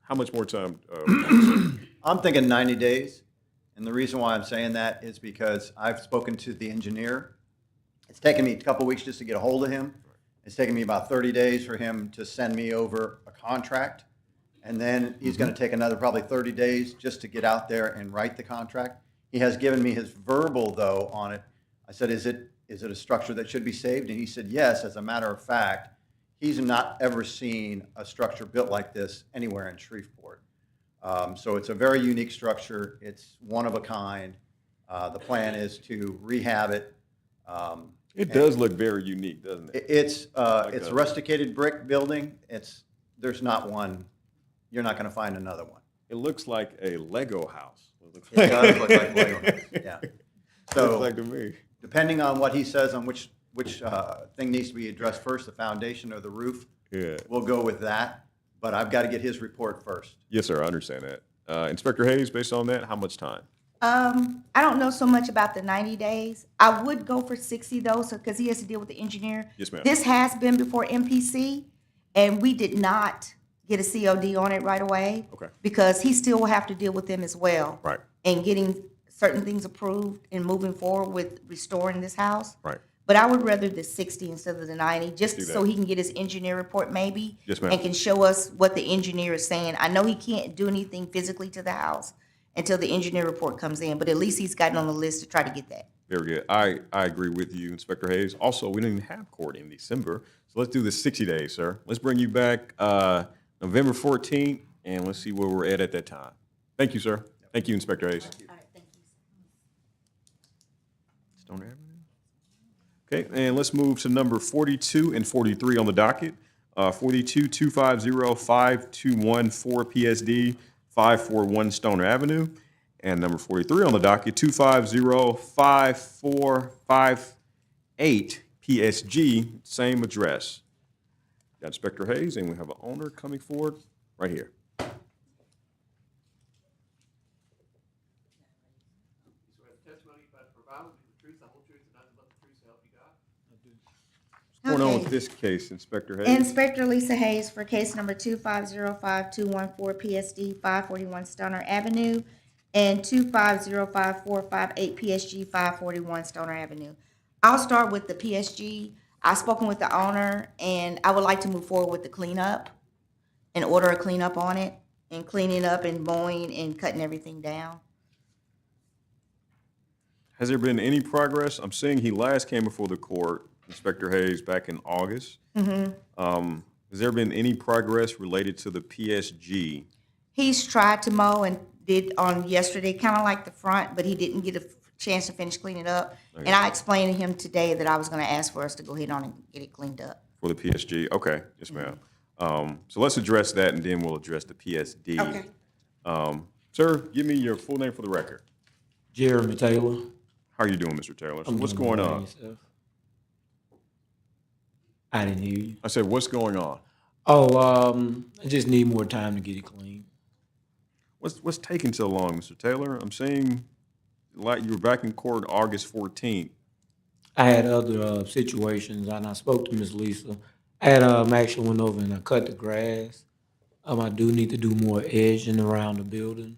How much more time? I'm thinking 90 days. And the reason why I'm saying that is because I've spoken to the engineer. It's taken me a couple weeks just to get a hold of him. It's taken me about 30 days for him to send me over a contract. And then he's going to take another probably 30 days just to get out there and write the contract. He has given me his verbal, though, on it. I said, is it a structure that should be saved? And he said, yes. As a matter of fact, he's not ever seen a structure built like this anywhere in Shreveport. So it's a very unique structure. It's one of a kind. The plan is to rehab it. It does look very unique, doesn't it? It's a rusticated brick building. There's not one. You're not going to find another one. It looks like a Lego house. It does look like Lego house, yeah. So looks like to me. depending on what he says on which thing needs to be addressed first, the foundation or the roof, Yeah. we'll go with that. But I've got to get his report first. Yes, sir, I understand that. Inspector Hayes, based on that, how much time? I don't know so much about the 90 days. I would go for 60 though, so, because he has to deal with the engineer. Yes, ma'am. This has been before MPC, and we did not get a COD on it right away. Okay. Because he still will have to deal with them as well. Right. And getting certain things approved and moving forward with restoring this house. Right. But I would rather the 60 instead of the 90, just Do so that. he can get his engineer report maybe. Yes, ma'am. And can show us what the engineer is saying. I know he can't do anything physically to the house until the engineer report comes in, but at least he's gotten on the list to try to get that. Very good. I agree with you, Inspector Hayes. Also, we didn't even have court in December, so let's do the 60 days, sir. Let's bring you back November 14th, and let's see where we're at that time. Thank you, sir. Thank you, Inspector Hayes. All right, thank you. Stone Avenue. Okay, and let's move to number 42 and 43 on the docket. 42, 250-5214 PSD, 541 Stoner Avenue. And number 43 on the docket, 250-5458 PSG, same address. Got Inspector Hayes, and we have an owner coming forward right here. What's going on with this case, Inspector Hayes? Inspector Lisa Hayes for case number 2505214 PSD 541 Stoner Avenue and 2505458 PSG 541 Stoner Avenue. I'll start with the PSG. I've spoken with the owner and I would like to move forward with the cleanup and order a cleanup on it and cleaning up and mowing and cutting everything down. Has there been any progress? I'm seeing he last came before the court, Inspector Hayes, back in August. Mm-hmm. Has there been any progress related to the PSG? He's tried to mow and did on yesterday, kind of like the front, but he didn't get a chance to finish cleaning up. Okay. And I explained to him today that I was gonna ask for us to go ahead on and get it cleaned up. For the PSG? Okay, yes, ma'am. So let's address that, and then we'll address the PSD. Okay. Sir, give me your full name for the record. Jeremy Taylor. How are you doing, Mr. Taylor? So I'm what's doing going all right, on? yourself? I didn't hear you. I said, what's going on? Oh, I just need more time to get it clean. What's taking so long, Mr. Taylor? I'm saying, like, you were back in court August 14th. I had other situations, and I spoke to Miss Lisa. I had actually went over and I cut the grass. I do need to do more edging around the building,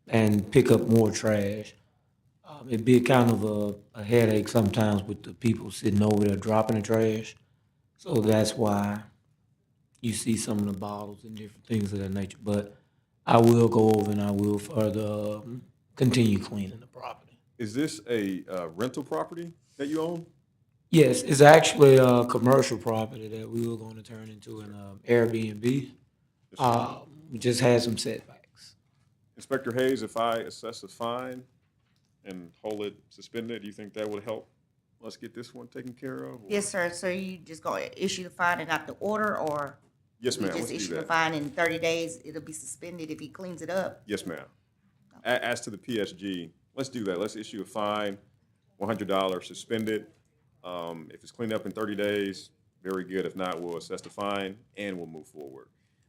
and pick up more trash. It'd be kind of a headache sometimes with the people sitting over there dropping the trash. So that's why you see some of the bottles and different things of that nature. But I will go over and I will further continue cleaning the property. Is this a rental property that you own? Yes, it's actually a commercial property that we were going to turn into an Airbnb. We just had some setbacks. Inspector Hayes, if I assess a fine and hold it suspended, do you think that would help us get this one taken care of? Or? Yes, sir. So you just gonna issue the fine and not the order, or? Yes, ma'am. We just Let's do issue the that. fine in 30 days, it'll be suspended if he cleans it up? Yes, ma'am. As to the PSG, let's do that. Let's issue a fine, $100, suspend it. If it's cleaned up in 30 days, very good. If not, we'll assess the fine and we'll move forward.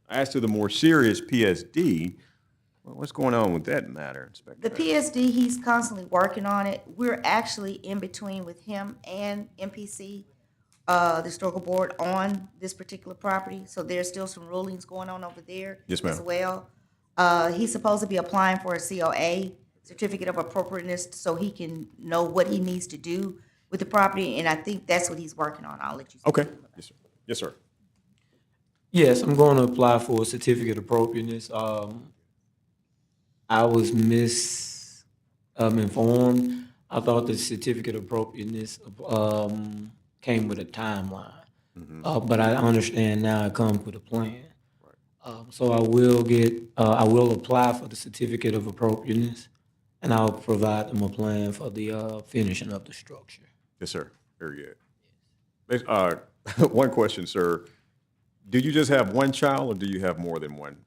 As to the more serious PSD, well, what's going on with that matter, Inspector? The PSD, he's constantly working on it. We're actually in between with him and MPC, the historical board, on this particular property. So there's still some rulings going on over there Yes, ma'am. as well. He's supposed to be applying for a COA, certificate of appropriateness, so he can know what he needs to do with the property, and I think that's what he's working on. I'll let you. Okay. Yes, sir. Yes, sir. Yes, I'm going to apply for a certificate of appropriateness. I was informed. I thought the certificate of appropriateness came with a timeline. But I understand now it comes with a plan. So I will apply for the certificate of appropriateness, and I'll provide them a plan for the finishing of the structure. Yes, sir. Very good. One question, sir. Do you just have one child, or do you have more than one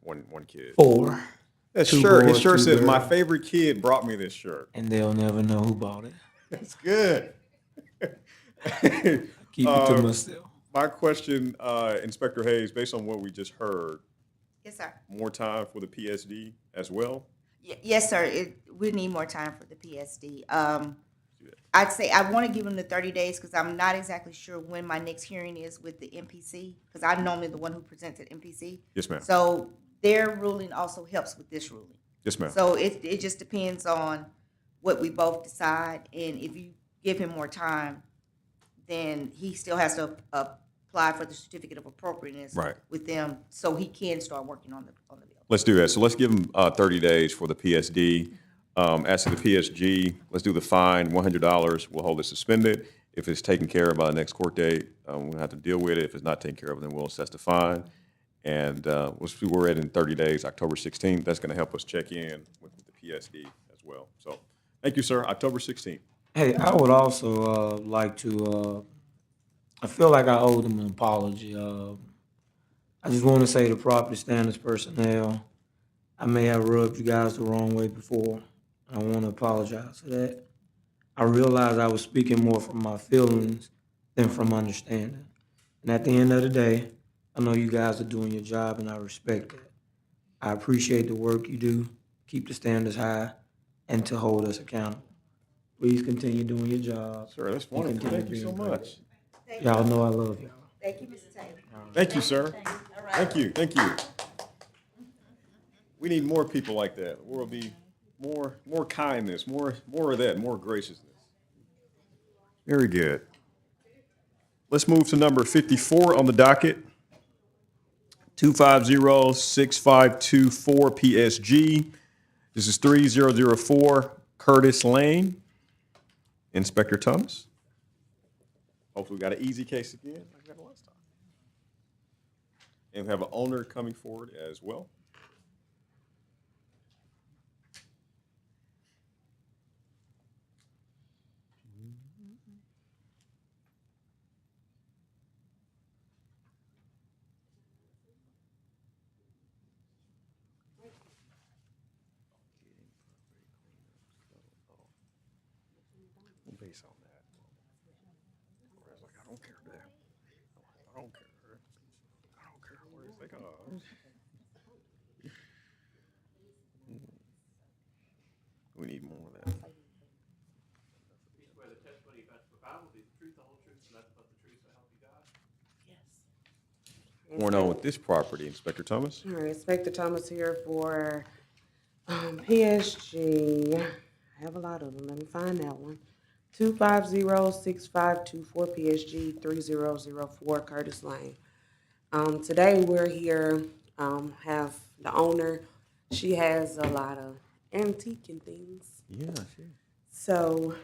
kid? 4. That Two shirt, his boys, shirt two says, "My girls. favorite kid brought me this shirt." And they'll never know who bought it. That's good. Keep it to myself. My question, Inspector Hayes, based on what we just heard, Yes, sir. more time for the PSD as well? Yes, sir. We need more time for the PSD. I'd say I want to give them the 30 days because I'm not exactly sure when my next hearing is with the MPC, because I'm normally the one who presents at MPC. Yes, ma'am. So their ruling also helps with this ruling. Yes, ma'am. So it just depends on what we both decide, and if you give him more time, then he still has to apply for the certificate of appropriateness Right. with them, so he can start working on the bill. Let's do that. So let's give him 30 days for the PSD. As to the PSG, let's do the fine, $100. We'll hold it suspended. If it's taken care of by the next court date, we'll have to deal with it. If it's not taken care of, then we'll assess the fine. And we'll see where we're at in 30 days, October 16th. That's going to help us check in with the PSD as well. So thank you, sir. October 16th. Hey, I would also like to, I feel like I owe them an apology. I just want to say to property standards personnel, I may have rubbed you guys the wrong way before. I want to apologize for that. I realized I was speaking more from my feelings than from understanding. And at the end of the day, I know you guys are doing your job and I respect that. I appreciate the work you do, keep the standards high, and to hold us accountable. Please continue doing your job. Sir, that's and wonderful. continue Thank you so being great. much. Y'all know I love y'all. Thank you, Mr. Taylor. Thank you, sir. Thank you. Thank you. We need more people like that. The world be more kindness, more of that, more graciousness. Very good. Let's move to number 54 on the docket. 250-6524 PSG. This is 3004 Curtis Lane. Inspector Thomas. Hopefully we got an easy case again, like we had last time. And we have an owner coming forward as well. Based on that. Whereas, like, I don't care that. I don't care. I don't care. Whereas, like, we need more of that. Swear the testimony about the Bible will be the truth, the whole truth, and nothing but the truth, so help you God. Yes. Going on with this property, Inspector Thomas. All right, Inspector Thomas here for PSG. I have a lot of them. Let me find that one. 250-6524 PSG 3004 Curtis Lane. Today we're here, have the owner. She has a lot of antique and things. Yeah, sure. So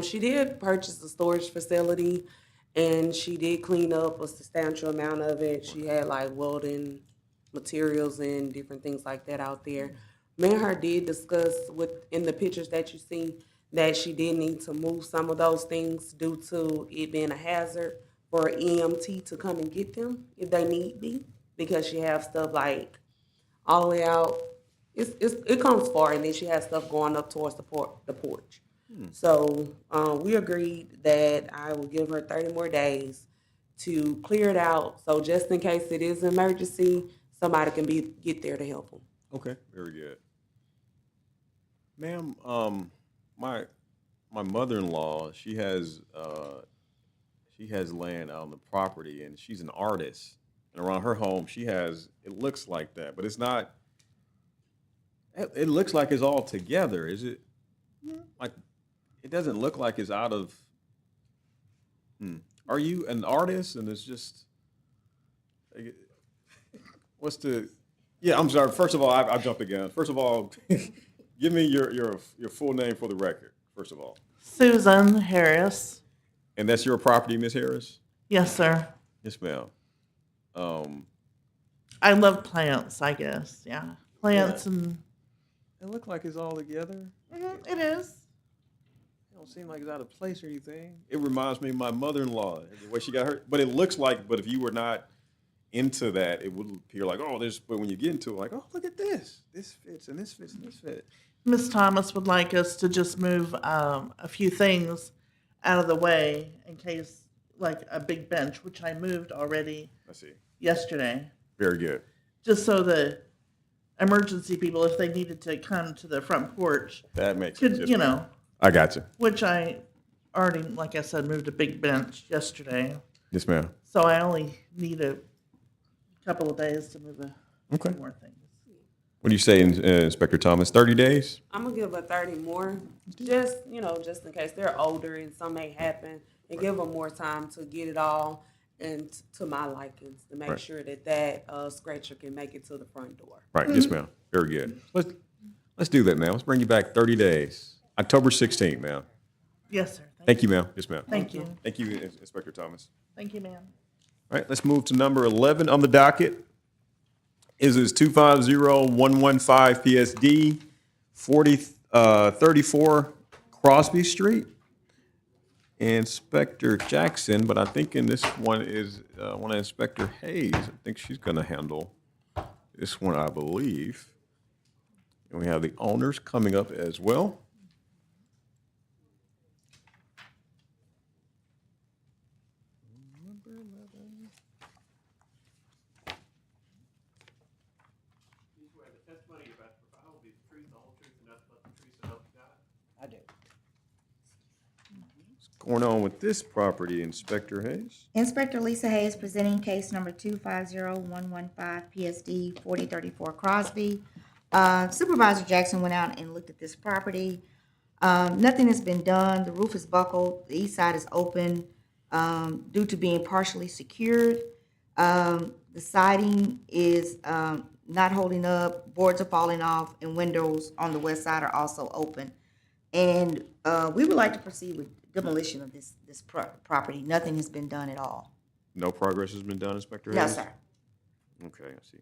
she did purchase a storage facility and she did clean up a substantial amount of it. She had like welding materials and different things like that out there. Me and her did discuss in the pictures that you see that she did need to move some of those things due to it being a hazard for EMT to come and get them if they need be, because she has stuff like all the way out. It comes far, and then she has stuff going up towards the porch. So we agreed that I will give her 30 more days to clear it out. So just in case it is an emergency, somebody can get there to help them. Okay, very good. Ma'am, my mother-in-law, she has land out on the property, and she's an artist. And around her home, she has, it looks like that, but it's not. It looks like it's all together. Is it? Like, it doesn't look like it's out of. Are you an artist? And it's just. What's the? Yeah, I'm sorry. First of all, I jumped again. First of all, give me your full name for the record. First of all. Susan Harris. And that's your property, Miss Harris? Yes, sir. Yes, ma'am. I love plants, I guess. Yeah. Plants and. It looks like it's all together. It is. It don't seem like it's out of place or anything. It reminds me of my mother-in-law, the way she got hurt. But it looks like, but if you were not into that, it would appear like, oh, there's, but when you get into it, like, oh, look at this. This fits and this fits and this fits. Ms. Thomas would like us to just move a few things out of the way in case, like a big bench, which I moved already I see. yesterday, Very good. just so the emergency people, if they needed to come to the front porch, That makes sense. could, Yes, ma'am. I got you. which I already, like I said, moved a big bench yesterday. Yes, ma'am. So I only need a couple of days to move Okay. few more things. What do you say, Inspector Thomas? 30 days? I'm gonna give a 30 more, just, just in case they're older and something may happen, and give them more time to get it all and to my likings, to make Right. sure that scratcher can make it to the front door. Right. Yes, ma'am. Very good. Let's do that, ma'am. Let's bring you back 30 days. October 16th, ma'am. Yes, sir. Thank you, ma'am. Yes, ma'am. Thank you. Thank you, Inspector Thomas. Thank you, ma'am. All right, let's move to number 11 on the docket. Is 250115 PSD 34 Crosby Street. Inspector Jackson, but I think in this one is one of Inspector Hayes. I think she's going to handle this one, I believe. And we have the owners coming up as well. I do. What's going on with this property, Inspector Hayes? Inspector Lisa Hayes presenting case number 250115 PSD 4034 Crosby. Supervisor Jackson went out and looked at this property. Nothing has been done. The roof is buckled. The east side is open due to being partially secured. The siding is not holding up. Boards are falling off, and windows on the west side are also open. And we would like to proceed with demolition of this property. Nothing has been done at all. No progress has been done, Inspector Hayes? No, sir. Okay, I see.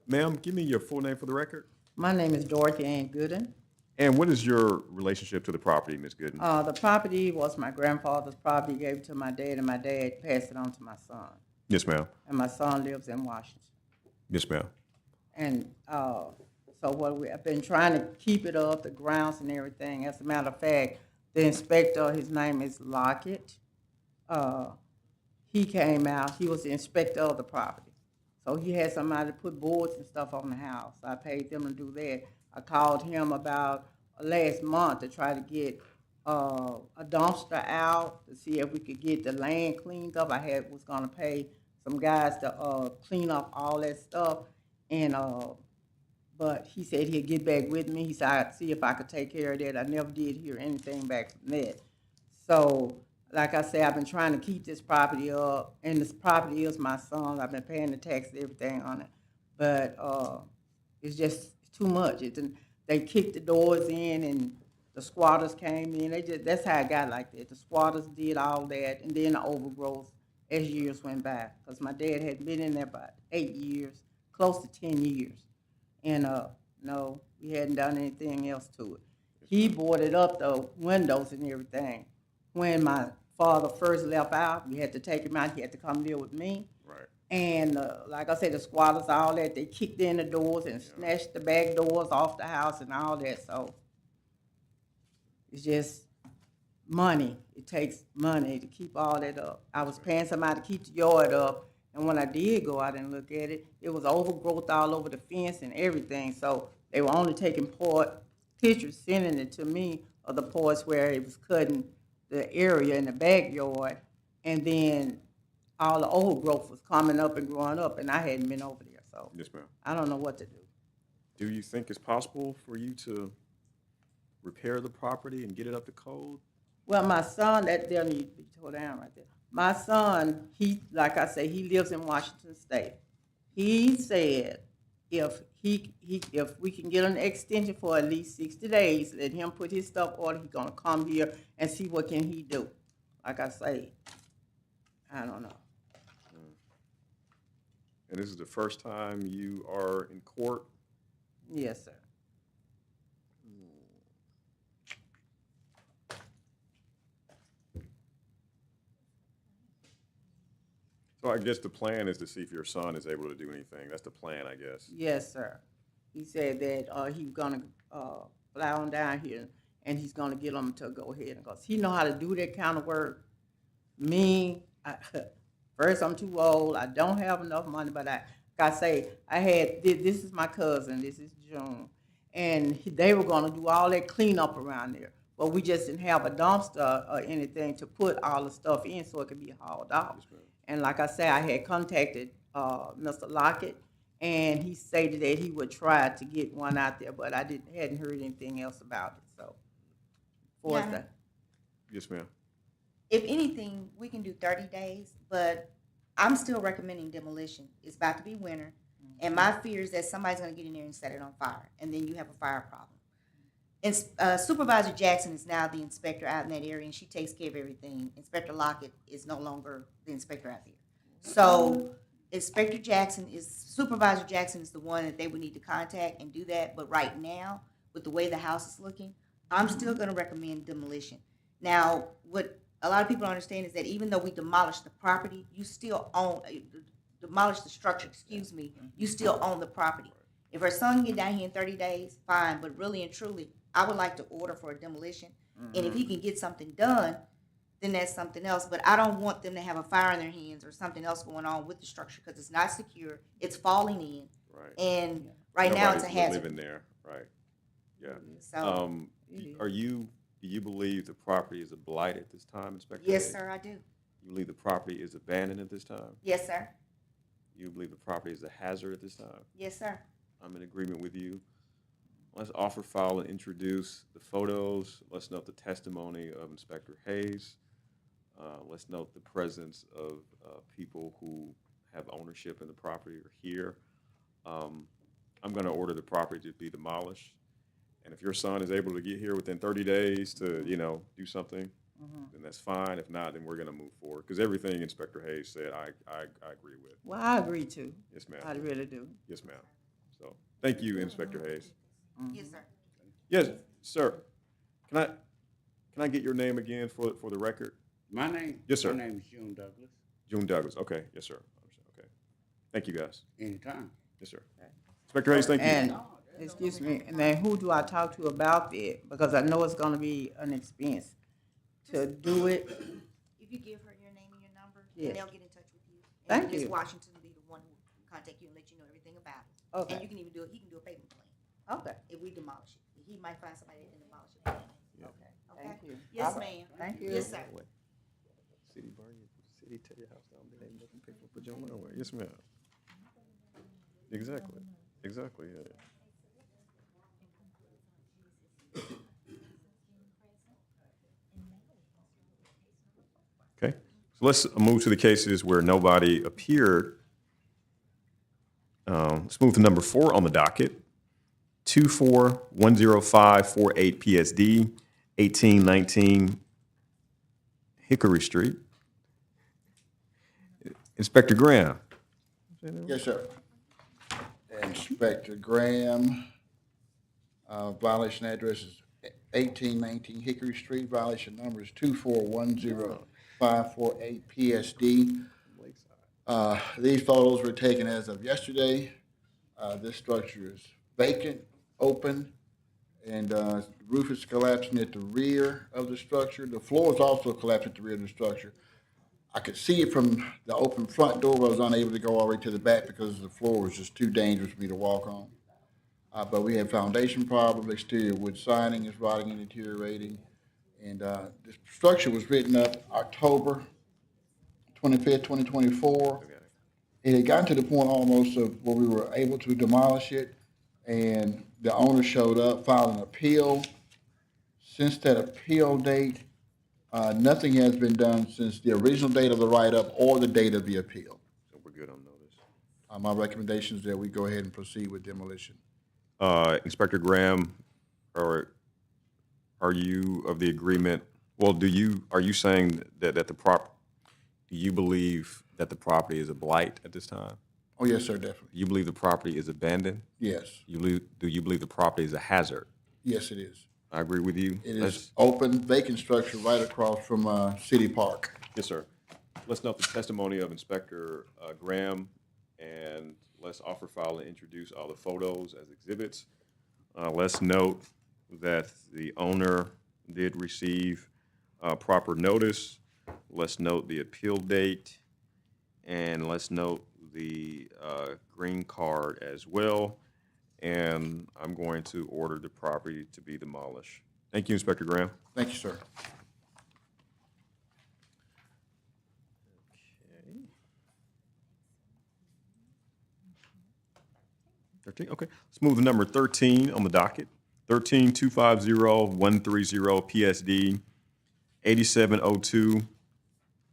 Ma'am, give me your full name for the record. My name is Dorothy Ann Gooden. And what is your relationship to the property, Ms. Gooden? The property was my grandfather's property, gave it to my dad, and my dad passed it on to my son. Yes, ma'am. And my son lives in Washington. Yes, ma'am. And so what I've been trying to keep it up, the grounds and everything. As a matter of fact, the inspector, his name is Lockett. He came out, he was the inspector of the property. So he had somebody to put boards and stuff on the house. I paid them to do that. I called him about last month to try to get a dumpster out to see if we could get the land cleaned up. Was gonna pay some guys to clean up all that stuff, and but he said he'd get back with me. He said I'd see if I could take care of that. I never did hear anything back from that. So, like I said, I've been trying to keep this property up, and this property is my son's. I've been paying the tax and everything on it, but it's just too much. They kicked the doors in, and the squatters came in. That's how it got like that. The squatters did all that, and then the overgrowth as years went by. Because my dad had been in there about 8 years, close to 10 years, and no, we hadn't done anything else to it. He boarded up the windows and everything. When my father first left out, we had to take him out. He had to come live with me. Right. And like I said, the squatters, all that, they kicked in the doors and snatched the back doors off the house and all that. So it's just money. It takes money to keep all that up. I was paying somebody to keep the yard up, and when I did go out and look at it, it was overgrowth all over the fence and everything. So they were only taking pictures, sending it to me of the parts where it was cutting the area in the backyard, and then all the overgrowth was coming up and growing up, and I hadn't been over there, so Yes, ma'am. I don't know what to do. Do you think it's possible for you to repair the property and get it up to code? Well, my son, that there needs to be tore down right there. My son, like I say, he lives in Washington State. He said if we can get an extension for at least 60 days, let him put his stuff order, he's gonna come here and see what can he do. Like I say, I don't know. And this is the first time you are in court? Yes, sir. So I guess the plan is to see if your son is able to do anything. That's the plan, I guess. Yes, sir. He said that he was gonna fly on down here and he's gonna get him to go ahead and he know how to do that kind of work. First, I'm too old. I don't have enough money, but like I say, this is my cousin. This is June, and they were gonna do all that cleanup around there, but we just didn't have a dumpster or anything to put all the stuff in so it could be hauled out. And like I said, I had contacted Mr. Lockett, and he stated that he would try to get one out there, but I hadn't heard anything else about it. So, for Yeah. that. Yes, ma'am. If anything, we can do 30 days, but I'm still recommending demolition. It's about to be winter, and my fear is that somebody's gonna get in there and set it on fire, and then you have a fire problem. And Supervisor Jackson is now the inspector out in that area, and she takes care of everything. Inspector Lockett is no longer the inspector out there. So Supervisor Jackson is the one that they would need to contact and do that. But right now, with the way the house is looking, I'm still gonna recommend demolition. Now, what a lot of people don't understand is that even though we demolish the property, you still own, demolish the structure, you still own the property. If her son can get down here in 30 days, fine, but really and truly, I would like to order for a demolition. And if he can get something done, then that's something else. But I don't want them to have a fire in their hands or something else going on with the structure because it's not secure, it's falling in. Right. And right now it's a Nobody's hazard. living there, right? Yeah. So, Do you believe the property is a blight at this time, Inspector? yes, Hayes? sir, I do. You believe the property is abandoned at this time? Yes, sir. You believe the property is a hazard at this time? Yes, sir. I'm in agreement with you. Let's offer, file, and introduce the photos. Let's note the testimony of Inspector Hayes. Let's note the presence of people who have ownership in the property or here. I'm going to order the property to be demolished. And if your son is able to get here within 30 days to, do something, then that's fine. If not, then we're going to move forward. Because everything Inspector Hayes said, I agree with. Well, I agree too. Yes, ma'am. I really do. Yes, ma'am. So, thank you, Inspector Hayes. Yes, sir. Yes, sir. Can I get your name again for the record? My name? Yes, sir. My name is June Douglas. June Douglas. Okay. Yes, sir. Okay. Thank you, guys. Anytime. Yes, sir. Inspector Hayes, thank you. And, excuse me, and then who do I talk to about that? Because I know it's gonna be an expense to do it. If you give her your name and your number, Yes. and they'll get in touch with you. Thank And Ms. you. Washington will be the one who will contact you and let you know everything about it. Okay. And you can even he can do a payment plan. Okay. If we demolish it. He might find somebody that can demolish it. Okay. Okay? Thank you. Yes, All right. ma'am. Thank you. Yes, sir. City burn your city, tear your house down, then they can pay for put your money away. Yes, ma'am. Exactly. Yeah. Okay. So let's move to the cases where nobody appeared. Let's move to number 4 on the docket. 24-10548 PSD, 1819 Hickory Street. Inspector Graham. Yes, sir. Inspector Graham, violation address is 1819 Hickory Street, violation number is 24-10548 PSD. These photos were taken as of yesterday. This structure is vacant, open, and the roof is collapsing at the rear of the structure. The floor is also collapsing at the rear of the structure. I could see it from the open front door, but I was unable to go all the way to the back because the floor was just too dangerous for me to walk on. But we have foundation problems, exterior wood siding is rotting and deteriorating. And the structure was written up October 25th, 2024. It had gotten to the point almost of where we were able to demolish it, and the owner showed up, filed an appeal. Since that appeal date, nothing has been done since the original date of the write-up or the date of the appeal. So we're good on notice. My recommendation is that we go ahead and proceed with demolition. Inspector Graham, are you of the agreement? Well, are you saying that do you believe that the property is a blight at this time? Oh, yes, sir, definitely. You believe the property is abandoned? Yes. Do you believe the property is a hazard? Yes, it is. I agree with you. It is open, vacant structure right across from City Park. Yes, sir. let's note the testimony of Inspector Graham, and let's offer, file, and introduce all the photos as exhibits. Let's note that the owner did receive proper notice. Let's note the appeal date, and let's note the green card as well. And I'm going to order the property to be demolished. Thank you, Inspector Graham. Thank you, sir. 13, okay. Let's move to number 13 on the docket. 13-250-130 PSD 8702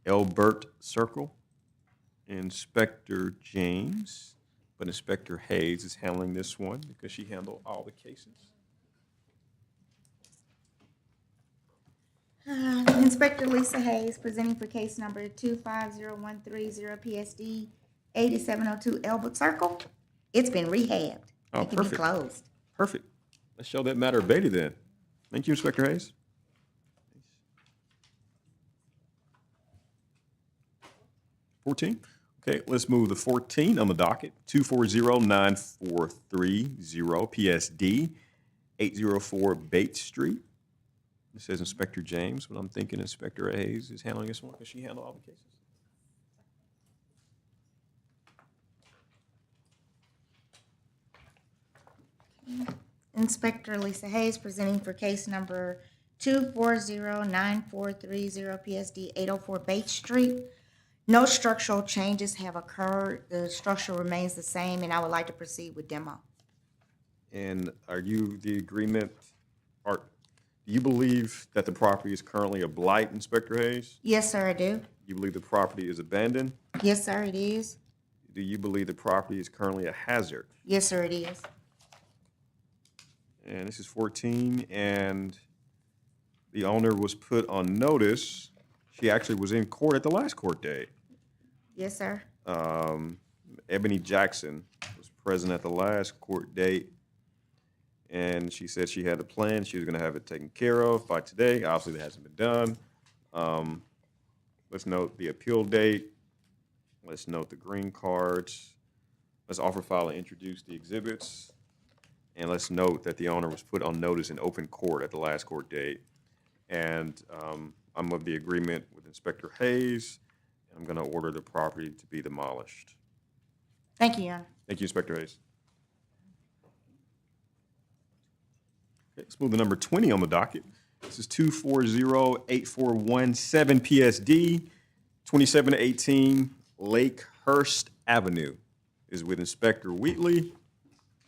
Elbert Circle. Inspector James, but Inspector Hayes is handling this one because she handled all the cases. Inspector Lisa Hayes, presenting for case number 250130 PSD 8702 Elbert Circle. It's been rehabbed. Oh, It can be perfect. closed. Perfect. Let's show that matter abated then. Thank you, Inspector Hayes. $14. Okay, let's move to 14 on the docket. 240-9430 PSD 804 Bates Street. It says Inspector James, but I'm thinking Inspector Hayes is handling this one because she handled all the cases. Inspector Lisa Hayes, presenting for case number 240-9430 PSD 804 Bates Street. No structural changes have occurred. The structure remains the same, and I would like to proceed with demo. And are you the agreement, do you believe that the property is currently a blight, Inspector Hayes? Yes, sir, I do. You believe the property is abandoned? Yes, sir, it is. Do you believe the property is currently a hazard? Yes, sir, it is. And this is 14, and the owner was put on notice. She actually was in court at the last court date. Yes, sir. Ebony Jackson was present at the last court date, and she said she had a plan. She was going to have it taken care of by today. Obviously, that hasn't been done. Let's note the appeal date. Let's note the green cards. Let's offer, file, and introduce the exhibits. And let's note that the owner was put on notice in open court at the last court date. And I'm of the agreement with Inspector Hayes. And I'm going to order the property to be demolished. Thank you, Your Honor. Thank you, Inspector Hayes. Okay, let's move to number 20 on the docket. This is 240-8417 PSD 2718 Lakehurst Avenue. This is with Inspector Wheatley.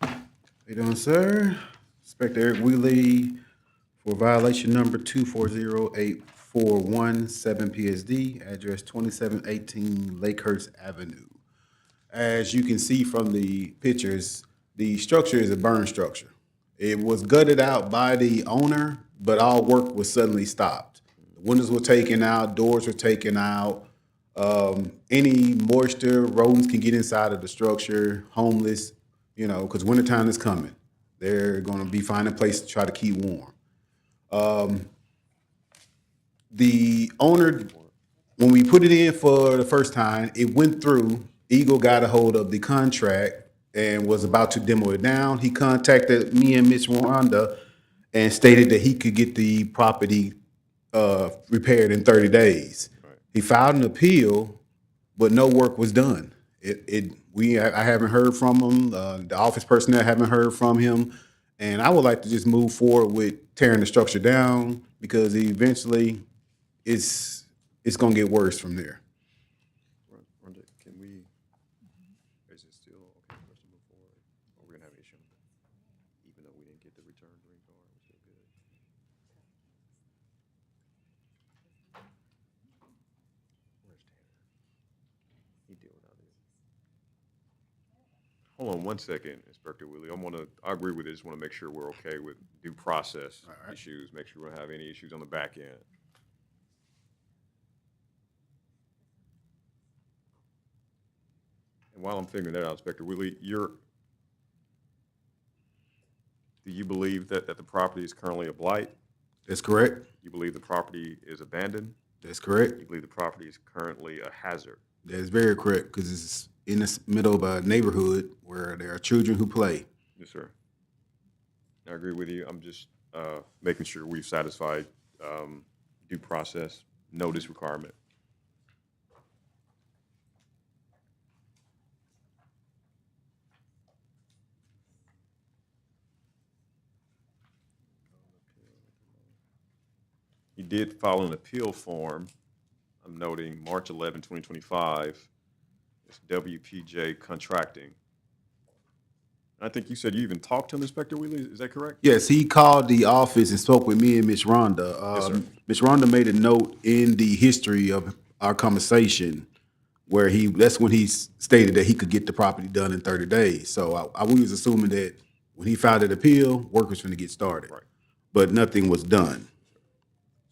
How you doing, sir? Inspector Eric Wheatley for violation number 240-8417 PSD, address 2718 Lakehurst Avenue. As you can see from the pictures, the structure is a burn structure. It was gutted out by the owner, but all work was suddenly stopped. The windows were taken out, doors were taken out. Any moisture, rodents can get inside of the structure, homeless, you know, because wintertime is coming. They're going to be finding a place to try to keep warm. The owner, when we put it in for the first time, it went through. Eagle got a hold of the contract and was about to demo it down. He contacted me and Miss Rwanda and stated that he could get the property repaired in 30 days. Right. He filed an appeal, but no work was done. I haven't heard from him. The office personnel haven't heard from him. And I would like to just move forward with tearing the structure down because eventually it's going to get worse from there. Rhonda, can we, is it still okay for us to move forward? Or we're going to have an issue? Even though we didn't get the return green card, we're still good. Where's Tanner? He deal with it. Hold on one second, Inspector Willie. I agree with it. Just want to make sure we're okay with due process issues. Make sure we don't have any issues on the back end. And while I'm figuring that out, Inspector Willie, do you believe that the property is currently a blight? That's correct. You believe the property is abandoned? That's correct. You believe the property is currently a hazard. That is very correct, because it's in the middle of a neighborhood where there are children who play. Yes, sir. I agree with you. I'm just making sure we've satisfied due process notice requirement. He did file an appeal form. I'm noting March 11, 2025. It's WPJ Contracting. I think you said you even talked to him, Inspector Wheeler. Is that correct? Yes, he called the office and spoke with me and Ms. Rhonda. Yes, sir. Ms. Rhonda made a note in the history of our conversation where that's when he stated that he could get the property done in 30 days. So we was assuming that when he filed an appeal, work was going to get started. Right. But nothing was done.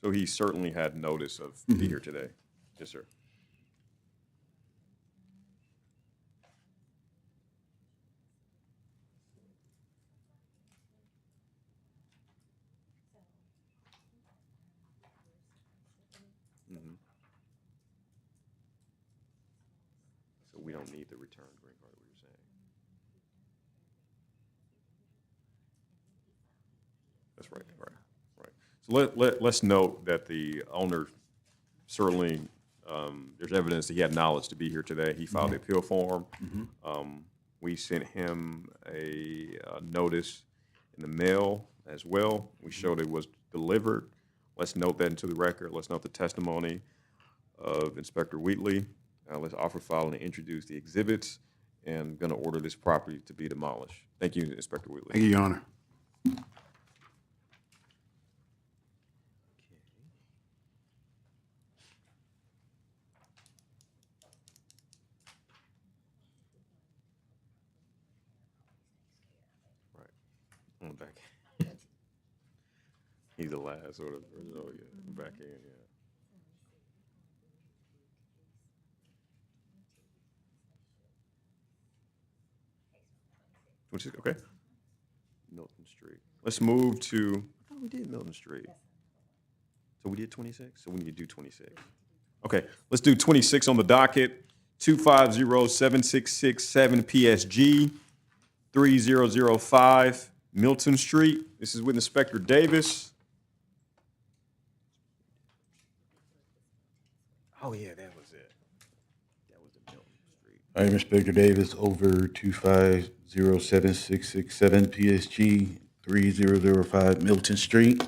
So he certainly had notice of be here today. Yes, sir. Mhm. So we don't need the return green card, what you're saying. That's right, right. So let's note that the owner certainly, there's evidence that he had knowledge to be here today. He filed the appeal form. We sent him a notice in the mail as well. We showed it was delivered. Let's note that into the record. Let's note the testimony of Inspector Wheatley. Let's offer file and introduce the exhibits, and I'm going to order this property to be demolished. Thank you, Inspector Wheatley. Thank you, Your Honor. On the back. He's the last sort of original, yeah, back end, yeah. Okay. Milton Street. Let's move to, I thought we did Milton Street. So we did 26? So we need to do 26. Okay, let's do 26 on the docket. 250-7667 PSG 3005 Milton Street. This is with Inspector Davis. Oh yeah, that was it. That was the Milton Street. I'm Inspector Davis, over 250-7667 PSG 3005 Milton Street.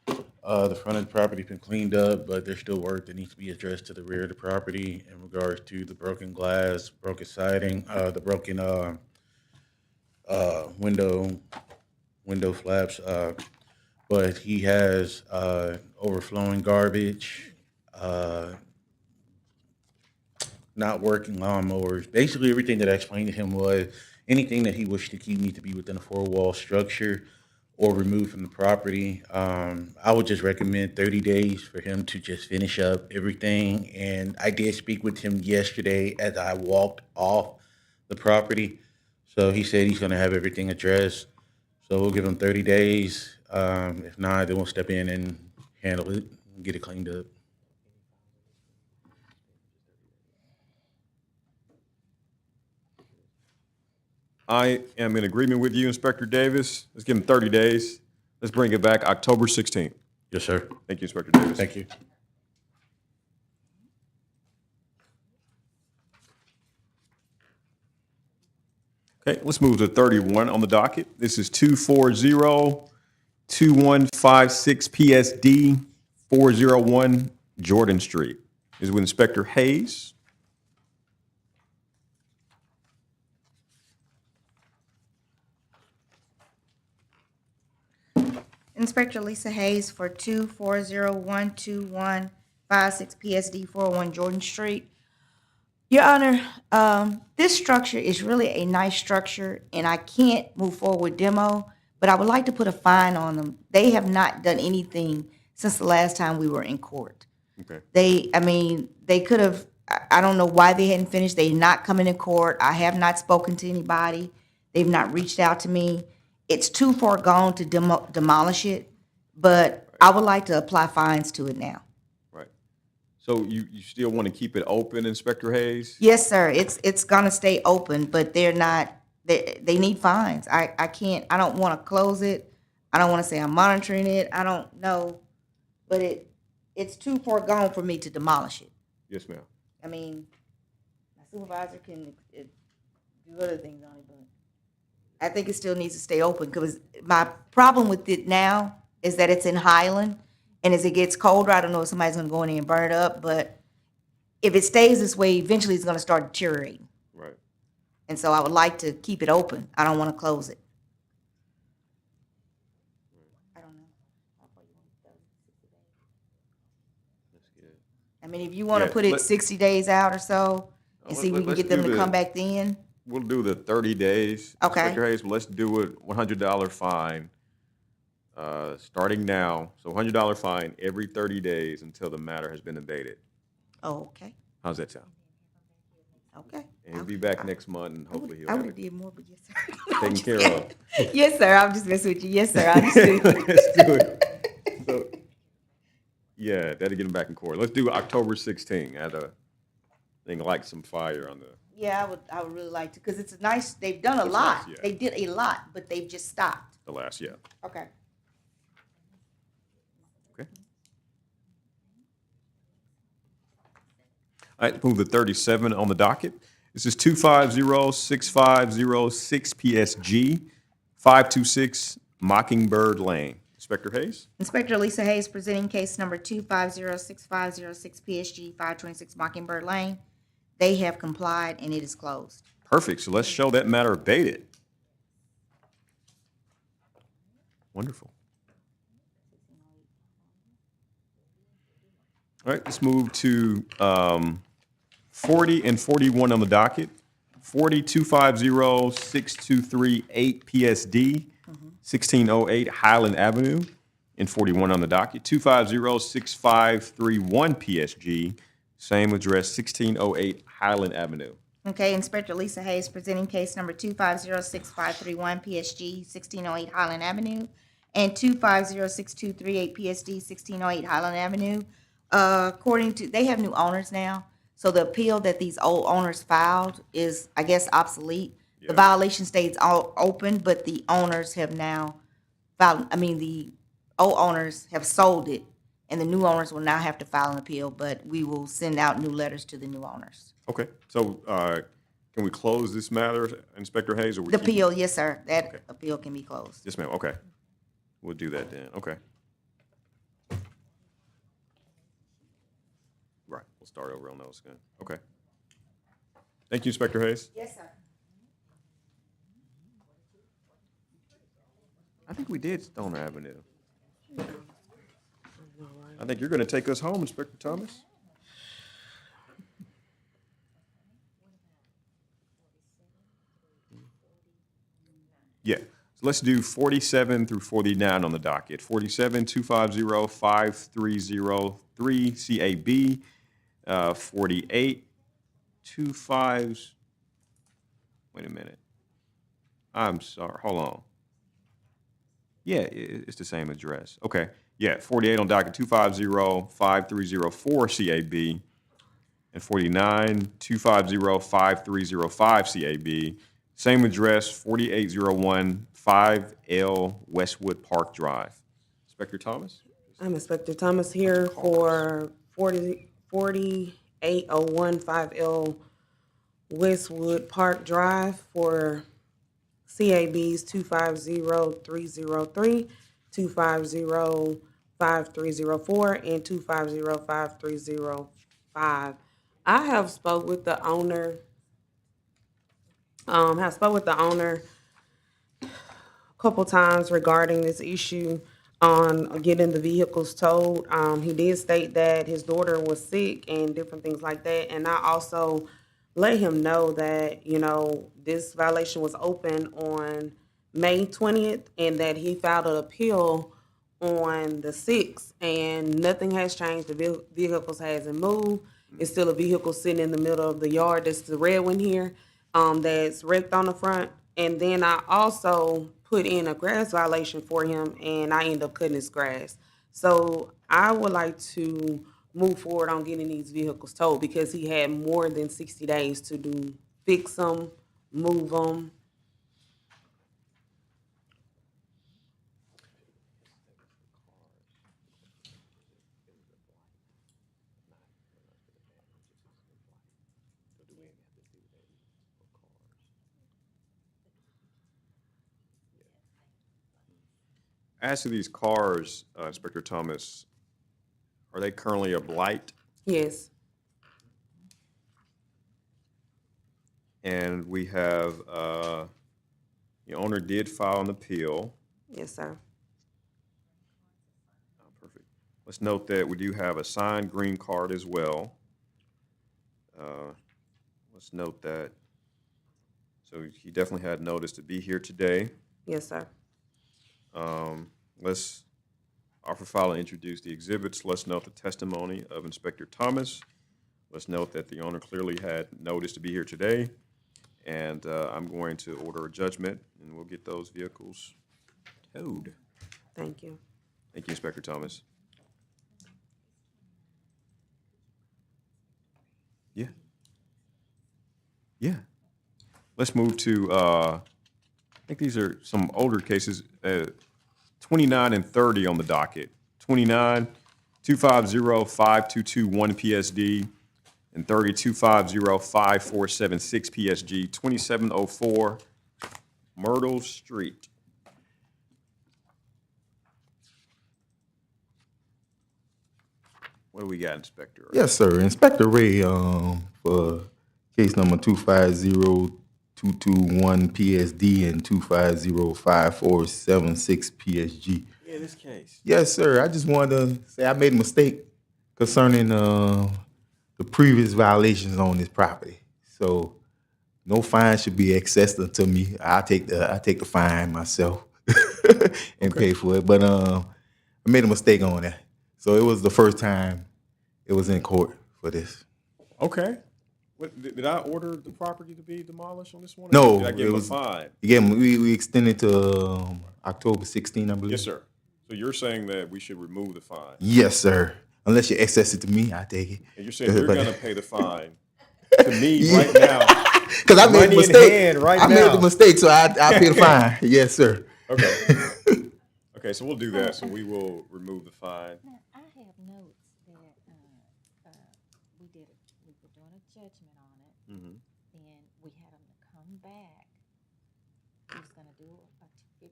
The front of the property's been cleaned up, but there's still work that needs to be addressed to the rear of the property in regards to the broken glass, broken siding, the broken window flaps. But he has overflowing garbage, not working lawnmowers. Basically, everything that I explained to him was anything that he wished to keep needs to be within a four-wall structure or removed from the property. I would just recommend 30 days for him to just finish up everything. And I did speak with him yesterday as I walked off the property. So he said he's gonna have everything addressed. So we'll give him 30 days. If not, then we'll step in and handle it and get it cleaned up. I am in agreement with you, Inspector Davis. Let's give him 30 days. Let's bring it back October 16th. Yes, sir. Thank you, Inspector Davis. Thank you. Okay, let's move to 31 on the docket. This is 240-2156 PSD 401 Jordan Street. This is with Inspector Hayes. Inspector Lisa Hayes for 240-12156 PSD 401 Jordan Street. Your Honor, this structure is really a nice structure, and I can't move forward with demo, but I would like to put a fine on them. They have not done anything since the last time we were in court. Okay. They could have, I don't know why they hadn't finished. They're not coming to court. I have not spoken to anybody. They've not reached out to me. It's too far gone to demolish it, but I would like to apply fines to it now. Right. So you still want to keep it open, Inspector Hayes? Yes, sir. It's gonna stay open, but they're not, they need fines. I can't, I don't wanna close it. I don't wanna say I'm monitoring it. I don't know. But it's too far gone for me to demolish it. Yes, ma'am. I mean, my supervisor can do other things on it, but I think it still needs to stay open, because my problem with it now is that it's in Highland, and as it gets colder, I don't know if somebody's gonna go in there and burn it up, but if it stays this way, eventually it's gonna start deteriorating. Right. And so I would like to keep it open. I don't wanna close it. I don't know. I mean, if you wanna Yeah, put it let- 60 days out or so, and see if we can let's get them do to come the- back then. We'll do the 30 days. Okay. Inspector Hayes, let's do it, $100 fine, starting now. So $100 fine every 30 days until the matter has been abated. Oh, okay, How's that sound? okay. And he'll be back next month, and hopefully he'll I have would've it did more, but yes, sir. taken care of. Yes, sir, I'm just messing with you. Yes, sir, I understood. Let's do it. So, yeah, that'll get him back in court. Let's do October 16. At a thing, light some fire on the. Yeah, I would really like to, because it's a nice, they've done a It's lot. nice, yeah. They did a lot, but they've just stopped. The last, yeah. Okay. Okay. All right, move to 37 on the docket. This is 250-6506 PSG, 526 Mockingbird Lane. Inspector Hayes? Inspector Lisa Hayes presenting case number 2506506 PSG 526 Mockingbird Lane. They have complied and it is closed. Perfect. So let's show that matter abated. Wonderful. All right, let's move to 40 and 41 on the docket. 4250-6238 PSD, 1608 Highland Avenue, and 41 on the docket. 250-6531 PSG, same address, 1608 Highland Avenue. Okay, Inspector Lisa Hayes presenting case number 2506531 PSG 1608 Highland Avenue and 2506238 PSD 1608 Highland Avenue. According to, they have new owners now, so the appeal that these old owners filed is, I guess, obsolete. The violation stays all open, but the owners have now filed, the old owners have sold it, and the new owners will now have to file an appeal, but we will send out new letters to the new owners. Okay, so can we close this matter, Inspector Hayes? Or we The keep- appeal, yes, sir. That Okay. appeal can be closed. Yes, ma'am, okay. We'll do that then, okay. Right, we'll start over on those again, okay. Thank you, Inspector Hayes. Yes, sir. I think we did Stoner Avenue. I think you're gonna take us home, Inspector Thomas. Yeah, so let's do 47 through 49 on the docket. 47, 250-5303 CAB, 48, 25, wait a minute. I'm sorry, hold on. Yeah, it's the same address. Okay, yeah, 48 on docket 250-5304 CAB, and 49, 250-5305 CAB. Same address, 4801 5L Westwood Park Drive. Inspector Thomas? I'm Inspector Thomas here for 4801 5L Westwood Park Drive for CABs 250-303, 250-5304, and 250-5305. I have spoke with the owner. A couple times regarding this issue on getting the vehicles towed. He did state that his daughter was sick and different things like that. And I also let him know that, this violation was open on May 20th and that he filed an appeal on the 6th and nothing has changed. The vehicles hasn't moved. It's still a vehicle sitting in the middle of the yard. That's the red one here. That's wrecked on the front. And then I also put in a grass violation for him and I end up cutting his grass. So I would like to move forward on getting these vehicles towed because he had more than 60 days to fix them, move them. As to these cars, Inspector Thomas, are they currently a blight? Yes, And we have, the owner did file an appeal. yes, sir. Oh, perfect. Let's note that we do have a signed green card as well. Let's note that. So he definitely had notice to be here today. Yes, sir. Let's offer file and introduce the exhibits. Let's note the testimony of Inspector Thomas. Let's note that the owner clearly had notice to be here today. And I'm going to order a judgment, and we'll get those vehicles towed. Thank you. Thank you, Inspector Thomas. Yeah. Yeah. Let's move to, I think these are some older cases, 29 and 30 on the docket. 29, 250-5221 PSD, and 30, 250-5476 PSG, 2704 Myrtle Street. What do we got, Inspector? Yes, sir. Inspector Ray, for case number 250-221 PSD and 250-5476 PSG. Yeah, this case. Yes, sir. I just wanted to say I made a mistake concerning the previous violations on this property. So no fine should be accessed to me. I take the fine myself and pay for it. But I made a mistake on that. So it was the first time it was in court for this. Okay. What, did I order the property to be demolished on this one? Or No, did I give it him was a fine? again. We extended to October 16, I believe. Yes, sir. So you're saying that we should remove the fine? Yes, sir. Unless you access it to me, I take it. And you're saying you're But- going to pay the fine to me right now? Because I made Money a in mistake. hand right I made now. the mistake, so I pay the fine. Yes, sir. Okay. Okay, so we'll do that. So we will remove the fine. Now, I have notes that we were doing a judgment on it. Mm-hmm. Then we had him to come back. He was gonna do a $50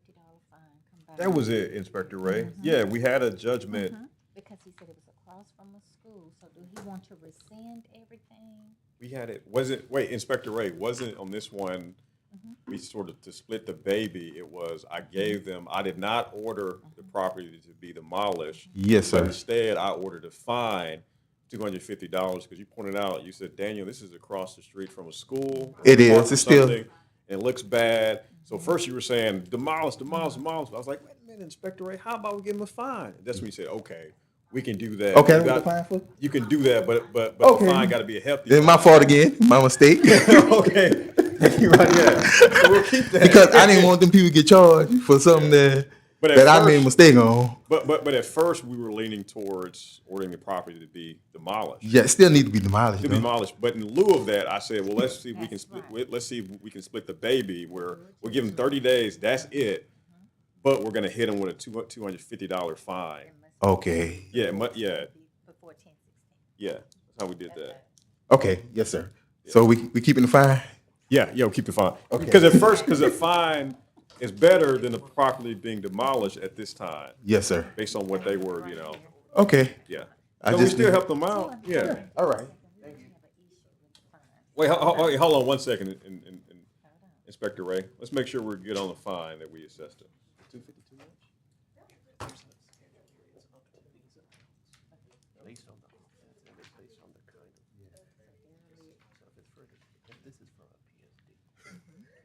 fine, come back. That was it, Inspector Ray. Yeah, we had a judgment. Because he said it was across from a school, so do he want to rescind everything? We had it. Wasn't wait, Inspector Ray? Wasn't on this one? We sort of to split the baby. It was I gave them. I did not order the property to be demolished. Yes, sir. But instead, I ordered a fine, $250, because you pointed out. You said, Daniel, this is across the street from a school. It is. park or It's still- something. It looks bad. So first you were saying demolish, demolish, demolish. I was like, wait a minute, Inspector Ray, how about we give him a fine? That's when you said, okay, we can do that. Okay, You what got- the fine for? You can do that, but Okay. the fine got to be a hefty. It's my fault again. My mistake. Okay. You're right, yeah. So we'll keep that. Because I didn't want them people to get charged for something that But at that I first- made a mistake on. But at first we were leaning towards ordering the property to be demolished. Yeah, it still need to be demolished. To be though. demolished. But in lieu of that, I said, well, let's see if we can split. Let's see if we can split the baby. Where we'll give him 30 days. That's it. But we're gonna hit him with a $250 fine. Okay. Yeah. Yeah. Before 10, 16. Yeah. That's how we did that. Okay. Yes, sir. So we keeping the fine. Yeah. Yeah. We'll keep the fine. Okay. Because the fine is better than the property being demolished at this time. Yes, sir. Based on what they were, you know. Okay. Yeah. I So we just still need- help them out. Yeah. All right. Wait, hold on 1 second, Inspector Ray. Let's make sure we're good on the fine that we assessed it. 252 much? Based on the offense and it's based on the kind of. So if it's for, if this is for a PSD.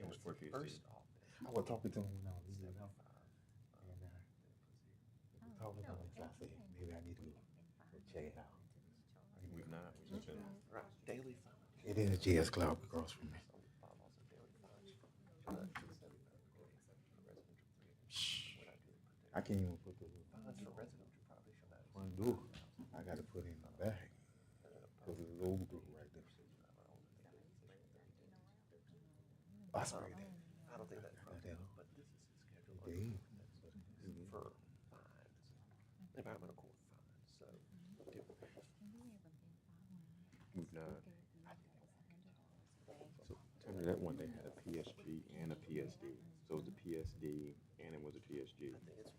It was for PSD. First offense. I was talking to him when I was leaving out. And talking to him, I said, maybe I need to check it out. We've not. We've just been. Right, daily fine. It is a JS Club across from me. I can't even put the Fines for residential property shall not one door. I got to put in my I don't think that's probably, but this is his schedule. For fines, environmental court fines, so. We've not. So tell me that one, they had a PSG and a PSD. So it was a PSD and it was a PSG. I think it's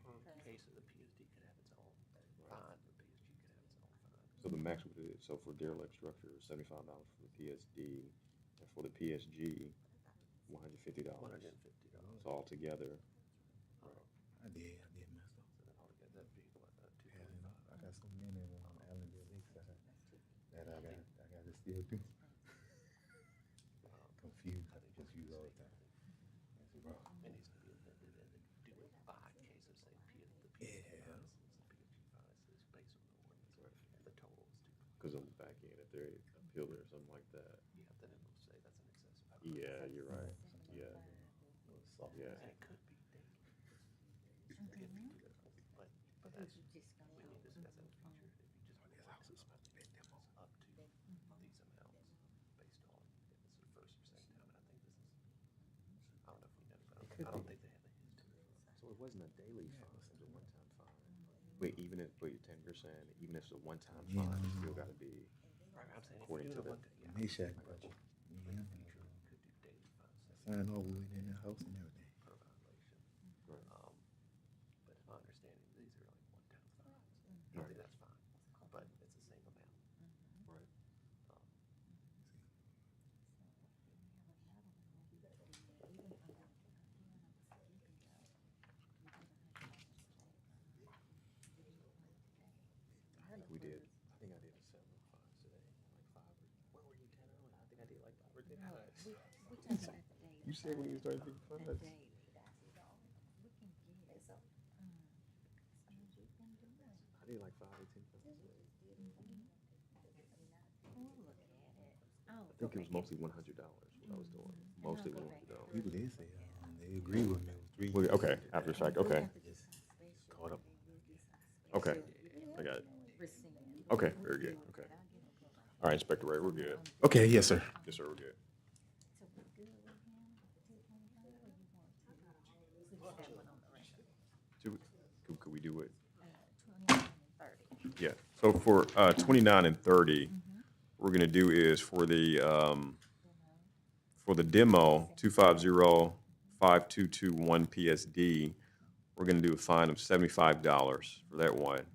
per case of the PSD could have its own fine, the PSG could have its own fine. So the max would be, so for derelict structure, $75 for the PSD, and for the PSG, $150. $150. So altogether, I did mess up. So then altogether that'd be what, Yeah, you know, I got so many of them on Allendale Lakeside that I got to still do. Confused. I just use all the time. It needs to be amended and then do it by case of say the PSG fines, the PSG fines is based on the ordinance, and the total is too. because on the back end, if they appeal it or something like that. Yeah, then it will say that's an excessive. Yeah, you're right. Yeah. Yeah. And it could be dangerous. It could be difficult, but that's, we need to discuss that in the future. If you just suspend them up to these amounts based on if it's the first or second time, and I think this is, I don't know if we know, but I don't think they have the history. So it wasn't a daily fine, it was a one-time fine. Wait, even if, wait, Tim, you're saying even if it's a one-time fine, it still gotta be Right, I'm saying if according you to do the. it Meshack budget. Yeah. could do daily fines Sign over in the house and everything. per violation. But if my understanding, these are like one-time fines. I think that's fine, but it's the same amount. Right. We did. I think I did a 7 of 5 today, like 5. Where were you 10 on? I think I did like 5 or 10. You said when you started doing fines. I did like 5 or 10 fines today. I think it was mostly $100 what I was doing. Mostly $100. People did say they agree with me. It was 3 Well, okay, after the fact, okay. caught up. Okay, I got it. Okay, very good, okay. All right, Inspector Ray, we're good. Okay, yes, sir. Yes, sir, we're good. Could we do it? Yeah, so for 29 and 30, what we're gonna do is for the demo, 2505221 PSD, we're gonna do a fine of $75 for that one.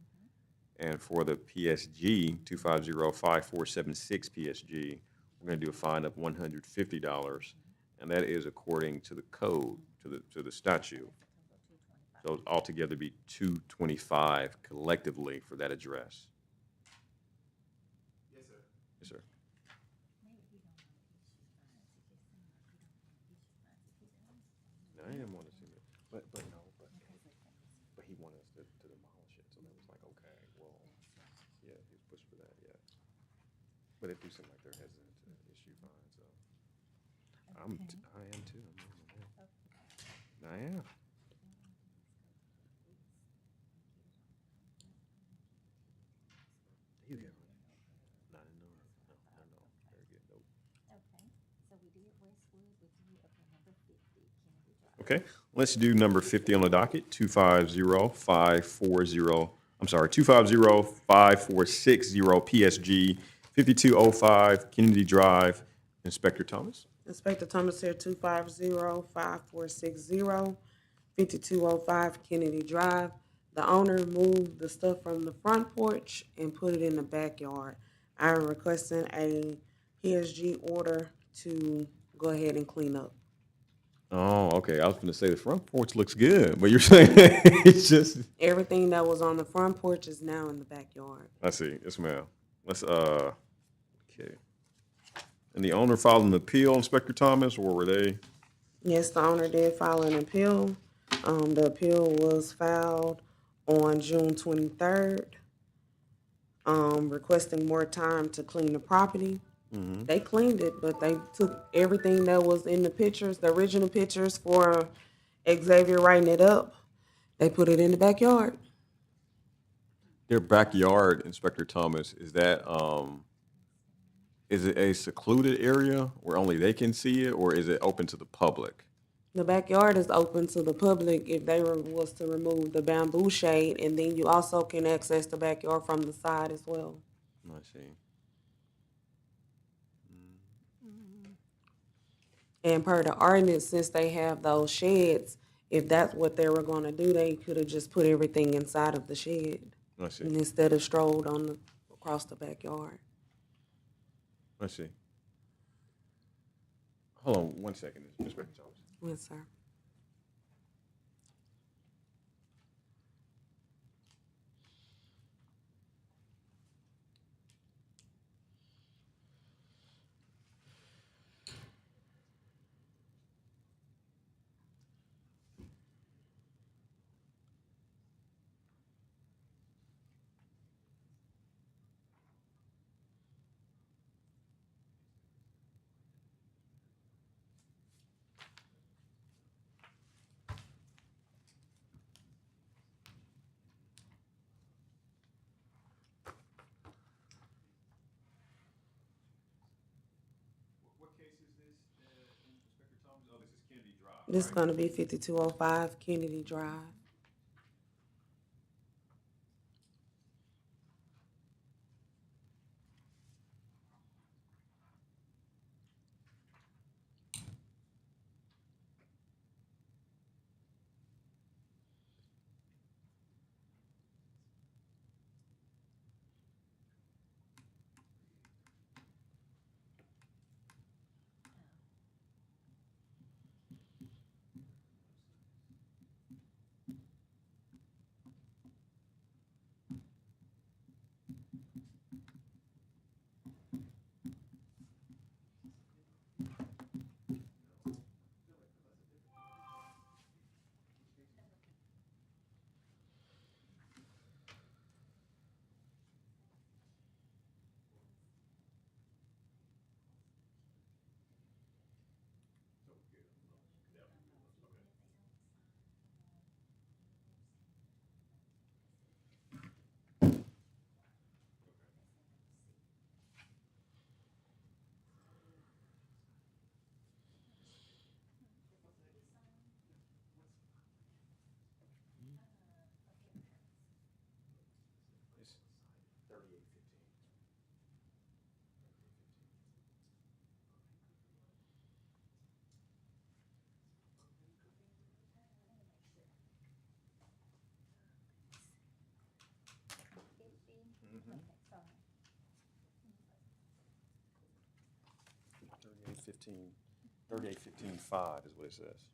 And for the PSG, 2505476 PSG, we're gonna do a fine of $150. And that is according to the code, to the statute. So altogether be $225 collectively for that address. Yes, sir. Yes, sir. No, I didn't want to see it, but he wanted us to demolish it, so that was like, okay, well, yeah, he was pushed for that, yeah. But it do seem like they're hesitant to issue fines, so. I am too. I am. You get one. Not in no, very good, nope. Okay, so we did Westwood, we did, okay, number 50, Kennedy Drive. Okay, let's do number 50 on the docket, 250-540, I'm sorry, 250-5460 PSG, 5205 Kennedy Drive. Inspector Thomas? Inspector Thomas here, 250-5460, 5205 Kennedy Drive. The owner moved the stuff from the front porch and put it in the backyard. I'm requesting a PSG order to go ahead and clean up. Oh, okay, I was gonna say the front porch looks good, but you're saying it's just. Everything that was on the front porch is now in the backyard. I see, yes, ma'am. Let's, okay. And the owner filed an appeal, Inspector Thomas, or were they? Yes, the owner did file an appeal. The appeal was filed on June 23rd, requesting more time to clean the property. Mhm. They cleaned it, but they took everything that was in the pictures, the original pictures for Xavier writing it up. They put it in the backyard. Their backyard, Inspector Thomas, is it a secluded area where only they can see it, or is it open to the public? The backyard is open to the public if they was to remove the bamboo shade, and then you also can access the backyard from the side as well. I see. And per the ordinance, since they have those sheds, if that's what they were gonna do, they could have just put everything inside of the shed. I see. And instead of strolled across the backyard. I see. Hold on 1 second, Inspector Thomas. Yes, sir. What case is this, Inspector Thomas? Oh, this is Kennedy Drive. This is gonna be 5205 Kennedy Drive. It's 3815. Mm-hmm. 3815, 3815.5 is what it says.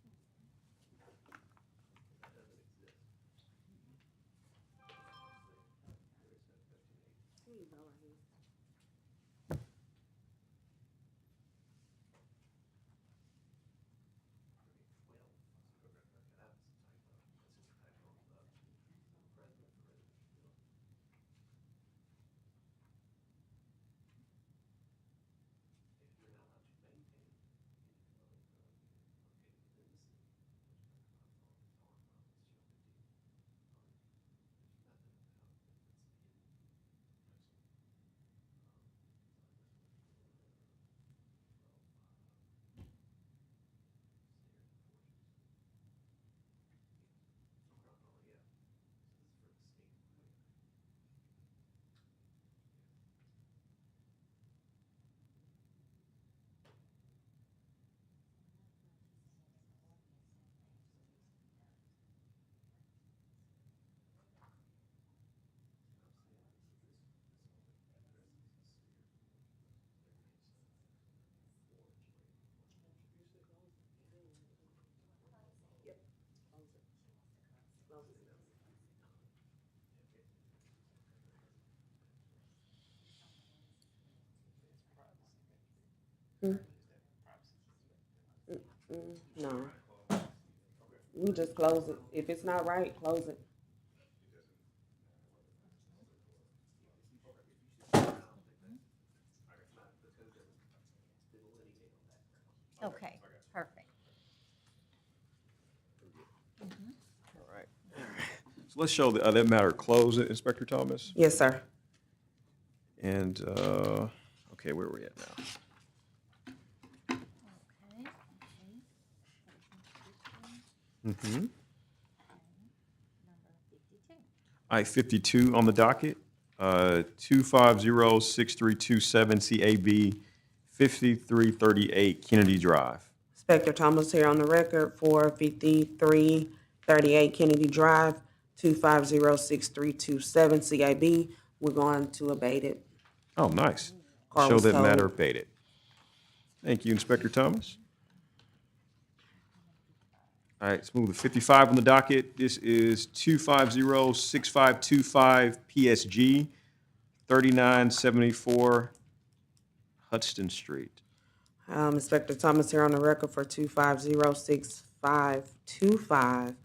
No. We just close it. If it's not right, close it. Okay, perfect. All right. So let's show that matter closed, Inspector Thomas. Yes, sir. And, okay, where are we at now? Mm-hmm. I-52 on the docket, 2506327 CAB 5338 Kennedy Drive. Inspector Thomas here on the record for 5338 Kennedy Drive, 2506327 CAB. We're going to abate it. Oh, nice. Car Show was that towed. matter abated. Thank you, Inspector Thomas. All right, let's move to 55 on the docket. This is 2506525 PSG 3974 Hudson Street. Inspector Thomas here on the record for 2506525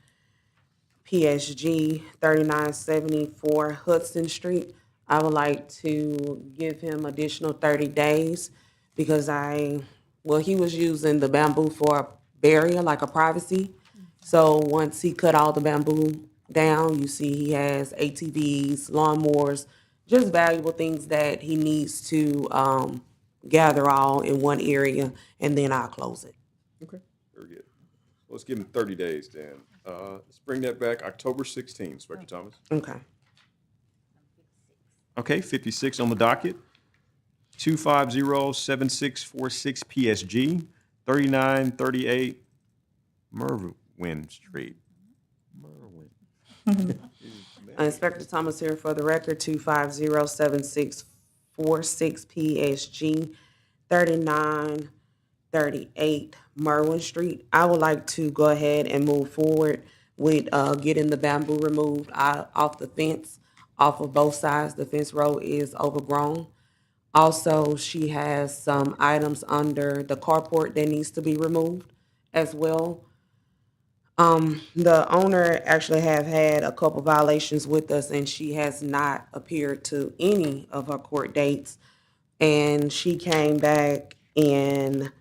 PSG 3974 Hudson Street. I would like to give him additional 30 days because he was using the bamboo for a barrier, like a privacy. So once he cut all the bamboo down, you see he has ATVs, lawnmowers, just valuable things that he needs to gather all in one area, and then I'll close it. Okay, very good. Let's give him 30 days then. Let's bring that back October 16th, Inspector Thomas. Okay. Okay, 56 on the docket. 2507646 PSG 3938 Merwin Street. Merwin. Inspector Thomas here for the record, 2507646 PSG 3938 Merwin Street. I would like to go ahead and move forward with getting the bamboo removed off the fence, off of both sides. The fence row is overgrown. Also, she has some items under the carport that needs to be removed as well. The owner actually have had a couple violations with us, and she has not appeared to any of her court dates. And she came back in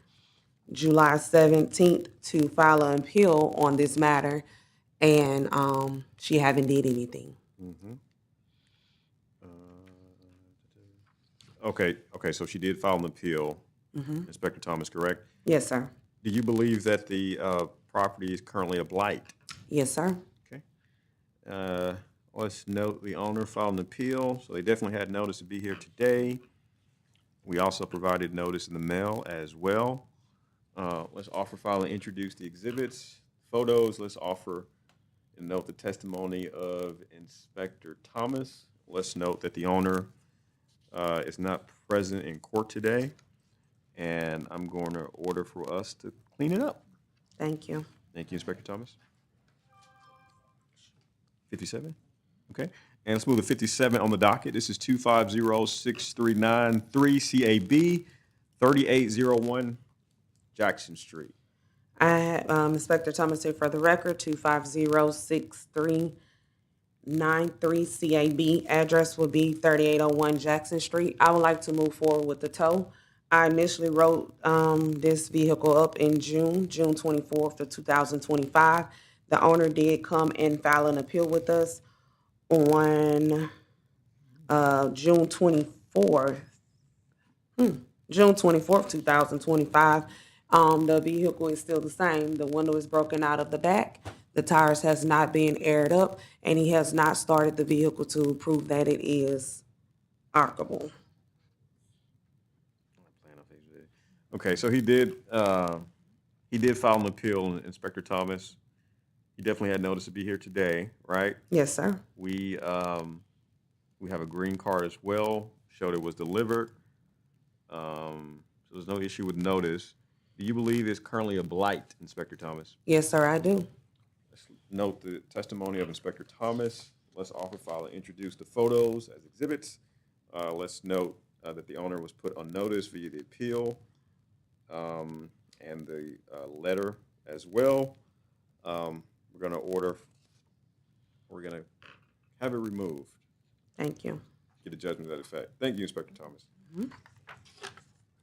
July 17th to file an appeal on this matter, and she haven't did anything. Mm-hmm. Okay, so she did file an appeal, Mhm. Inspector Thomas, correct? Yes, sir. Do you believe that the property is currently a blight? Yes, sir. Okay. Let's note the owner filed an appeal, so they definitely had notice to be here today. We also provided notice in the mail as well. Let's offer, file, and introduce the exhibits, photos. Let's offer and note the testimony of Inspector Thomas. Let's note that the owner is not present in court today, and I'm going to order for us to clean it up. Thank you. Thank you, Inspector Thomas. 57? Okay. And let's move to 57 on the docket. This is 2506393 CAB 3801 Jackson Street. I have Inspector Thomas here for the record, 2506393 CAB. Address will be 3801 Jackson Street. I would like to move forward with the tow. I initially wrote this vehicle up in June 24th of 2025. The owner did come and file an appeal with us on June 24th, 2025. The vehicle is still the same. The window is broken out of the back. The tires has not been aired up, and he has not started the vehicle to prove that it is arcable. Okay, so he did file an appeal, Inspector Thomas. He definitely had notice to be here today, right? Yes, sir. We have a green card as well, showed it was delivered. So there's no issue with notice. Do you believe it's currently a blight, Inspector Thomas? Yes, sir, I do. Let's note the testimony of Inspector Thomas. Let's offer, file, and introduce the photos as exhibits. Let's note that the owner was put on notice via the appeal and the letter as well. We're going to have it removed. Thank you. Get a judgment to that effect. Thank you, Inspector Thomas. Mhm.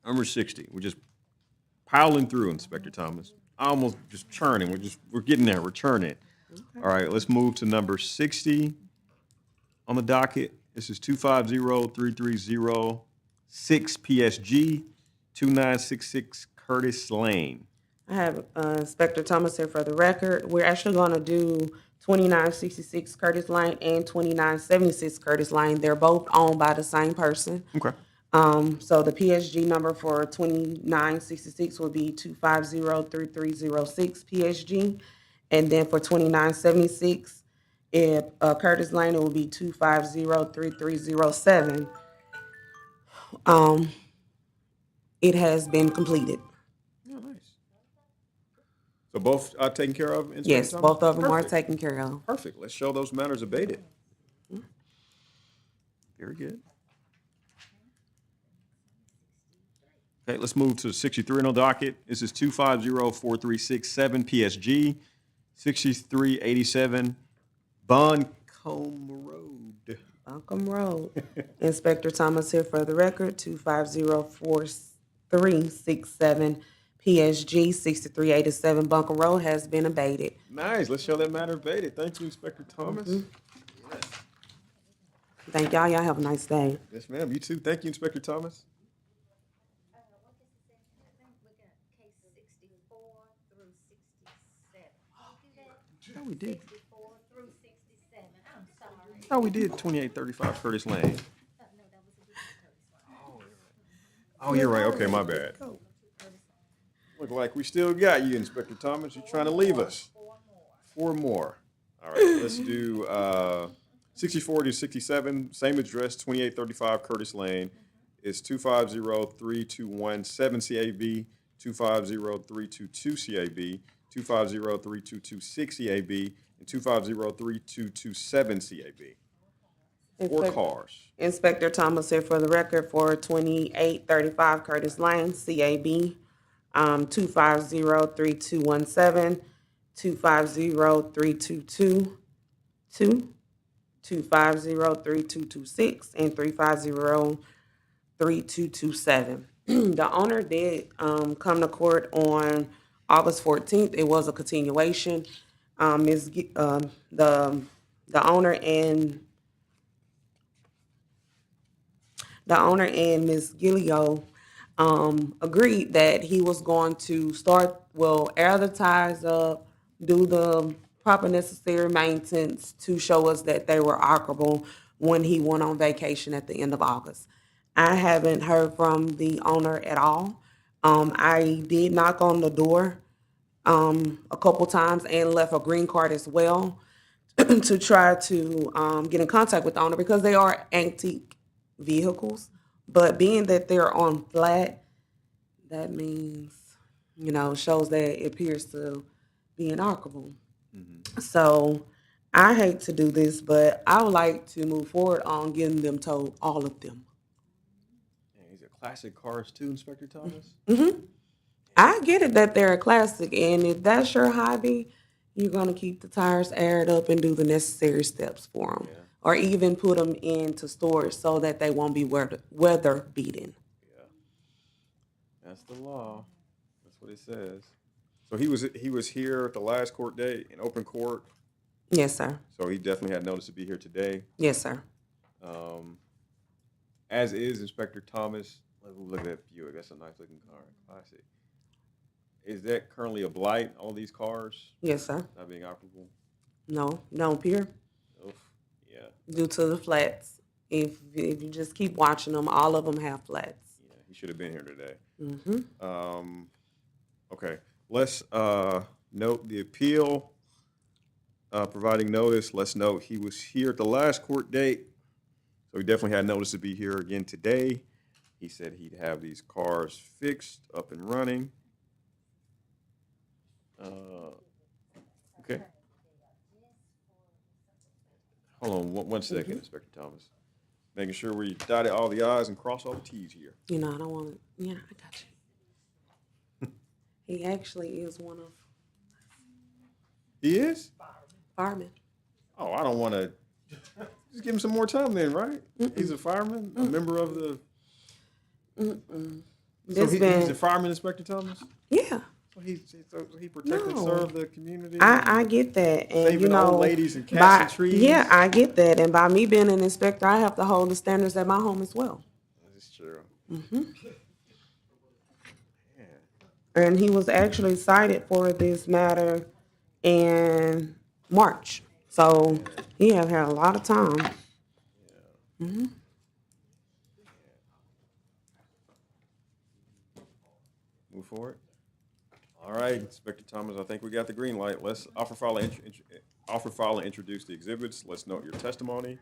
Number 60. We're just piling through, Inspector Thomas. Almost just churning. We're getting there. We're churning. All right, let's move to number 60 on the docket. This is 250-330-6 PSG, 2966 Curtis Lane. I have Inspector Thomas here for the record. We're actually going to do 2966 Curtis Lane and 2976 Curtis Lane. They're both owned by the same person. Okay. So the PSG number for 2966 will be 250-3306 PSG. And then for 2976, Curtis Lane, it will be 250-3307. It has been completed. Oh, nice. So both are taken care of? Inspector Yes, Thomas? both of them Perfect. are taken care of. Perfect. Let's show those matters abated. Very good. Okay, let's move to 63 on the docket. This is 250-4367 PSG, 6387 Buncombe Road. Buncombe Road. Inspector Thomas here for the record, 250-4367 PSG, 6387 Buncombe Road has been abated. Nice. Let's show that matter abated. Thank you, Inspector Thomas. Thank y'all. Y'all have a nice day. Yes, ma'am. You too. Thank you, Inspector Thomas. Oh, we did. Oh, we did 2835 Curtis Lane. Oh, you're right. Okay, my bad. Look like we still got you, Inspector Thomas. You're trying to leave us. 4 more. All right, let's do 64 to 67, same address, 2835 Curtis Lane. It's 250-3217 CAB, 250-322 CAB, 250-3226 CAB, and 250-3227 CAB. 4 cars. Inspector Thomas here for the record for 2835 Curtis Lane, CAB, 250-3217, 250-3222, 250-3226, and 350-3227. The owner did come to court on August 14th. It was a continuation. The owner and Ms. Gillio agreed that he was going to air the tires up, do the proper necessary maintenance to show us that they were operable when he went on vacation at the end of August. I haven't heard from the owner at all. I did knock on the door a couple times and left a green card as well to try to get in contact with the owner because they are antique vehicles. But being that they're on flat, that means, shows that it appears to be inoperable. So I hate to do this, but I would like to move forward on getting them towed, all of them. These are classic cars too, Inspector Thomas? I get it that they're a classic, and if that's your hobby, you're going to keep the tires aired up and do the necessary steps for them. Yeah. Or even put them into storage so that they won't be weather beaten. Yeah. That's the law. That's what it says. So he was here at the last court date in open court? Yes, sir. So he definitely had notice to be here today? Yes, sir. As is Inspector Thomas. Look at that Buick. That's a nice looking car. Classic. Is that currently a blight, all these cars? Yes, sir. Not being operable? No, Pierre. Oof. Yeah. Due to the flats. If you just keep watching them, all of them have flats. Yeah, he should have been here today. Okay. Let's note the appeal. Providing notice, let's note he was here at the last court date. So he definitely had notice to be here again today. He said he'd have these cars fixed, up and running. Okay. Hold on one second, Inspector Thomas. Making sure we dotted all the I's and cross all the T's here. I don't want to. Yeah, I got you. He actually is one of. He is? Fireman. Oh, I don't want to. Just give him some more time then, right? He's a fireman, a member of the. So he's a fireman, Inspector Thomas? Yeah. he protect and No. serve the community. I get that, and Saving you know, old ladies and cats and trees. yeah, I get that, and by me being an inspector, I have to hold the standards at my home as well. That's true. And he was actually cited for this matter in March, so he have had a lot of time. Move forward. All right, Inspector Thomas, I think we got the green light. Let's offer, file, and introduce the exhibits. Let's note your testimony.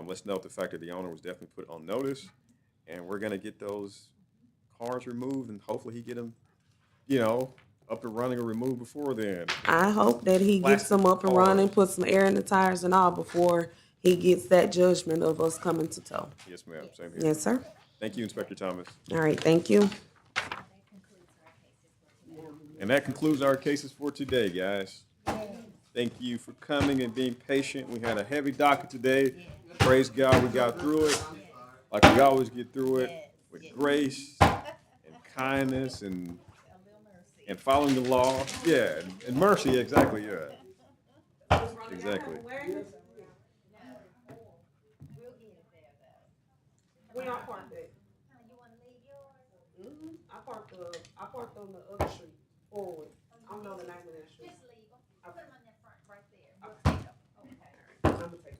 Let's note the fact that the owner was definitely put on notice. And we're gonna get those cars removed and hopefully he get them, up and running or removed before then. I hope that he gets them up and running, put some air in the tires and all before he gets that judgment of us coming to tow. Yes, ma'am, same here. Yes, sir. Thank you, Inspector Thomas. All right, thank you. And that concludes our cases for today, guys. Thank you for coming and being patient. We had a heavy docket today. Praise God, we got through it like we always get through it, with grace and kindness and following the law. Yeah, and mercy, exactly, yeah. Exactly. We all parked it. I parked on the other street, forward. I don't know the name of that street. Just leave them. Put them on that front right there. We'll take them. Okay. I'm gonna take